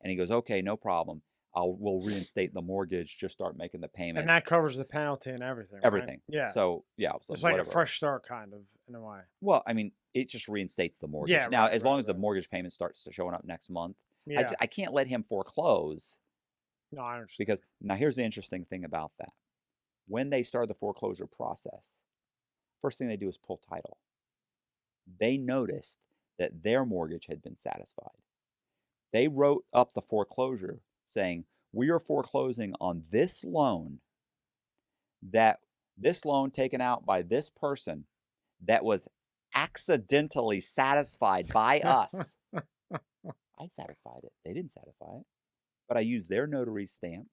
Speaker 3: And he goes, "Okay, no problem. We'll reinstate the mortgage. Just start making the payments."
Speaker 1: And that covers the penalty and everything. Right?
Speaker 3: Everything.
Speaker 1: Yeah.
Speaker 3: So, yeah.
Speaker 1: It's like
Speaker 3: whatever.
Speaker 1: a fresh start, kind of, in a way.
Speaker 3: Well, I mean, it just reinstates the mortgage.
Speaker 1: Yeah,
Speaker 3: Now,
Speaker 1: right,
Speaker 3: as long
Speaker 1: right,
Speaker 3: as the
Speaker 1: right.
Speaker 3: mortgage payment starts showing up next month,
Speaker 1: Yeah.
Speaker 3: I can't let him foreclose.
Speaker 1: No, I understand.
Speaker 3: Because now here's the interesting thing about that. When they start the foreclosure process, first thing they do is pull title. They noticed that their mortgage had been satisfied. They wrote up the foreclosure saying, "We are foreclosing on this loan taken out by this person that was accidentally satisfied by us." I satisfied it. They didn't satisfy it. But I used their notary stamp,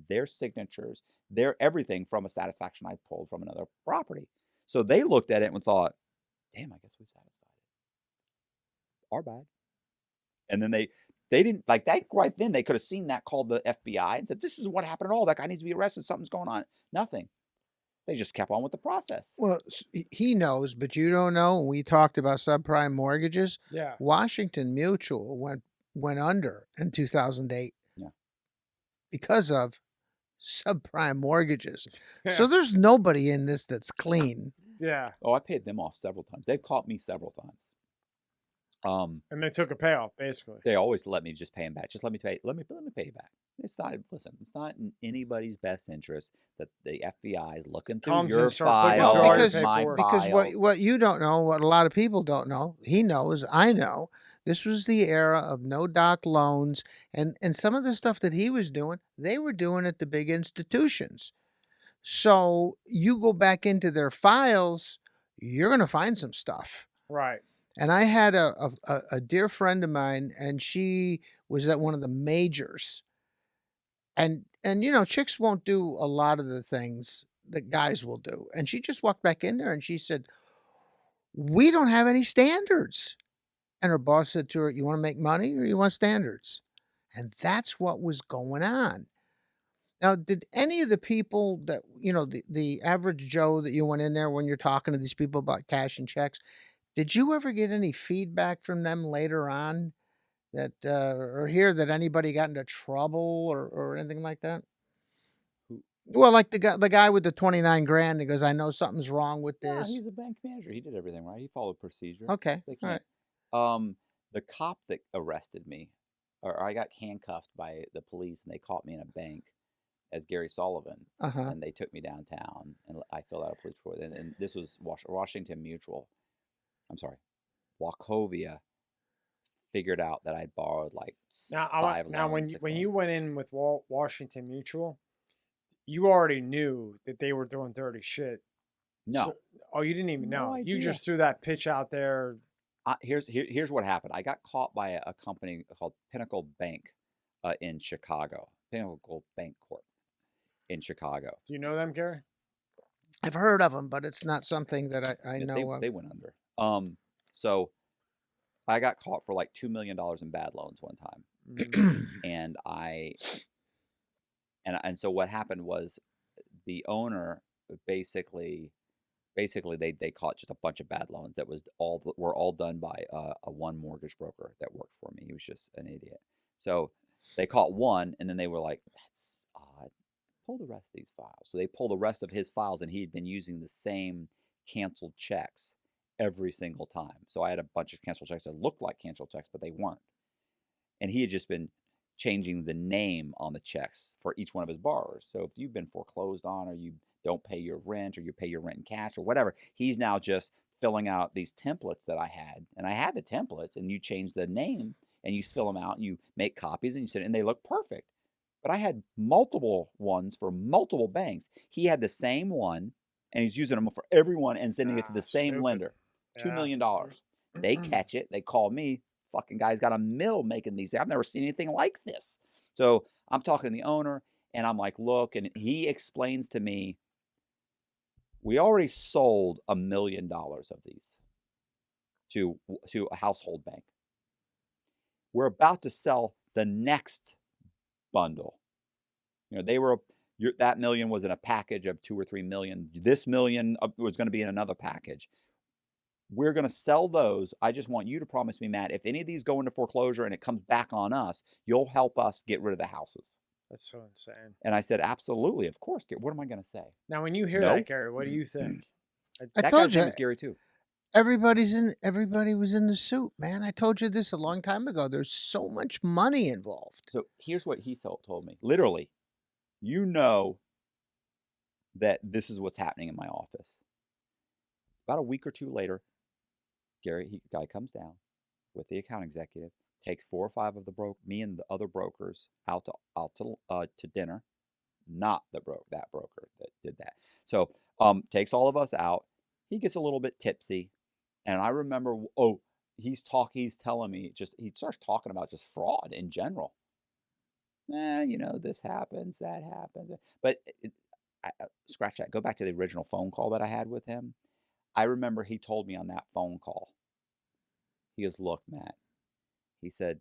Speaker 3: their signatures, their everything from a satisfaction I pulled from another property. So they looked at it and thought, "Damn, I guess we satisfied it. Our bad." And then they didn't like that right then. They could have seen that, called the FBI and said, "This is what happened at all. That guy needs to be arrested. Something's going on." Nothing. They just kept on with the process.
Speaker 2: Well, he knows, but you don't know. We talked about subprime mortgages.
Speaker 1: Yeah.
Speaker 2: Washington Mutual went under in 2008.
Speaker 3: Yeah.
Speaker 2: Because of subprime mortgages.
Speaker 1: Yeah.
Speaker 2: So there's nobody in this that's clean.
Speaker 1: Yeah.
Speaker 3: Oh, I paid them off several times. They've caught me several times.
Speaker 1: And they took a payoff, basically.
Speaker 3: They always let me just pay them back. Just let me pay you back. It's not in anybody's best interest that the FBI is looking through
Speaker 1: Comes
Speaker 3: your
Speaker 1: and starts looking through all your
Speaker 3: files, my
Speaker 1: paperwork.
Speaker 2: Because
Speaker 3: files.
Speaker 2: what you don't know, what a lot of people don't know, he knows, I know, this was the era of no doc loans, and some of the stuff that he was doing, they were doing at the big institutions. So you go back into their files, you're going to find some stuff.
Speaker 1: Right.
Speaker 2: And I had a dear friend of mine, and she was at one of the majors. And you know, chicks won't do a lot of the things that guys will do. And she just walked back in there and she said, "We don't have any standards." And her boss said to her, "You want to make money or you want standards?" And that's what was going on. Now, did any of the people that, you know, the average Joe that you went in there when you're talking to these people about cash and checks, did you ever get any feedback from them later on that, or hear that anybody got into trouble or anything like that? Well, like the guy with the 29 grand, he goes, "I know something's wrong with
Speaker 3: Yeah,
Speaker 2: this."
Speaker 3: he's a bank manager. He did everything right. He followed procedure.
Speaker 2: Okay.
Speaker 3: They
Speaker 2: All right.
Speaker 3: can't. The cop that arrested me, or I got handcuffed by the police, and they caught me in a bank as Gary Sullivan,
Speaker 2: Uh-huh.
Speaker 3: and they took me downtown, and I filled out a police report. And this was Washington Mutual. I'm sorry, Wachovia figured out that I borrowed like five loans.
Speaker 1: When you went in with Washington Mutual, you already knew that they were doing dirty shit.
Speaker 3: No.
Speaker 1: Oh, you didn't even
Speaker 3: No
Speaker 1: know. You
Speaker 3: idea.
Speaker 1: just threw that pitch out there.
Speaker 3: Here's what happened. I got caught by a company called Pinnacle Bank in Chicago. Pinnacle Bank Corp in Chicago.
Speaker 1: Do you know them, Gary?
Speaker 2: I've heard of them, but it's not something that I
Speaker 3: Yeah,
Speaker 2: know of.
Speaker 3: They went under. So I got caught for like $2 million in bad loans one time, and so what happened was the owner basically they caught just a bunch of bad loans that were all done by a one mortgage broker that worked for me. He was just an idiot. So they caught one, and then they were like, "That's odd. Pull the rest of these files." So they pulled the rest of his files, and he'd been using the same canceled checks every single time. So I had a bunch of canceled checks that looked like canceled checks, but they weren't. And he had just been changing the name on the checks for each one of his borrowers. So if you've been foreclosed on, or you don't pay your rent, or you pay your rent in cash, or whatever, he's now just filling out these templates that I had. And I had the templates, and you change the name, and you fill them out, and you make copies, and you send it, and they look perfect. But I had multiple ones for multiple banks. He had the same one, and he's using them for everyone and sending it to the same
Speaker 1: Stupid.
Speaker 3: lender. $2
Speaker 1: Yeah.
Speaker 3: million. They catch it. They call me. Fucking guy's got a mill making these. I've never seen anything like this. So I'm talking to the owner, and I'm like, look, and he explains to me, we already sold $1 million of these to a household bank. We're about to sell the next bundle. You know, they were that million was in a package of 2 or 3 million. This million was going to be in another package. We're going to sell those. I just want you to promise me, Matt, if any of these go into foreclosure and it comes back on us, you'll help us get rid of the houses.
Speaker 1: That's so insane.
Speaker 3: And I said, absolutely, of course. What am I going to say?
Speaker 1: Now, when you hear
Speaker 3: No.
Speaker 1: that, Gary, what do you think?
Speaker 2: I
Speaker 3: That
Speaker 2: told
Speaker 3: guy's name
Speaker 2: you.
Speaker 3: is Gary too.
Speaker 2: Everybody was in the suit, man. I told you this a long time ago. There's so much money involved.
Speaker 3: So here's what he told me. Literally, you know that this is what's happening in my office. About a week or two later, guy comes down with the account executive, takes 4 or 5 of me and the other brokers out to dinner. Not that broker that did that. So takes all of us out. He gets a little bit tipsy, and I remember, he's telling me, he starts talking about just fraud in general. This happens, that happens. But scratch that. Go back to the original phone call that I had with him. I remember he told me on that phone call, he goes, look, Matt, he said,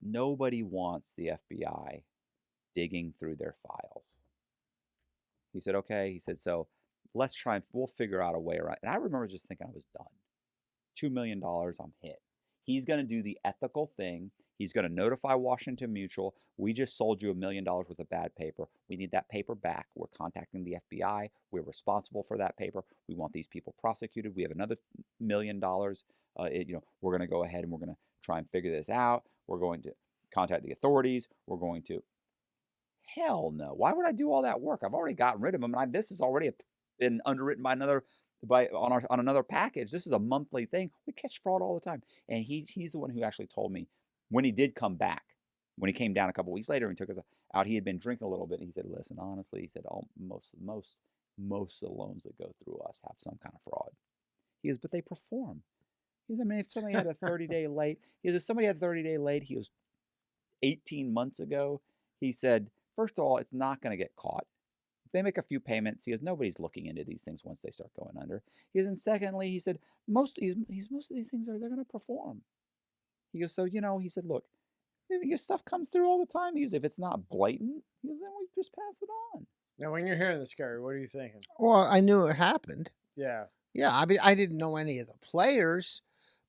Speaker 3: nobody wants the FBI digging through their files. He said, okay. He said, so let's try and we'll figure out a way around. And I remember just thinking I was done. $2 million, I'm hit. He's going to do the ethical thing. He's going to notify Washington Mutual. We just sold you $1 million worth of bad paper. We need that paper back. We're contacting the FBI. We're responsible for that paper. We want these people prosecuted. We have another $1 million. We're going to go ahead and we're going to try and figure this out. We're going to contact the authorities. We're going to. Hell no. Why would I do all that work? I've already gotten rid of them. And this has already been underwritten on another package. This is a monthly thing. We catch fraud all the time. And he's the one who actually told me when he did come back, when he came down a couple weeks later and took us out, he had been drinking a little bit. And he said, listen, honestly, he said, most of the loans that go through us have some kind of fraud. He goes, but they perform. He goes, if somebody had a 30-day late, he was 18 months ago. He said, first of all, it's not going to get caught. If they make a few payments, he goes, nobody's looking into these things once they start going under. He goes, and secondly, he said, most of these things they're going to perform. He goes, so, he said, look, your stuff comes through all the time. He goes, if it's not blatant, he goes, then we just pass it on.
Speaker 1: Now, when you're hearing this, Gary, what are you thinking?
Speaker 2: Well, I knew it happened.
Speaker 1: Yeah.
Speaker 2: Yeah, I mean, I didn't know any of the players,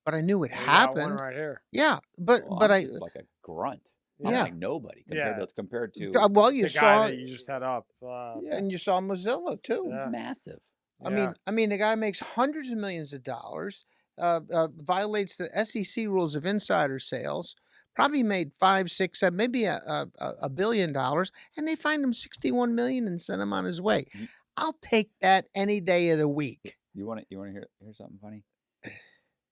Speaker 2: but I knew it
Speaker 1: We got
Speaker 2: happened.
Speaker 1: one right here.
Speaker 2: Yeah, but
Speaker 3: I'm
Speaker 2: I
Speaker 3: just like a grunt.
Speaker 2: Yeah.
Speaker 3: I'm like nobody compared to
Speaker 2: well, you
Speaker 1: The
Speaker 2: saw
Speaker 1: guy that you just had up.
Speaker 2: and you saw Mozilo too.
Speaker 1: Yeah.
Speaker 3: massive.
Speaker 2: I mean, the guy makes hundreds of millions of dollars, violates the SEC rules of insider sales, probably made 5, 6, 7, maybe $1 billion, and they fined him $61 million and sent him on his way. I'll take that any day of the week.
Speaker 3: You want to hear something funny?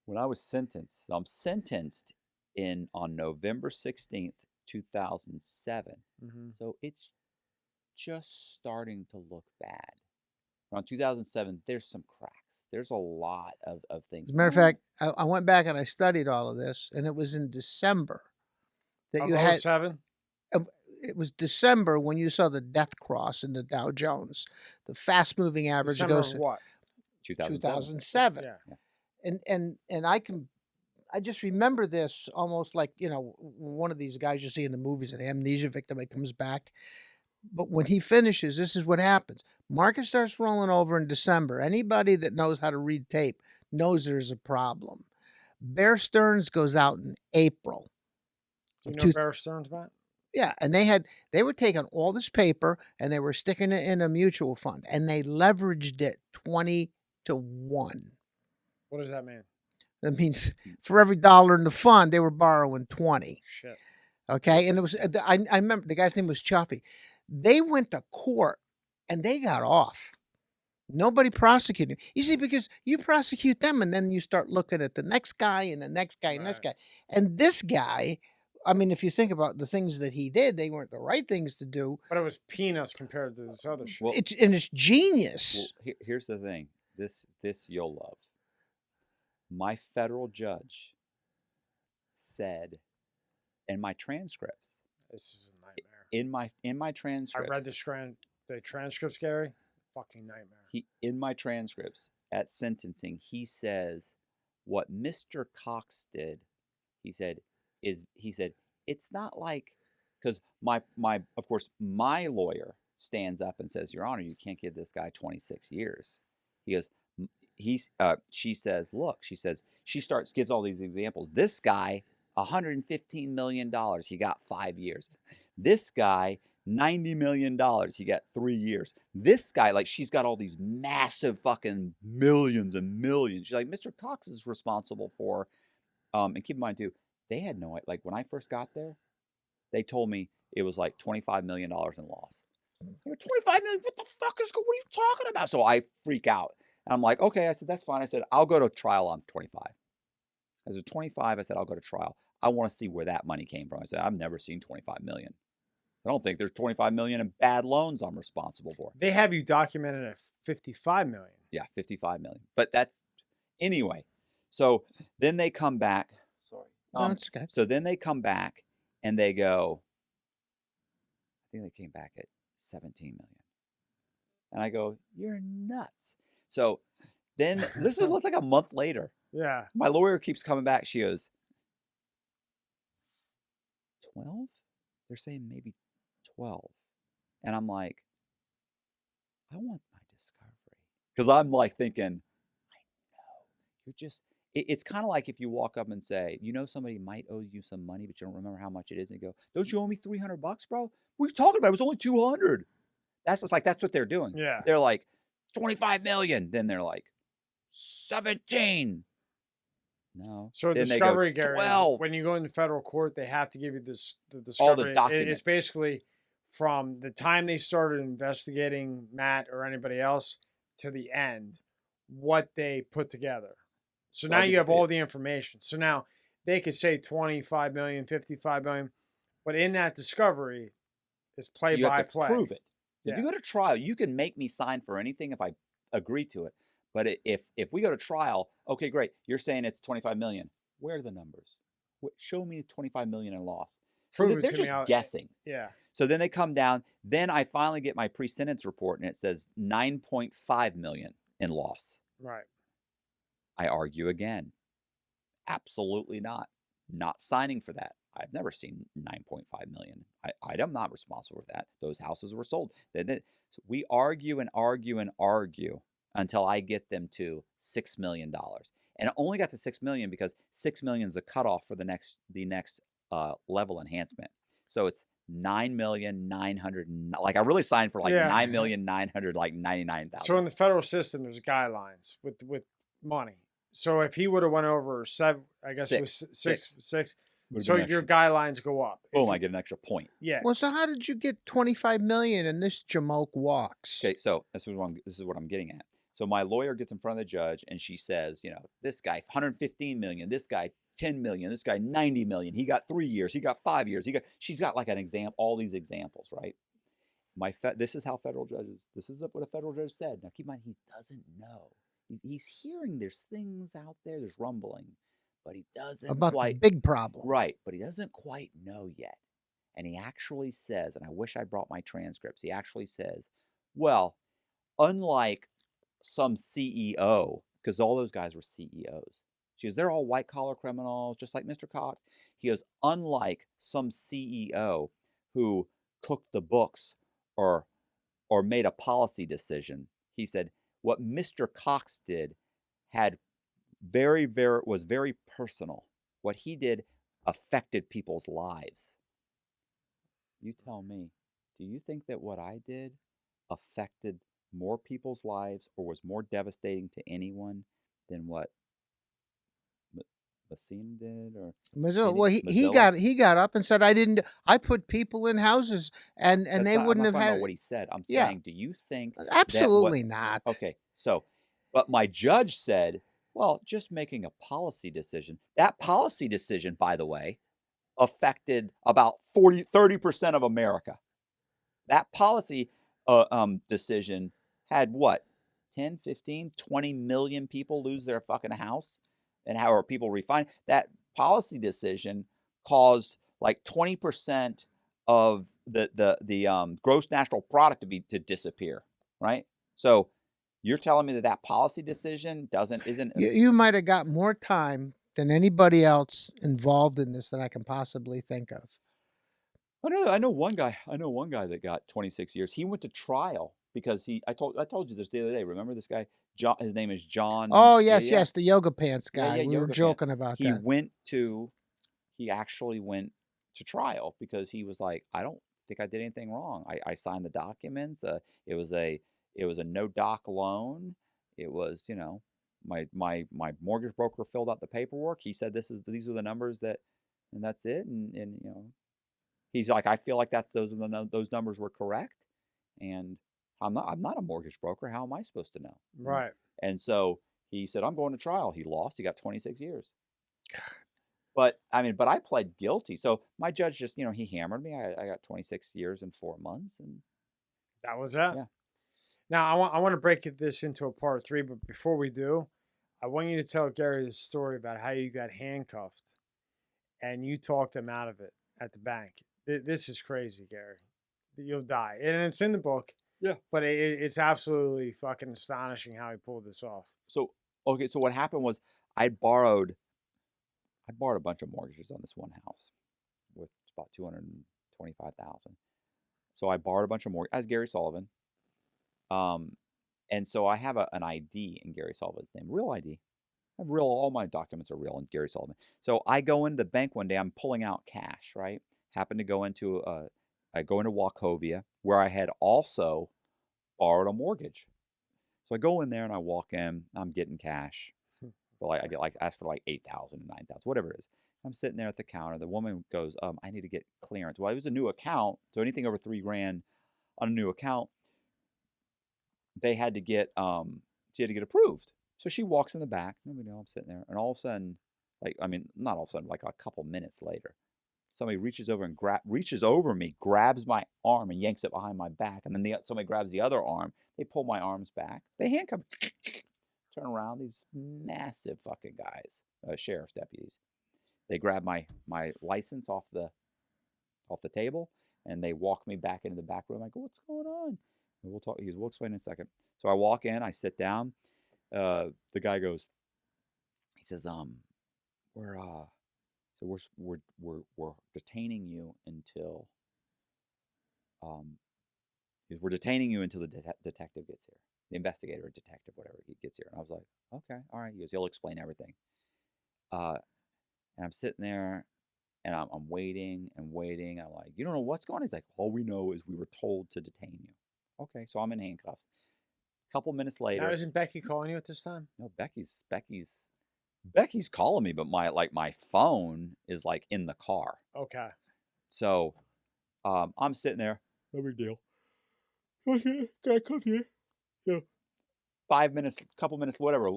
Speaker 3: When I was sentenced, I'm sentenced on November 16th, 2007.
Speaker 1: Mm-hmm.
Speaker 3: So it's just starting to look bad. Around 2007, there's some cracks. There's a lot of things.
Speaker 2: As a matter of fact, I went back and I studied all of this, and it was in December that you had.
Speaker 1: 07?
Speaker 2: It was December when you saw the death cross in the Dow Jones. The fast-moving average
Speaker 1: December
Speaker 2: goes
Speaker 1: of what?
Speaker 2: 2007.
Speaker 1: Yeah.
Speaker 2: And I just remember this almost like, one of these guys you see in the movies, an amnesia victim that comes back. But when he finishes, this is what happens. Market starts rolling over in December. Anybody that knows how to read tape knows there's a problem. Bear Stearns goes out in April.
Speaker 1: Do you know Bear Stearns, Matt?
Speaker 2: Yeah, and they were taking all this paper and they were sticking it in a mutual fund, and they leveraged it 20 to 1.
Speaker 1: What does that mean?
Speaker 2: That means for every dollar in the fund, they were borrowing 20.
Speaker 1: Shit.
Speaker 2: Okay, and it was I remember the guy's name was Chuffy. They went to court and they got off. Nobody prosecuted. You see, because you prosecute them and then you start looking at the next guy and the next guy and this guy. And this guy I mean, if you think about the things that he did, they weren't the right things to do.
Speaker 1: But it was peanuts compared to this other shit.
Speaker 3: Well,
Speaker 2: It's genius.
Speaker 3: Well, here's the thing. This you'll love. My federal judge said in my transcripts,
Speaker 1: This is a nightmare.
Speaker 3: in my
Speaker 1: I
Speaker 3: transcripts,
Speaker 1: read the transcripts, Gary. Fucking nightmare.
Speaker 3: in my transcripts at sentencing, he says what Mr. Cox did. He said it's not like, because my of course my lawyer stands up and says, Your Honor, you can't give this guy 26 years. He goes, she says, look, gives all these examples. This guy, $115 million, he got 5 years. This guy, $90 million, he got 3 years. This guy, like, she's got all these massive fucking millions and millions. She's like, Mr. Cox is responsible for, and keep in mind too, they had no, like, when I first got there, they told me it was like $25 million in loss. $25 million? What the fuck what are you talking about? So I freak out. And I'm like, okay. I said, that's fine. I said, I'll go to trial on 25. I said, 25. I said, I'll go to trial. I want to see where that money came from. I said, I've never seen 25 million. I don't think there's 25 million in bad loans I'm responsible for.
Speaker 1: They have you documented at 55 million.
Speaker 3: Yeah, 55 million. But that's, anyway. So then they come back. Sorry.
Speaker 2: No, it's okay.
Speaker 3: So then they come back and they go, I think they came back at 17 million. And I go, you're nuts. So then this is like a month later.
Speaker 1: Yeah.
Speaker 3: My lawyer keeps coming back. She goes, 12? They're saying maybe 12. And I'm like, I want my discovery. Because I'm like thinking, I know. You're just, it's kind of like if you walk up and say, you know, somebody might owe you some money, but you don't remember how much it is. And you go, don't you owe me $300, bro? What are you talking about? It was only 200. That's just like, that's what they're doing.
Speaker 1: Yeah.
Speaker 3: They're like, 25 million. Then they're like, 17. No.
Speaker 1: So a
Speaker 3: Then they
Speaker 1: discovery,
Speaker 3: go,
Speaker 1: Gary,
Speaker 3: 12.
Speaker 1: when you go into federal court, they have to give you the discovery. It's
Speaker 3: documents.
Speaker 1: basically from the time they started investigating Matt or anybody else to the end, what they put together. So now you have all the information. So now they could say 25 million, 55 million, but in that discovery is play
Speaker 3: You
Speaker 1: by
Speaker 3: have to
Speaker 1: play.
Speaker 3: prove it. If
Speaker 1: Yeah.
Speaker 3: you go to trial, you can make me sign for anything if I agree to it. But if we go to trial, okay, great. You're saying it's 25 million. Where are the numbers? Show me 25 million in loss. So
Speaker 1: Prove it
Speaker 3: they're
Speaker 1: to
Speaker 3: just
Speaker 1: me.
Speaker 3: guessing.
Speaker 1: Yeah.
Speaker 3: So then they come down. Then I finally get my pre-sentence report, and it says 9.5 million in loss.
Speaker 1: Right.
Speaker 3: I argue again. Absolutely not. Not signing for that. I've never seen 9.5 million. I'm not responsible for that. Those houses were sold. So we argue and argue and argue until I get them to $6 million. And I only got to 6 million because 6 million is the cutoff for the next level enhancement. So it's 9,900,000. Like I really signed for like 9,999,000.
Speaker 1: So in the federal system, there's guidelines with money. So if he would have went over seven, I guess it was six. So your guidelines go up.
Speaker 3: Boom! I get an extra point.
Speaker 1: Yeah.
Speaker 2: Well, so how did you get 25 million and this jamoke walks?
Speaker 3: Okay, so this is what I'm getting at. So my lawyer gets in front of the judge and she says, you know, this guy 115 million, this guy 10 million, this guy 90 million. He got 3 years, he got 5 years, she's got like an example, all these examples, right? This is how federal judges. This is what a federal judge said. Now keep in mind, he doesn't know. He's hearing there's things out there, there's rumbling, but he doesn't
Speaker 2: About
Speaker 3: quite
Speaker 2: the big problem.
Speaker 3: Right, but he doesn't quite know yet. And he actually says, and I wish I brought my transcripts. He actually says, well, unlike some CEO, because all those guys were CEOs. She goes, they're all white collar criminals, just like Mr. Cox. He goes, unlike some CEO who cooked the books or made a policy decision, he said, what Mr. Cox did was very personal. What he did affected people's lives. You tell me, do you think that what I did affected more people's lives or was more devastating to anyone than what Mscs did? Or
Speaker 2: Mozilo, well, he got up and said, I put people in houses and they wouldn't have had
Speaker 3: what he said. I'm saying, do you think
Speaker 2: absolutely not?
Speaker 3: Okay, so but my judge said, well, just making a policy decision. That policy decision, by the way, affected about 30% of America. That policy decision had what? 10, 15, 20 million people lose their fucking house, and how are people refined? That policy decision caused like 20% of the gross national product to disappear, right? So you're telling me that policy decision isn't
Speaker 2: You might have got more time than anybody else involved in this that I can possibly think of.
Speaker 3: I know one guy that got 26 years. He went to trial because I told you this the other day. Remember this guy? John, his name is John.
Speaker 2: Oh,
Speaker 3: Yeah,
Speaker 2: yes,
Speaker 3: yeah.
Speaker 2: yes, the yoga pants
Speaker 3: Yeah,
Speaker 2: guy.
Speaker 3: yeah,
Speaker 2: We were
Speaker 3: yoga pants.
Speaker 2: joking about
Speaker 3: He
Speaker 2: that.
Speaker 3: he actually went to trial because he was like, I don't think I did anything wrong. I signed the documents. It was a no doc loan. It was, you know, my mortgage broker filled out the paperwork. He said these are the numbers and that's it. And you know, he's like, I feel like those numbers were correct, and I'm not a mortgage broker. How am I supposed to know?
Speaker 1: Right.
Speaker 3: And so he said, I'm going to trial. He lost. He got 26 years. But I pled guilty. So my judge just, you know, he hammered me. I got 26 years and 4 months, and
Speaker 1: That was that.
Speaker 3: yeah.
Speaker 1: Now I want to break this into a part 3, but before we do, I want you to tell Gary the story about how you got handcuffed and you talked him out of it at the bank. This is crazy, Gary. You'll die, and it's in the book.
Speaker 3: Yeah.
Speaker 1: But it's absolutely fucking astonishing how he pulled this off.
Speaker 3: So okay, so what happened was I borrowed a bunch of mortgages on this one house with about 225,000. So I borrowed a bunch of mortgages as Gary Sullivan. And so I have an ID in Gary Sullivan's name, real ID. All my documents are real in Gary Sullivan. So I go into the bank one day, I'm pulling out cash, right? Happen to go into Wachovia, where I had also borrowed a mortgage. So I go in there and I walk in, I'm getting cash. I get asked for like 8,000, 9,000, whatever it is. I'm sitting there at the counter. The woman goes, I need to get clearance. Well, it was a new account, so anything over $3,000 on a new account, they had to get she had to get approved. So she walks in the back. Nobody know I'm sitting there, and all of a sudden, not all of a sudden, like a couple minutes later, somebody reaches over me, grabs my arm, and yanks it behind my back. And then somebody grabs the other arm. They pull my arms back. They handcuff me. Turn around. These massive fucking guys, sheriff's deputies. They grab my license off the table, and they walk me back into the back room. I go, what's going on? And we'll talk. We'll explain in a second. So I walk in. I sit down. The guy goes. He says, we're detaining you until we're detaining you until the detective gets here, the investigator or detective, whatever, he gets here. And I was like, okay, all right. He goes, he'll explain everything. And I'm sitting there, and I'm waiting and waiting. I'm like, you don't know what's going on? He's like, all we know is we were told to detain you. Okay, so I'm in handcuffs. A couple minutes later.
Speaker 1: Now, isn't Becky calling you at this time?
Speaker 3: No, Becky's calling me, but my phone is like in the car.
Speaker 1: Okay.
Speaker 3: So I'm sitting there. No big deal. Okay, can I come here? Yeah. 5 minutes, couple minutes, whatever.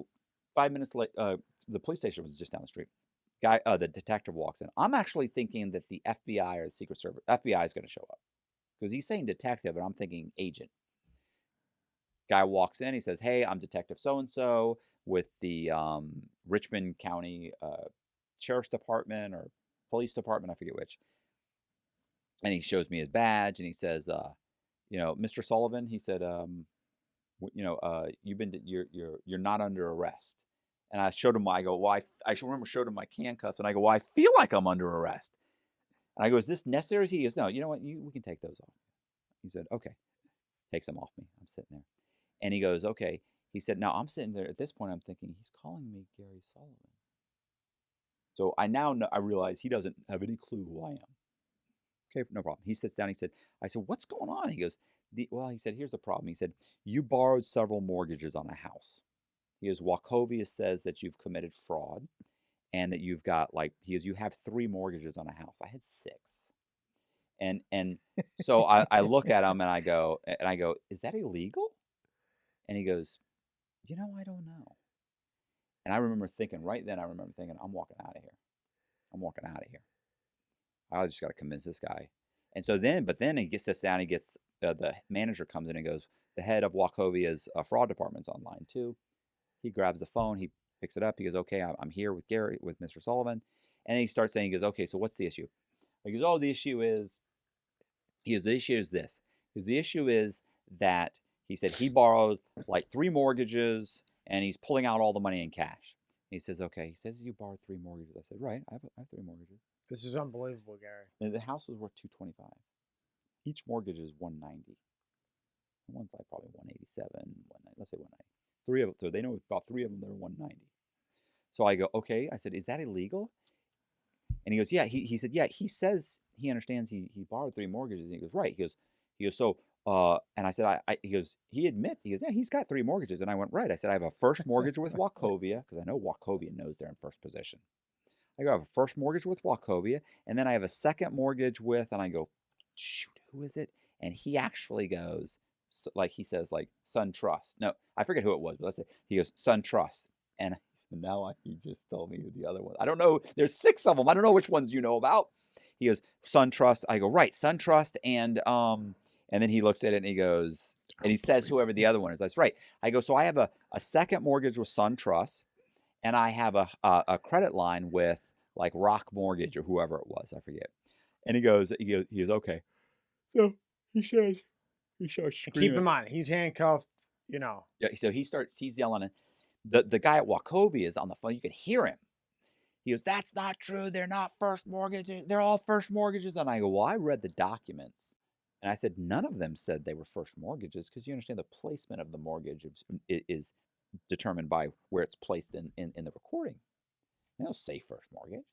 Speaker 3: 5 minutes late. The police station was just down the street. The detective walks in. I'm actually thinking that the FBI or the Secret Service, FBI is going to show up because he's saying detective, and I'm thinking agent. Guy walks in. He says, "Hey, I'm Detective So and So with the Richmond County Sheriff's Department or Police Department, I forget which." And he shows me his badge, and he says, Mr. Sullivan, he said, you're not under arrest. And I showed him. I go, well, I remember showed him my handcuffs, and I go, well, I feel like I'm under arrest. And I go, is this necessary? He goes, no. You know what? We can take those off. He said, okay. Takes them off me. I'm sitting there, and he goes, okay. He said, now I'm sitting there. At this point, I'm thinking he's calling me Gary Sullivan. So I now know, I realize he doesn't have any clue who I am. Okay, no problem. He sits down. I said, what's going on? He goes, he said, here's the problem. He said, you borrowed several mortgages on a house. He goes, Wachovia says that you've committed fraud and that you've got you have 3 mortgages on a house. I had 6. And so I look at him and I go, is that illegal? And he goes, I don't know. And I remember thinking right then, I'm walking out of here. I'm walking out of here. I just got to convince this guy. And so but then he sits down, he gets, the manager comes in and goes, the head of Wachovia's fraud department's online too. He grabs the phone, he picks it up, he goes, okay, I'm here with Mr. Sullivan. And then he starts saying, he goes, okay, so what's the issue? He goes, oh, the issue is this. Because the issue is that he said he borrowed like 3 mortgages and he's pulling out all the money in cash. He says, okay. He says, you borrowed 3 mortgages. I said, right, I have 3 mortgages.
Speaker 1: This is unbelievable, Gary.
Speaker 3: And the house was worth $225. Each mortgage is $190. One's like probably $187, let's say $190. 3 of them, so they know about 3 of them that are $190. So I go, okay. I said, is that illegal? And he goes, yeah. He said, yeah. He says he understands he borrowed 3 mortgages. And he goes, right. He goes, so, and I said, he goes, he admits, he goes, yeah, he's got 3 mortgages. And I went, right. I said, I have a first mortgage with Wachovia, because I know Wachovia knows they're in first position. I go, I have a first mortgage with Wachovia, and then I have a second mortgage with, and I go, shoot, who is it? And he actually goes, like he says, like Sun Trust. No, I forget who it was, but let's say he goes, Sun Trust. And now he just told me who the other one. I don't know. There's 6 of them. I don't know which ones you know about. He goes, Sun Trust. I go, right, Sun Trust, and then he looks at it and he goes, and he says whoever the other one is. That's right. I go, so I have a second mortgage with Sun Trust, and I have a credit line with like Rock Mortgage or whoever it was. I forget. And he goes, okay. So he says,
Speaker 1: And keep in mind, he's handcuffed, you know.
Speaker 3: Yeah, so he's yelling at the guy at Wachovia is on the phone. You can hear him. He goes, that's not true. They're not first mortgages. They're all first mortgages. And I go, well, I read the documents. And I said, none of them said they were first mortgages, because you understand the placement of the mortgage is determined by where it's placed in the recording. They don't say first mortgage.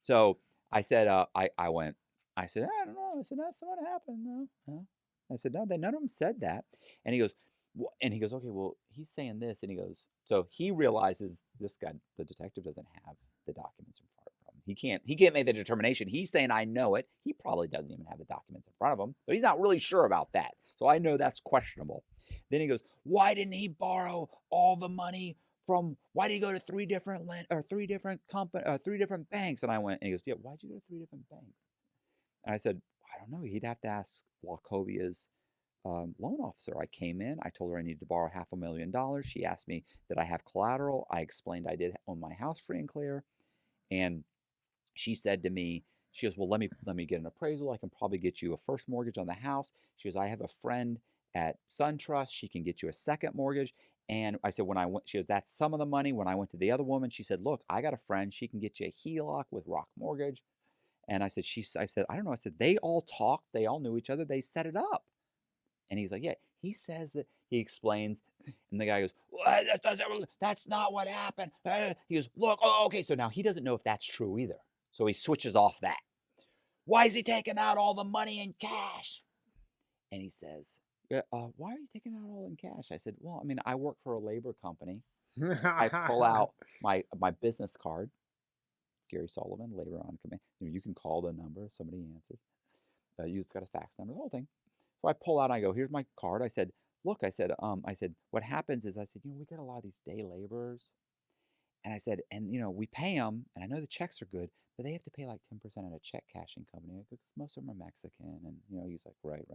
Speaker 3: So I said, I said, I don't know. I said, that's what happened. No. I said, no, none of them said that. And he goes, okay, well, he's saying this. And he goes, so he realizes this guy, the detective, doesn't have the documents in front of him. He can't make the determination. He's saying, I know it. He probably doesn't even have the documents in front of him. So he's not really sure about that. So I know that's questionable. Then he goes, why didn't he borrow all the money why did he go to 3 different banks? And I went, and he goes, yeah, why'd you go to 3 different banks? And I said, I don't know. He'd have to ask Wachovia's loan officer. I came in. I told her I needed to borrow $500,000. She asked me, did I have collateral? I explained I did own my house free and clear. And she said to me, she goes, well, let me get an appraisal. I can probably get you a first mortgage on the house. She goes, I have a friend at SunTrust. She can get you a second mortgage. And I said, when I went, she goes, that's some of the money. When I went to the other woman, she said, look, I got a friend. She can get you a HELOC with Rock Mortgage. And I said, I don't know. I said, they all talked. They all knew each other. They set it up. And he's like, yeah, he says that, he explains. And the guy goes, well, that's not what happened. He goes, look, oh, okay. So now he doesn't know if that's true either. So he switches off that. Why is he taking out all the money in cash? And he says, why are you taking out all in cash? I said, well, I mean, I work for a labor company. I pull out my business card. Gary Sullivan, labor on command. You can call the number if somebody answers. You just got a fax number, the whole thing. So I pull out, I go, here's my card. I said, look, I said, what happens is, I said, we get a lot of these day laborers. And I said, and we pay them, and I know the checks are good, but they have to pay like 10% at a check cashing company. Most of them are Mexican. And, he's like, right.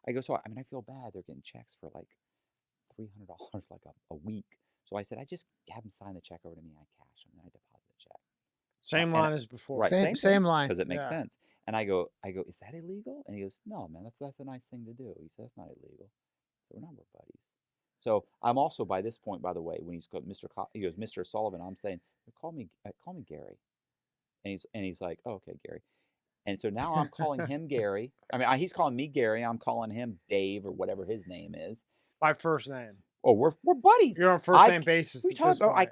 Speaker 3: I go, so, I mean, I feel bad. They're getting checks for like $300 like a week. So I said, I just have them sign the check over to me. I cash them, and I deposit the check.
Speaker 1: Same line as before.
Speaker 3: Right,
Speaker 2: same line.
Speaker 3: Because it makes sense. And I go, is that illegal? And he goes, no, man, that's a nice thing to do. He said, that's not illegal. So we're not buddies. So I'm also, by this point, by the way, when he's called he goes, Mr. Sullivan, I'm saying, call me Gary. And he's like, oh, okay, Gary. And so now I'm calling him Gary. I mean, he's calling me Gary. I'm calling him Dave or whatever his name is.
Speaker 1: By first name.
Speaker 3: Oh, we're buddies.
Speaker 1: You're on first name basis.
Speaker 3: We talk about. I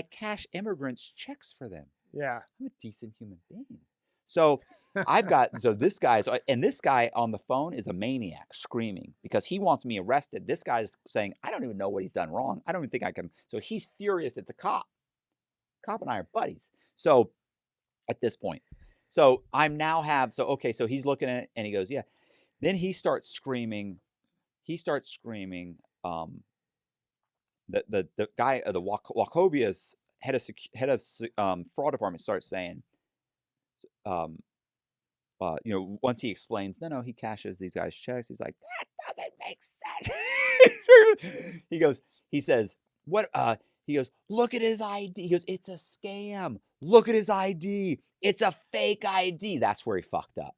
Speaker 3: cash immigrants checks for them.
Speaker 1: Yeah.
Speaker 3: I'm a decent human being. So this guy on the phone is a maniac screaming because he wants me arrested. This guy's saying, I don't even know what he's done wrong. I don't even think I can. So he's furious at the cop. Cop and I are buddies. So at this point, so so he's looking at it and he goes, yeah. Then he starts screaming. The guy of the Wachovia's head of fraud department starts saying, once he explains, no, he cashes these guys' checks. He's like, that doesn't make sense. He says, what? He goes, look at his ID. He goes, it's a scam. Look at his ID. It's a fake ID. That's where he fucked up,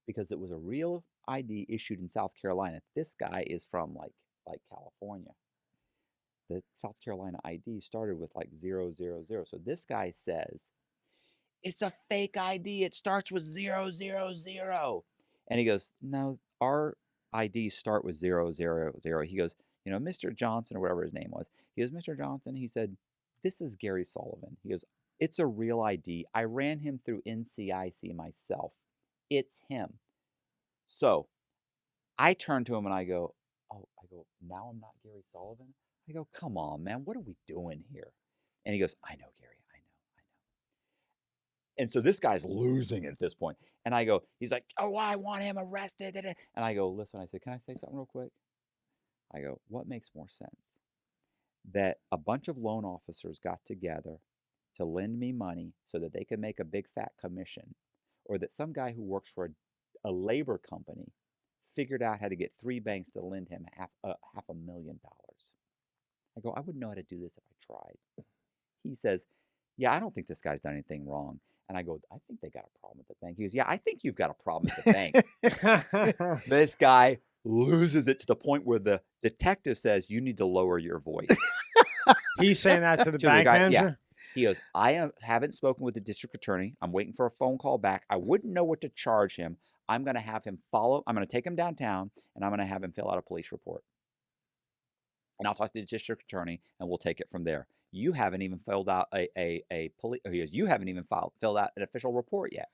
Speaker 3: because it was a real ID issued in South Carolina. This guy is from like California. The South Carolina ID started with like 000. So this guy says, it's a fake ID. It starts with 000. And he goes, no, our IDs start with 000. He goes, Mr. Johnson, or whatever his name was. He goes, Mr. Johnson, he said, this is Gary Sullivan. He goes, it's a real ID. I ran him through NCIC myself. It's him. So I turn to him and I go, now I'm not Gary Sullivan? I go, come on, man, what are we doing here? And he goes, I know, Gary, I know. And so this guy's losing it at this point. And I go, he's like, oh, I want him arrested. And I go, listen, I said, can I say something real quick? I go, what makes more sense? That a bunch of loan officers got together to lend me money so that they could make a big fat commission, or that some guy who works for a labor company figured out how to get 3 banks to lend him $500,000. I go, I wouldn't know how to do this if I tried. He says, yeah, I don't think this guy's done anything wrong. And I go, I think they got a problem at the bank. He goes, yeah, I think you've got a problem at the bank. This guy loses it to the point where the detective says, you need to lower your voice.
Speaker 1: He's saying that to the
Speaker 3: To the
Speaker 1: bank
Speaker 3: guy,
Speaker 1: manager?
Speaker 3: yeah. He goes, I haven't spoken with the district attorney. I'm waiting for a phone call back. I wouldn't know what to charge him. I'm going to have him I'm going to take him downtown, and I'm going to have him fill out a police report. And I'll talk to the district attorney, and we'll take it from there. You haven't even filled out you haven't even filled out an official report yet.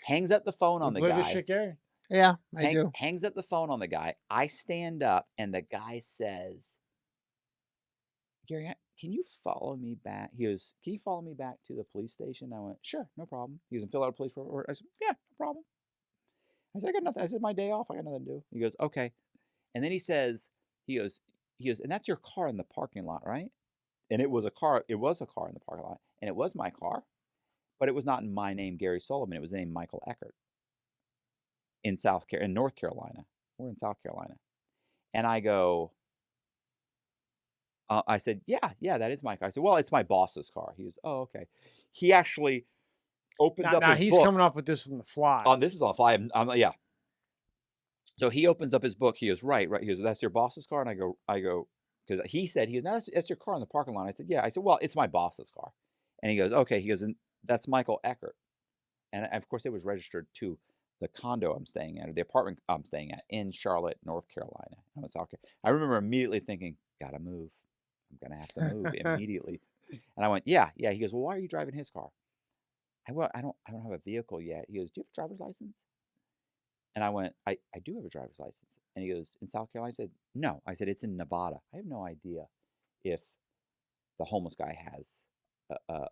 Speaker 3: Hangs up the phone on the
Speaker 1: Believe this
Speaker 3: guy.
Speaker 1: shit, Gary?
Speaker 2: Yeah, I do.
Speaker 3: Hangs up the phone on the guy. I stand up, and the guy says, Gary, can you follow me back? He goes, can you follow me back to the police station? I went, sure, no problem. He goes, and fill out a police report. I said, yeah, no problem. I said, I got nothing. I said, my day off. I got nothing to do. He goes, okay. And then he goes, and that's your car in the parking lot, right? And it was a car in the parking lot. And it was my car, but it was not in my name, Gary Sullivan. It was named Michael Eckert in North Carolina. We're in South Carolina. And I go, I said, yeah, that is my car. I said, well, it's my boss's car. He goes, oh, okay. He actually opens up his
Speaker 1: he's
Speaker 3: book.
Speaker 1: coming up with this on the fly.
Speaker 3: This is on the fly. Yeah. So he opens up his book. He goes, right. He goes, that's your boss's car? And I go, because he said, no, that's your car in the parking lot. I said, yeah. I said, well, it's my boss's car. And he goes, okay. He goes, and that's Michael Eckert. And of course, it was registered to the condo I'm staying at, or the apartment I'm staying at in Charlotte, North Carolina. I remember immediately thinking, gotta move. I'm going to have to move immediately. And I went, yeah. He goes, well, why are you driving his car? I don't have a vehicle yet. He goes, do you have a driver's license? And I went, I do have a driver's license. And he goes, in South Carolina? I said, no. I said, it's in Nevada. I have no idea if the homeless guy has a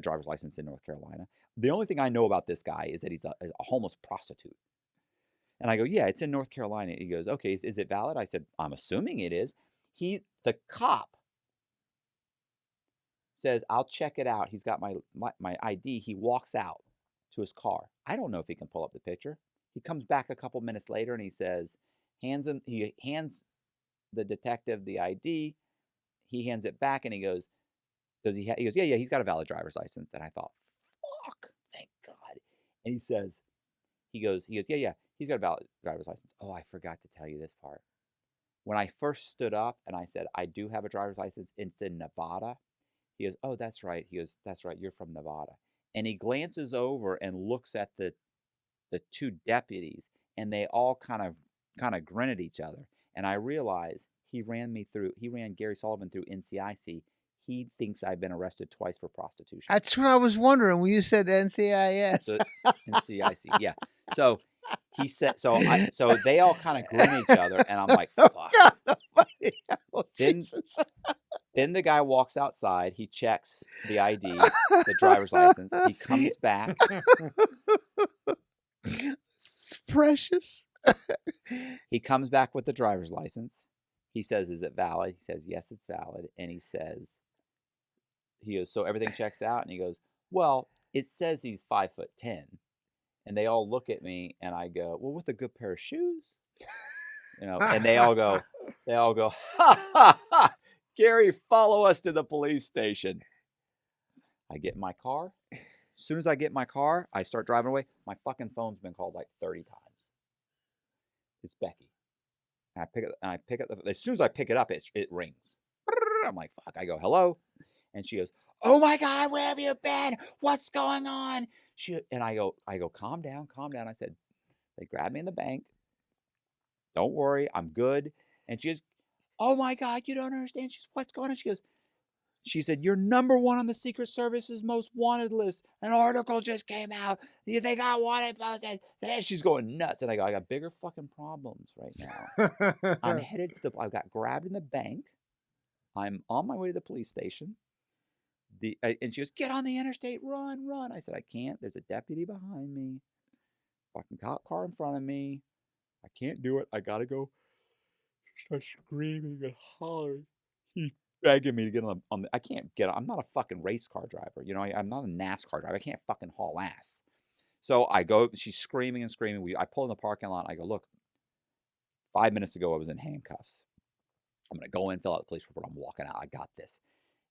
Speaker 3: driver's license in North Carolina. The only thing I know about this guy is that he's a homeless prostitute. And I go, yeah, it's in North Carolina. He goes, okay, is it valid? I said, I'm assuming it is. The cop says, I'll check it out. He's got my ID. He walks out to his car. I don't know if he can pull up the picture. He comes back a couple minutes later and he says, he hands the detective the ID. He hands it back and he goes, he goes, yeah, he's got a valid driver's license. And I thought, fuck, thank God. And he goes, yeah, he's got a valid driver's license. Oh, I forgot to tell you this part. When I first stood up and I said, I do have a driver's license, it's in Nevada. He goes, oh, that's right. He goes, that's right. You're from Nevada. And he glances over and looks at the 2 deputies, and they all kind of grin at each other. And I realize he ran Gary Sullivan through NCIC. He thinks I've been arrested twice for prostitution.
Speaker 2: That's what I was wondering when you said NCIS.
Speaker 3: So, NCIC, yeah. So he said, so they all kind of grin at each other, and I'm like, fuck.
Speaker 2: Oh, Jesus.
Speaker 3: Then the guy walks outside. He checks the ID, the driver's license. He comes back.
Speaker 2: It's precious.
Speaker 3: He comes back with the driver's license. He says, is it valid? He says, yes, it's valid. And he goes, so everything checks out? And he goes, well, it says he's 5'10", and they all look at me, and I go, well, with a good pair of shoes, and they all go, ha ha ha, Gary, follow us to the police station. I get in my car. As soon as I get in my car, I start driving away. My fucking phone's been called like 30 times. It's Becky. And I pick up as soon as I pick it up, it rings. I'm like, fuck. I go, hello. And she goes, oh my God, where have you been? What's going on? I go, calm down. I said, they grabbed me in the bank. Don't worry, I'm good. And she goes, oh my God, you don't understand. She's, what's going on? She said, you're number 1 on the Secret Service's most wanted list. An article just came out. They got wanted posters. She's going nuts. And I go, I got bigger fucking problems right now. I'm headed to I got grabbed in the bank. I'm on my way to the police station. And she goes, get on the interstate, run. I said, I can't. There's a deputy behind me. Fucking cop car in front of me. I can't do it. I gotta go. She starts screaming and hollering. He's begging me to get on the. I can't get. I'm not a fucking race car driver. I'm not a NASCAR driver. I can't fucking haul ass. So I go. She's screaming and screaming. I pull in the parking lot. I go, look. 5 minutes ago, I was in handcuffs. I'm gonna go in, fill out the police report. I'm walking out. I got this.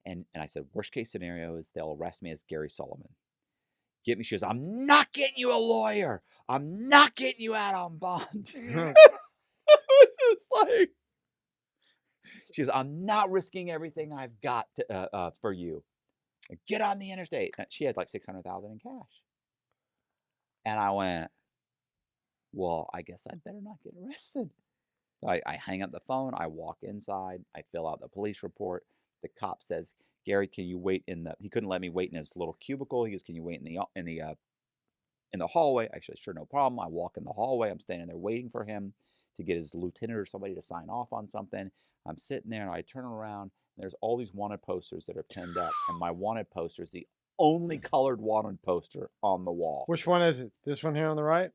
Speaker 3: And I said, worst case scenario is they'll arrest me as Gary Solomon. Get me. She goes, I'm not getting you a lawyer. I'm not getting you out on bond. It's like, she goes, I'm not risking everything I've got for you. Get on the interstate. She had like $600,000 in cash. And I went, well, I guess I'd better not get arrested. I hang up the phone. I walk inside. I fill out the police report. The cop says, Gary, can you wait he couldn't let me wait in his little cubicle. He goes, can you wait in the hallway? I said, sure, no problem. I walk in the hallway. I'm standing there waiting for him to get his lieutenant or somebody to sign off on something. I'm sitting there and I turn around and there's all these wanted posters that are pinned up. And my wanted poster is the only colored wanted poster on the wall.
Speaker 1: Which one is it? This one here on the right?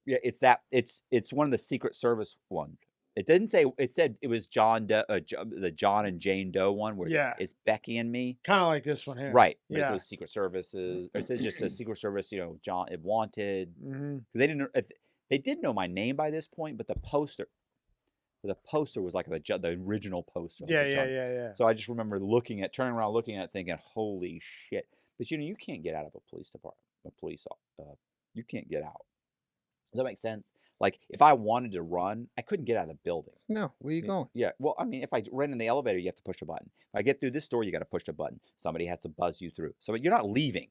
Speaker 3: Yeah, it's one of the Secret Service ones. It didn't say. It said it was the John and Jane Doe one, where it's Becky and me.
Speaker 1: Kind of like this one here,
Speaker 3: right?
Speaker 1: Yeah.
Speaker 3: It says Secret Services, or it says just says Secret Service. John wanted.
Speaker 1: Mm-hmm.
Speaker 3: Because they did know my name by this point, but the poster was like the original poster.
Speaker 1: Yeah.
Speaker 3: So I just remember turning around, looking at it, thinking, "Holy shit!" But you can't get out of a police department. You can't get out. Does that make sense? Like, if I wanted to run, I couldn't get out of the building.
Speaker 2: No, where are you going?
Speaker 3: Yeah, well, I mean, if I ran in the elevator, you have to push a button. If I get through this door, you got to push a button. Somebody has to buzz you through. So you're not leaving.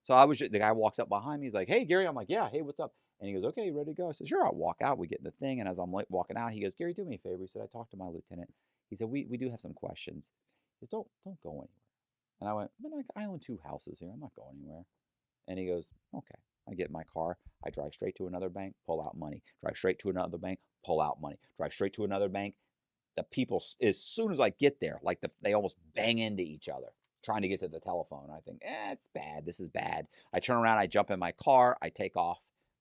Speaker 3: So the guy walks up behind me. He's like, hey, Gary. I'm like, yeah, hey, what's up? And he goes, okay, you ready to go? I said, sure. I'll walk out. We get in the thing. And as I'm walking out, he goes, Gary, do me a favor. He said, I talked to my lieutenant. He said, we do have some questions. He said, don't go anywhere. And I went, man, I own 2 houses here. I'm not going anywhere. And he goes, okay. I get in my car. I drive straight to another bank, pull out money. Drive straight to another bank, pull out money. Drive straight to another bank. The people, as soon as I get there, like they almost bang into each other trying to get to the telephone. I think, it's bad. This is bad. I turn around. I jump in my car. I take off.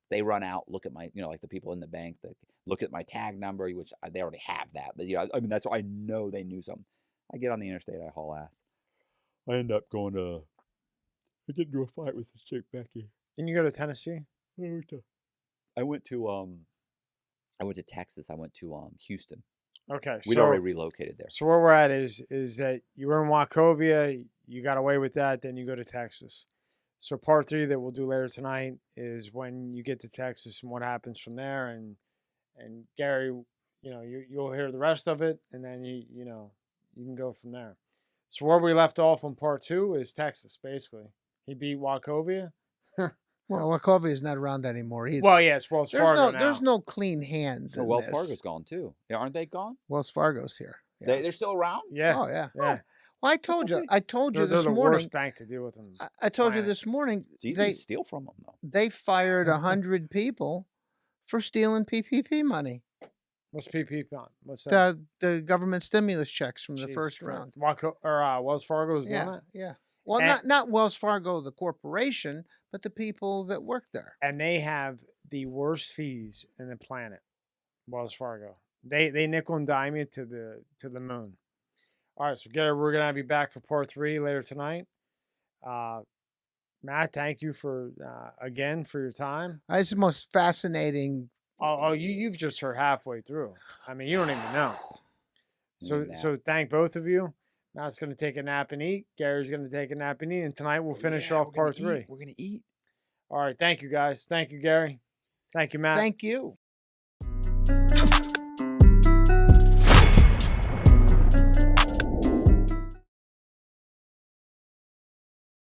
Speaker 3: They run out, look at my, like the people in the bank, that look at my tag number, which they already have that. But, I mean, that's why I know they knew something. I get on the interstate. I haul ass. I end up I get into a fight with this chick, Becky.
Speaker 1: Didn't you go to Tennessee?
Speaker 3: I went to Texas. I went to Houston.
Speaker 1: Okay,
Speaker 3: We'd already relocated there.
Speaker 1: So where we're at is that you were in Wachovia, you got away with that, then you go to Texas. So part 3 that we'll do later tonight is when you get to Texas and what happens from there, and Gary, you'll hear the rest of it, and then you can go from there. So where we left off on part 2 is Texas, basically. He beat Wachovia.
Speaker 2: Well, Wachovia is not around anymore either.
Speaker 1: Well, yes, Wells Fargo now.
Speaker 2: There's no clean hands in
Speaker 3: Wells
Speaker 2: this.
Speaker 3: Fargo's gone too. Yeah, aren't they gone?
Speaker 2: Wells Fargo's here. Yeah.
Speaker 3: They're still around?
Speaker 1: Yeah.
Speaker 2: Oh, yeah.
Speaker 1: Yeah.
Speaker 2: Well, I told you
Speaker 1: They're
Speaker 2: this
Speaker 1: the
Speaker 2: morning.
Speaker 1: worst bank to deal with them.
Speaker 2: I told you this morning.
Speaker 3: It's easy to steal from them, though.
Speaker 2: They fired 100 people for stealing PPP money.
Speaker 1: What's PPP on? What's that?
Speaker 2: The government stimulus checks from the first round.
Speaker 1: Wells Fargo is doing that?
Speaker 2: Yeah. Well, not Wells Fargo, the corporation, but the people that work there.
Speaker 1: And they have the worst fees in the planet. Wells Fargo. They nickel and dime you to the moon. All right, so Gary, we're gonna have you back for part 3 later tonight. Matt, thank you for again for your time.
Speaker 2: It's the most fascinating.
Speaker 1: Oh, you've just heard halfway through. I mean, you don't even know. So thank both of you. Matt's going to take a nap and eat. Gary's going to take a nap and eat. And tonight we'll finish off part 3.
Speaker 3: We're gonna eat.
Speaker 1: All right. Thank you, guys. Thank you, Gary. Thank you, Matt.
Speaker 2: Thank you.